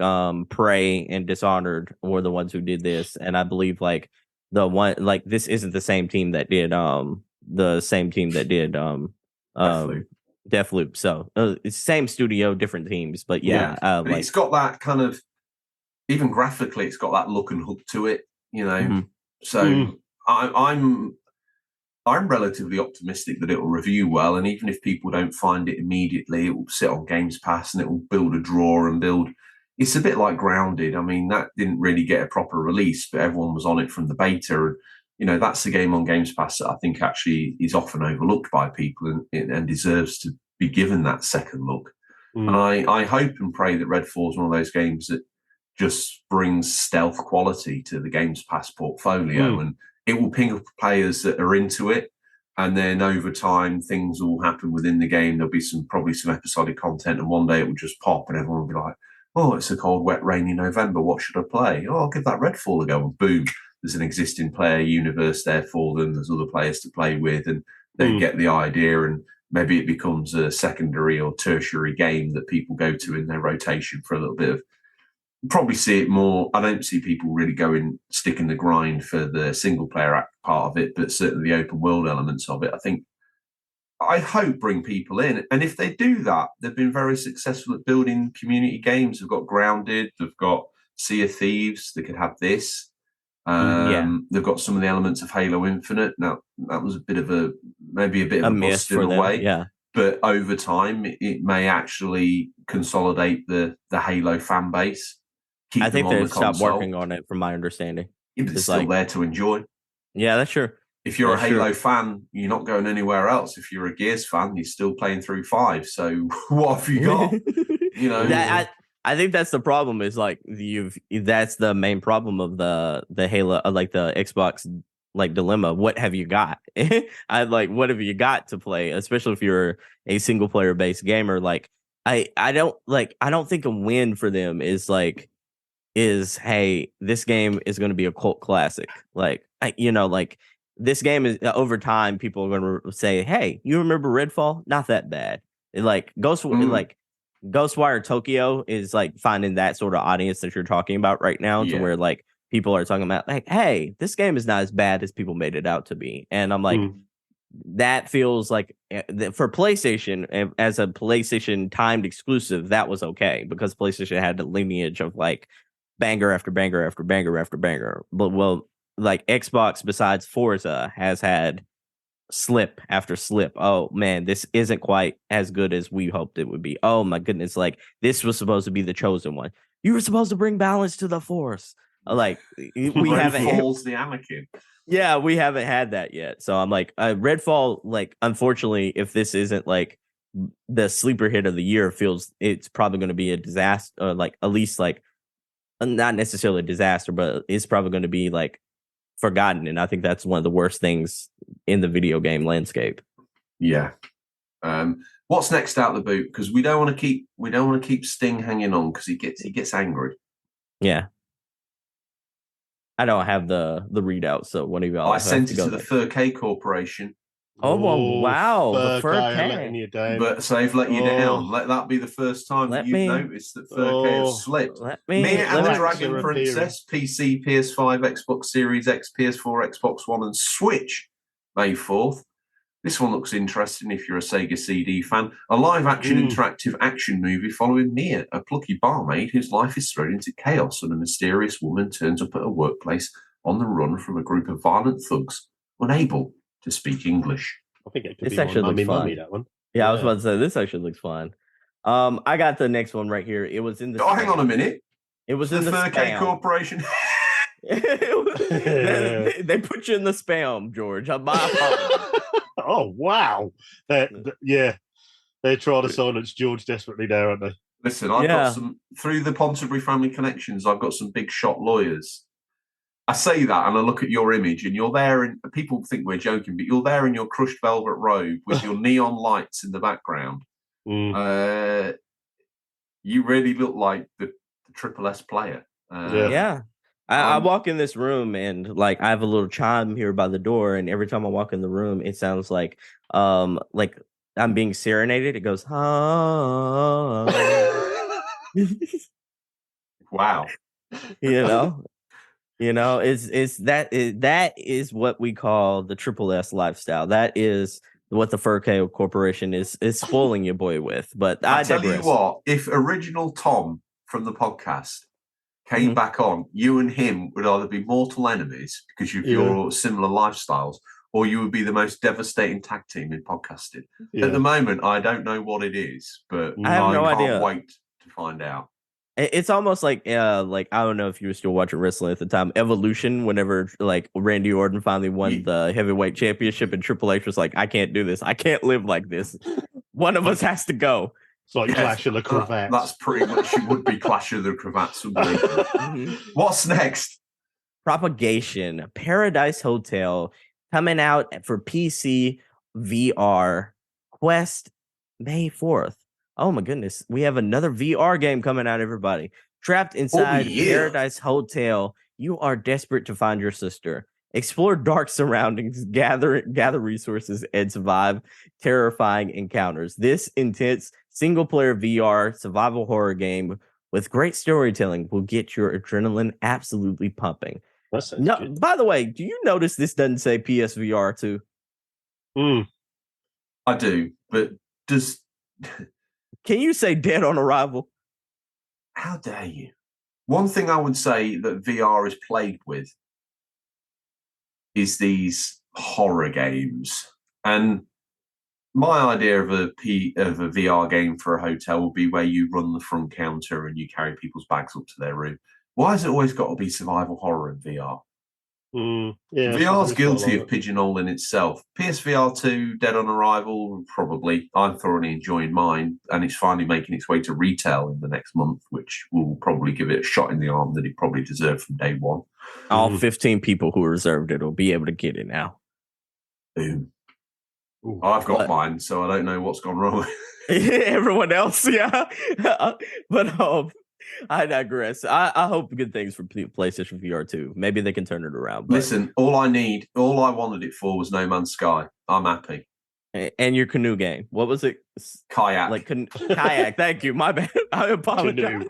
Prey and Dishonored were the ones who did this, and I believe like the one like this isn't the same team that did Deathloop. So it's same studio, different teams, but but it's got that kind of, even graphically, it's got that look and hook to it, So I'm relatively optimistic that it will review well, and even if people don't find it immediately, it will sit on Games Pass and it will build a draw and build. It's a bit like Grounded. I mean, that didn't really get a proper release, but everyone was on it from the beta. And, that's the game on Games Pass that I think actually is often overlooked by people and deserves to be given that second look. And I hope and pray that Redfall is one of those games that just brings stealth quality to the Games Pass portfolio, and it will ping up players that are into it. And then over time, things will happen within the game. There'll be probably some episodic content, and one day it will just pop and everyone will be like, oh, it's a cold, wet, rainy November. What should I play? Oh, I'll give that Redfall a go. And boom, there's an existing player universe there for them. There's other players to play with, and they get the idea, and maybe it becomes a secondary or tertiary game that people go to in their rotation for a little bit of. Probably see it more. I don't see people really sticking the grind for the single player part of it, but certainly the open world elements of it. I hope bring people in, and if they do that, they've been very successful at building community games. They've got Grounded, they've got Sea of Thieves. They could have this. They've got some of the elements of Halo Infinite. Now that was a bit of a bust in a way, but over time it may actually consolidate the Halo fan base. keep I think them on they the stopped console. working on it, from my understanding. Yeah, but it's It's still like- there to enjoy. Yeah, that's true. If you're That's a Halo true. fan, you're not going anywhere else. If you're a Gears fan, you're still playing through 5. So what have you got? You know, I think that's the problem. Is like that's the main problem of the Halo, like the Xbox like dilemma. What have you got? What have you got to play? Especially if you're a single player based gamer. Like I don't think a win for them is hey, this game is going to be a cult classic. This game is over time. People are going to say, hey, you remember Redfall? Not that bad. Ghostwire Tokyo is like finding that sort of audience that you're talking about right now, to where like people are talking about like, hey, this game is not as bad as people made it out to be. And I'm like, that feels like for PlayStation, as a PlayStation timed exclusive, that was okay, because PlayStation had the lineage of like banger after banger after banger after banger. But like Xbox, besides Forza, has had slip after slip. Oh man, this isn't quite as good as we hoped it would be. Oh my goodness, like this was supposed to be the chosen one. You were supposed to bring balance to the Force. Like we haven't. Redfall's the Anakin. Yeah, we haven't had that yet. So I'm like, Redfall. Like, unfortunately, if this isn't like the sleeper hit of the year, it's probably going to be a disaster. Like at least like not necessarily a disaster, but it's probably going to be like forgotten. And I think that's one of the worst things in the video game landscape. Yeah. What's next out the boot? Because we don't want to keep Sting hanging on, because he gets angry. Yeah. I don't have the readout, so one of y'all. I sent it to the Fur-K Corporation. Oh, wow. The Fur-K. letting you down. But so they've let you down. Let that be the first time that you've noticed that Fur-K has slipped. Me and the Dragon Princess, PC, PS5, Xbox Series X, PS4, Xbox One, and Switch, May 4th. This one looks interesting if you're a Sega CD fan. A live-action interactive action movie following Mia, a plucky barmaid whose life is thrown into chaos when a mysterious woman turns up at a workplace on the run from a group of violent thugs, unable to speak English. I think it could be actually Mummy, that one. Yeah, I was about to say, this actually looks fun. I got the next one right here. It was in the... hang on a minute. It was in the Fur-K Corporation. They put you in the spam, George. My apologies. Oh, wow. They're trying to silence George desperately there, aren't they? Listen, I've got some, through the Ponterbury family connections, I've got some big shot lawyers. I say that and I look at your image and you're there, and people think we're joking, but you're there in your crushed velvet robe with your neon lights in the background. You really look like the Triple S player. I walk in this room and like I have a little chime here by the door, and every time I walk in the room, it sounds like I'm being serenaded. It goes, wow. That is what we call the Triple S lifestyle. That is what the Fur-K Corporation is spoiling your boy with. But I tell you what, if original Tom from the podcast came back on, you and him would either be mortal enemies because of your similar lifestyles, or you would be the most devastating tag team in podcasting. At the moment, I don't know what it is, but I have no idea. Can't wait to find out. It's almost like I don't know if you were still watching wrestling at the time. Evolution, whenever like Randy Orton finally won the heavyweight championship, and Triple H was like, "I can't do this. I can't live like this. One of us has to go." It's like Clash of the Cravats. That's pretty much, it would be Clash of the Cravats. What's next? Propagation, Paradise Hotel, coming out for PC, VR, Quest, May 4th. Oh my goodness. We have another VR game coming out, everybody. Trapped inside Paradise Hotel, you are desperate to find your sister. Explore dark surroundings, gather resources, and survive terrifying encounters. This intense single-player VR survival horror game with great storytelling will get your adrenaline absolutely pumping. Good. By the way, do you notice this doesn't say PSVR 2? I do, but does... Can you say dead on arrival? How dare you? One thing I would say that VR is plagued with is these horror games. And my idea of a VR game for a hotel would be where you run the front counter and you carry people's bags up to their room. Why has it always got to be survival horror in VR? Yeah, VR's guilty of pigeonholing itself. PSVR 2, Dead on Arrival, probably. I'm thoroughly enjoying mine, and it's finally making its way to retail in the next month, which will probably give it a shot in the arm that it probably deserved from day one. All 15 people who reserved it will be able to get it now. Boom. I've got mine, so I don't know what's gone wrong. Everyone else, yeah. But I digress. I hope good things for PlayStation VR 2. Maybe they can turn it around. But... Listen, all I wanted it for was No Man's Sky. I'm happy. And your canoe game. What was it? Kayak. Like kayak. Thank you. My bad. I apologize.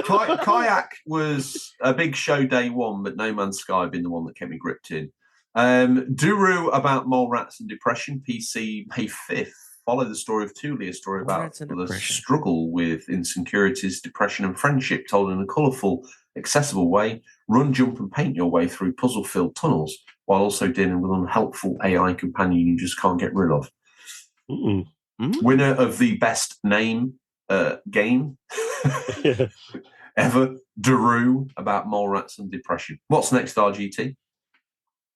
Kayak was a big show day one, but No Man's Sky been the one that kept me gripped in. Duru about mole rats and depression. PC May 5th. Follow the story of Thule, a story about the struggle with insecurities, depression, and friendship, told in a colourful, accessible way. Run, jump, and paint your way through puzzle-filled tunnels, while also dealing with an unhelpful AI companion you just can't get rid of. Winner of the best name game ever, Daru, about mole rats and depression. What's next, RGT?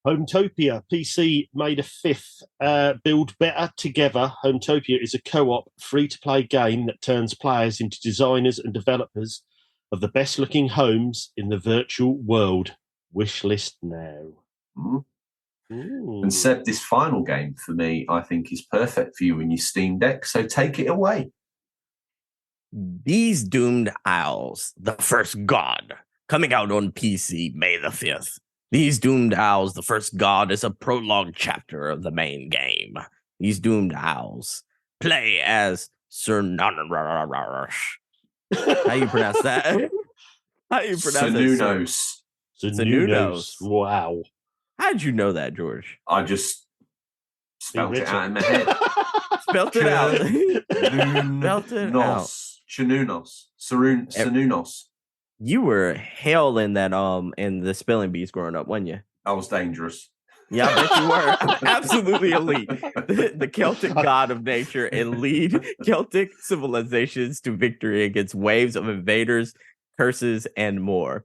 Hometopia, PC May 5th. Build better together. Hometopia is a co-op, free-to-play game that turns players into designers and developers of the best-looking homes in the virtual world. Wishlist now. And Seb, this final game for me, I think, is perfect for you in your Steam Deck, so take it away. These Doomed Owls, the first god, coming out on PC May 5th. These Doomed Owls, the first god, is a prologue chapter of the main game. These Doomed Owls play as Sir How you pronounce that? How you pronounce that? Sununos. Wow. How did you know that, George? I just spelled it out in my head. Spelled it out. Spelled it out. Sununos. You were hell in that in the spelling bees growing up, weren't you? I was dangerous. Yeah, I bet you were. Absolutely elite. The Celtic god of nature and lead Celtic civilizations to victory against waves of invaders, curses, and more.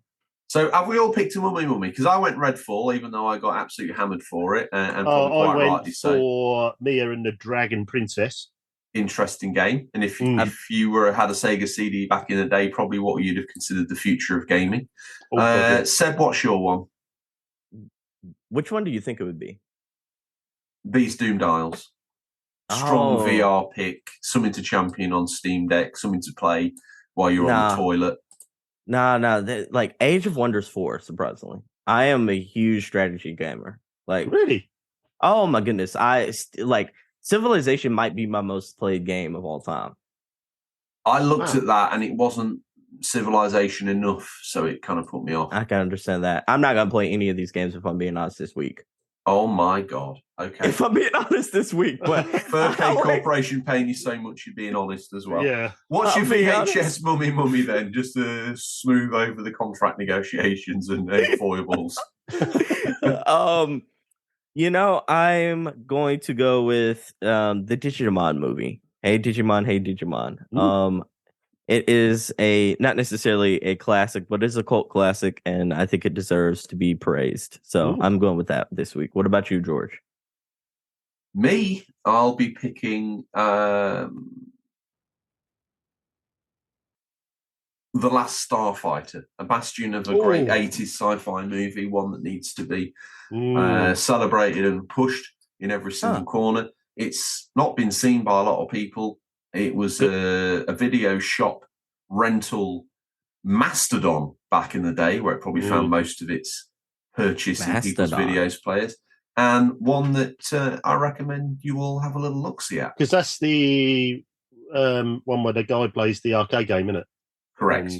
So have we all picked a mummy? Because I went Redfall, even though I got absolutely hammered for it. And probably quite I went rightly so. For Mia and the Dragon Princess. Interesting game. And if you had a Sega CD back in the day, probably what you'd have considered the future of gaming. Seb, what's your one? Which one do you think it would be? These Doomed Isles. Strong VR pick, something to champion on Steam Deck, something to play while you're on the toilet. Like Age of Wonders 4, surprisingly. I am a huge strategy gamer. Like, really? Oh my goodness. Civilization might be my most played game of all time. I looked at that and it wasn't Civilization enough, so it kind of put me off. I can understand that. I'm not going to play any of these games if I'm being honest this week. Oh my God. Okay. If I'm being honest this week. But Furcade Corporation paying you so much, you're being honest as well. Yeah. What's your VHS mummy then? Just to smooth over the contract negotiations and foibles. I'm going to go with the Digimon movie. Hey Digimon, Hey Digimon. It is not necessarily a classic, but it's a cult classic, and I think it deserves to be praised. So I'm going with that this week. What about you, George? Me, I'll be picking The Last Starfighter, a bastion of a great 80s sci-fi movie, one that needs to be celebrated and pushed in every single corner. It's not been seen by a lot of people. It was a video shop rental mastodon back in the day, where it probably found most of its purchase in people's videos players, and one that I recommend you all have a little look-see at. Because that's the one where the guy plays the arcade game, isn't it? Correct.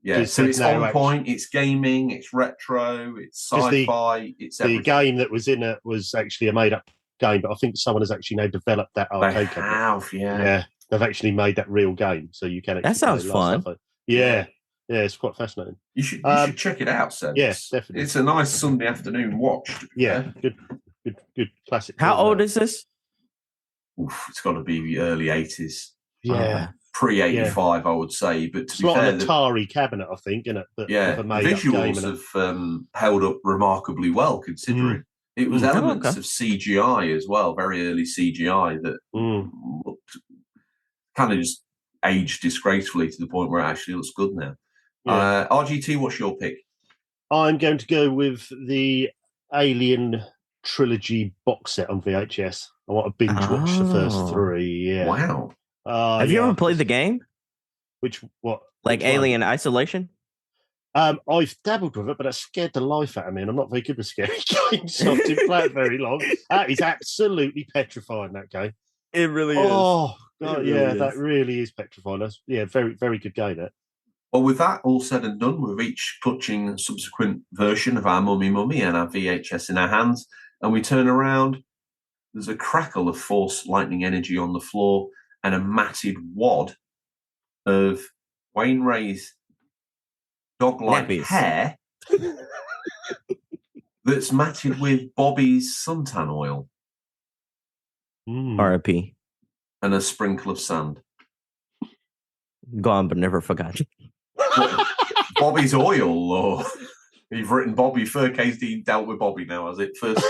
Yeah, so it's on point, it's gaming, it's retro, it's sci-fi, it's everything. The game that was in it was actually a made-up game, but I think someone has actually now developed that arcade game. Yeah. They've actually made that real game, so you can. That sounds fun. Yeah, it's quite fascinating. You should check it out, Seb. Yes, definitely. It's a nice Sunday afternoon watch. Yeah, good classic. How old is this? It's got to be the early 80s. Yeah, pre-85, I would say. But to It's be like fair, an Atari cabinet, I think, isn't it? But the with a made-up game visuals have held up remarkably well, considering it was elements of CGI as well, very early CGI that looked kind of just aged disgracefully to the point where it actually looks good now. RGT, what's your pick? I'm going to go with the Alien trilogy box set on VHS. I want to binge watch the first 3. Yeah. Wow. Have you ever played the game? Which Alien Isolation? I've dabbled with it, but that scared the life out of me, and I'm not very good with scary games, so I didn't play it very long. That is absolutely petrifying, that game. It really is. Oh, God, that really is petrifying. That's, very, very good game, that. Well, with that all said and done, we're each clutching a subsequent version of our Mummy and our VHS in our hands, and we turn around. There's a crackle of force lightning energy on the floor and a matted wad of Wayne Ray's dog-like hair that's matted with Bobby's suntan oil. R.I.P. And a sprinkle of sand. Gone but never forgotten. Bobby's oil, or you've written Bobby. KSD dealt with Bobby now, has it? First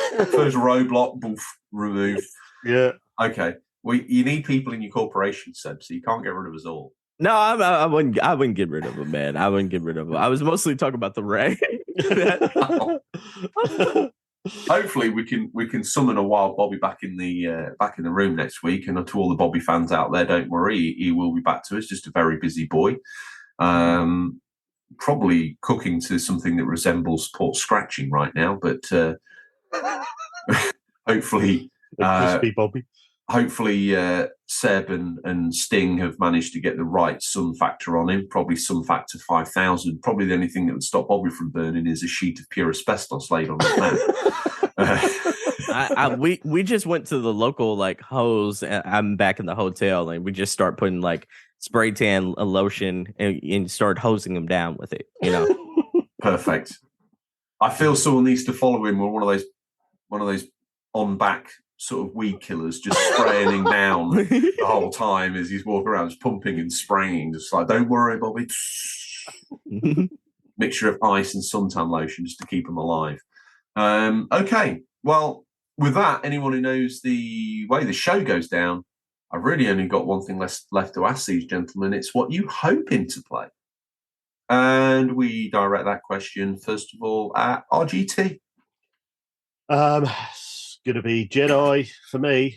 roadblock, boof, removed. Yeah. Okay. Well, you need people in your corporation, Seb, so you can't get rid of us all. No, I wouldn't get rid of him, man. I wouldn't get rid of him. I was mostly talking about the Ray. Hopefully we can summon a wild Bobby back in the room next week. And to all the Bobby fans out there, don't worry, he will be back to us. Just a very busy boy, probably cooking to something that resembles pork scratching right now. But hopefully, crispy Bobby. Hopefully, Seb and Sting have managed to get the right sun factor on him. Probably sun factor 5,000. Probably the only thing that would stop Bobby from burning is a sheet of pure asbestos laid on his mouth. We just went to the local hose. I'm back in the hotel, and we just start putting spray tan lotion and start hosing him down with it. Perfect. I feel someone needs to follow him with one of those on back sort of weed killers, just spraying him down the whole time as he's walking around, just pumping and spraying, just like, don't worry, Bobby. Mixture of ice and suntan lotion just to keep him alive. Okay, well, with that, anyone who knows the way the show goes down, I've really only got one thing left to ask these gentlemen. It's what you hoping to play. And we direct that question, first of all, at RGT. Going to be Jedi for me.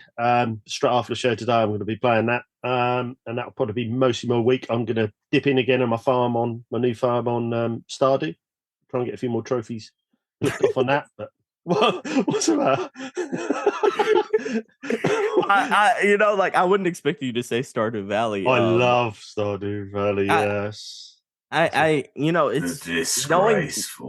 Straight after the show today, I'm going to be playing that, and that'll probably be mostly my week. I'm going to dip in again on my new farm on Stardew, try and get a few more trophies clicked off on that. But what's the matter? I wouldn't expect you to say Stardew Valley. I love Stardew Valley. Yes. It's disgraceful.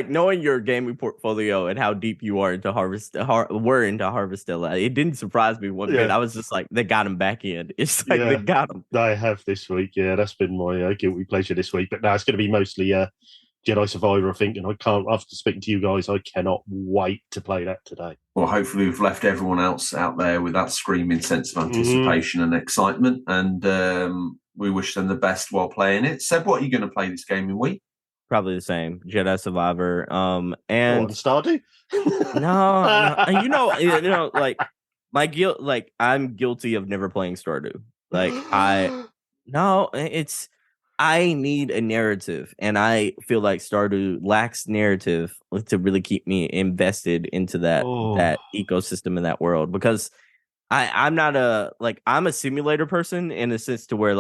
Knowing your gaming portfolio and how deep you are into we're into Harvestella. It didn't surprise me one bit. I was just like, they got him back in. It's like they got him. They have this week. Yeah, that's been my guilty pleasure this week. But now it's going to be mostly Jedi Survivor, I think. And I can't. After speaking to you guys, I cannot wait to play that today. Well, hopefully we've left everyone else out there with that screaming sense of anticipation and excitement. And we wish them the best while playing it. Seb, what are you going to play this gaming week? Probably the same. Jedi Survivor. And Stardew? No. My guilt. I'm guilty of never playing Stardew. I need a narrative, and I feel like Stardew lacks narrative to really keep me invested into that ecosystem in that world, because I'm not I'm a simulator person in a sense to where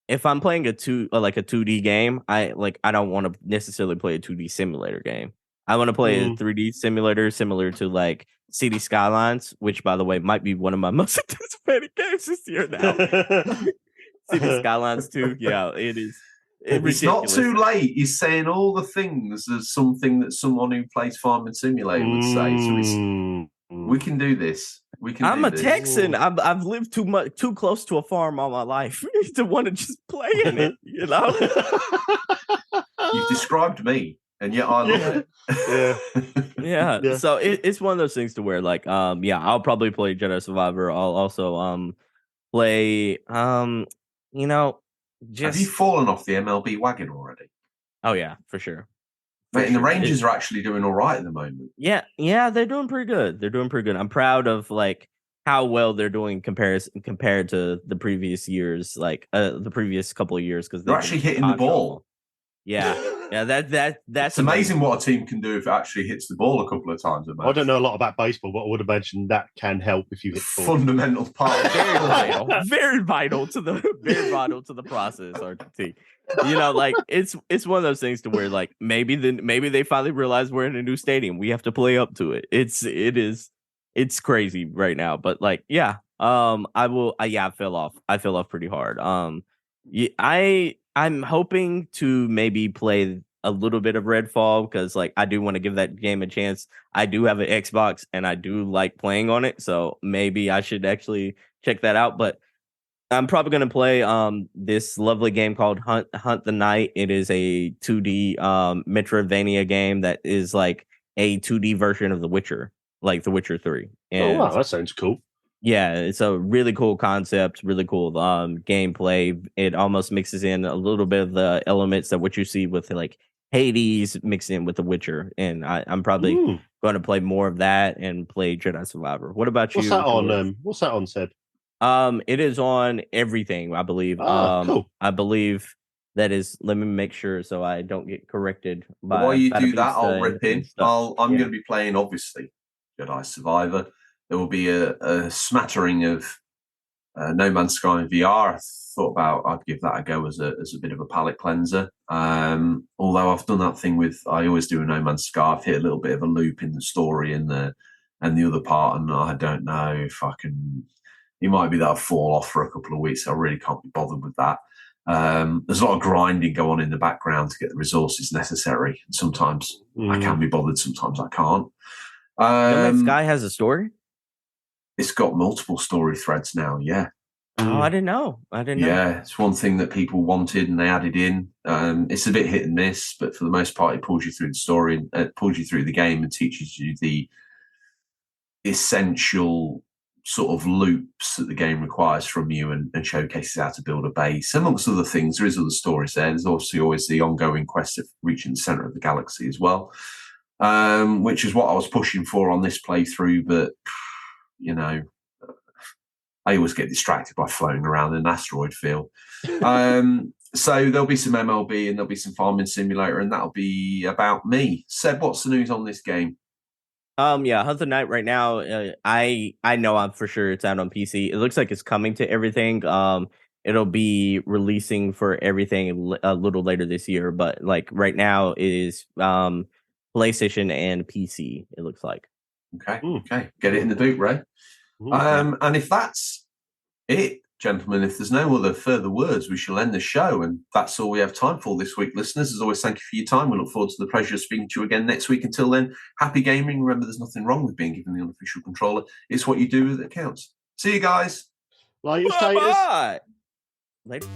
if I'm playing a 2D game, I don't want to necessarily play a 2D simulator game. I want to play a 3D simulator similar to City Skylines, which by the way might be one of my most anticipated games this year now. City Skylines 2, yeah, it is. It's not too late. He's saying all the things as something that someone who plays Farming Simulator would say. So we can do this. I'm a Texan. I've lived too close to a farm all my life to want to just play in it. You've described me, and yet I love it. Yeah. So it's one of those things to where I'll probably play Jedi Survivor. I'll also play. Have you fallen off the MLB wagon already? Oh yeah, for sure. Mate, and the Rangers are actually doing all right at the moment. Yeah, they're doing pretty good. I'm proud of like how well they're doing compared to the previous years, like the previous couple of years, because they're actually hitting the ball. Yeah, that's amazing what a team can do if it actually hits the ball a couple of times a match. I don't know a lot about baseball, but I would imagine that can help if you hit the ball. Fundamental part. Very vital to the process, RTT. Like it's one of those things to where like maybe they finally realize we're in a new stadium. We have to play up to it. It's crazy right now, but like I fell off pretty hard. I'm hoping to maybe play a little bit of Redfall because like I do want to give that game a chance. I do have an Xbox and I do like playing on it, so maybe I should actually check that out. But I'm probably going to play this lovely game called Hunt the Night. It is a 2D Metroidvania game that is like a 2D version of The Witcher, like The Witcher 3. And wow, that sounds cool. yeah, it's a really cool concept, really cool gameplay. It almost mixes in a little bit of the elements that what you see with like Hades mixed in with The Witcher. And I'm probably going to play more of that and play Jedi Survivor. What about you? What's that on, Seb? It is on everything, I believe. Cool. I believe that is. Let me make sure so I don't get corrected. While you do that, I'll rip in. I'm going to be playing, obviously, Jedi Survivor. There will be a smattering of No Man's Sky in VR. I thought about I'd give that a go as a bit of a palate cleanser. Although I've done that thing with I always do a No Man's Sky. I've hit a little bit of a loop in the story and the other part, and I don't know if I can. It might be that I'll fall off for a couple of weeks. I really can't be bothered with that. There's a lot of grinding going on in the background to get the resources necessary. Sometimes I can be bothered, sometimes I can't. No Man's Sky has a story? It's got multiple story threads now, yeah. Oh, I didn't know. Yeah, it's one thing that people wanted and they added in. It's a bit hit and miss, but for the most part, it pulls you through the story, pulls you through the game and teaches you the essential sort of loops that the game requires from you and showcases how to build a base. Amongst other things, there is other stories there. There's obviously always the ongoing quest of reaching the center of the galaxy as well, which is what I was pushing for on this playthrough, but I always get distracted by floating around in an asteroid field. So there'll be some MLB and there'll be some farming simulator, and that'll be about me. Seb, what's the news on this game? Hunt the Night right now. I know I'm for sure it's out on PC. It looks like it's coming to everything. It'll be releasing for everything a little later this year, but like right now it is PlayStation and PC. It looks like. Okay. Get it in the boot, Ray. And if that's it, gentlemen, if there's no other further words, we shall end the show. And that's all we have time for this week, listeners. As always, thank you for your time. We look forward to the pleasure of speaking to you again next week. Until then, happy gaming. Remember, there's nothing wrong with being given the unofficial controller. It's what you do that counts. See you guys. Like your status. Bye. Later.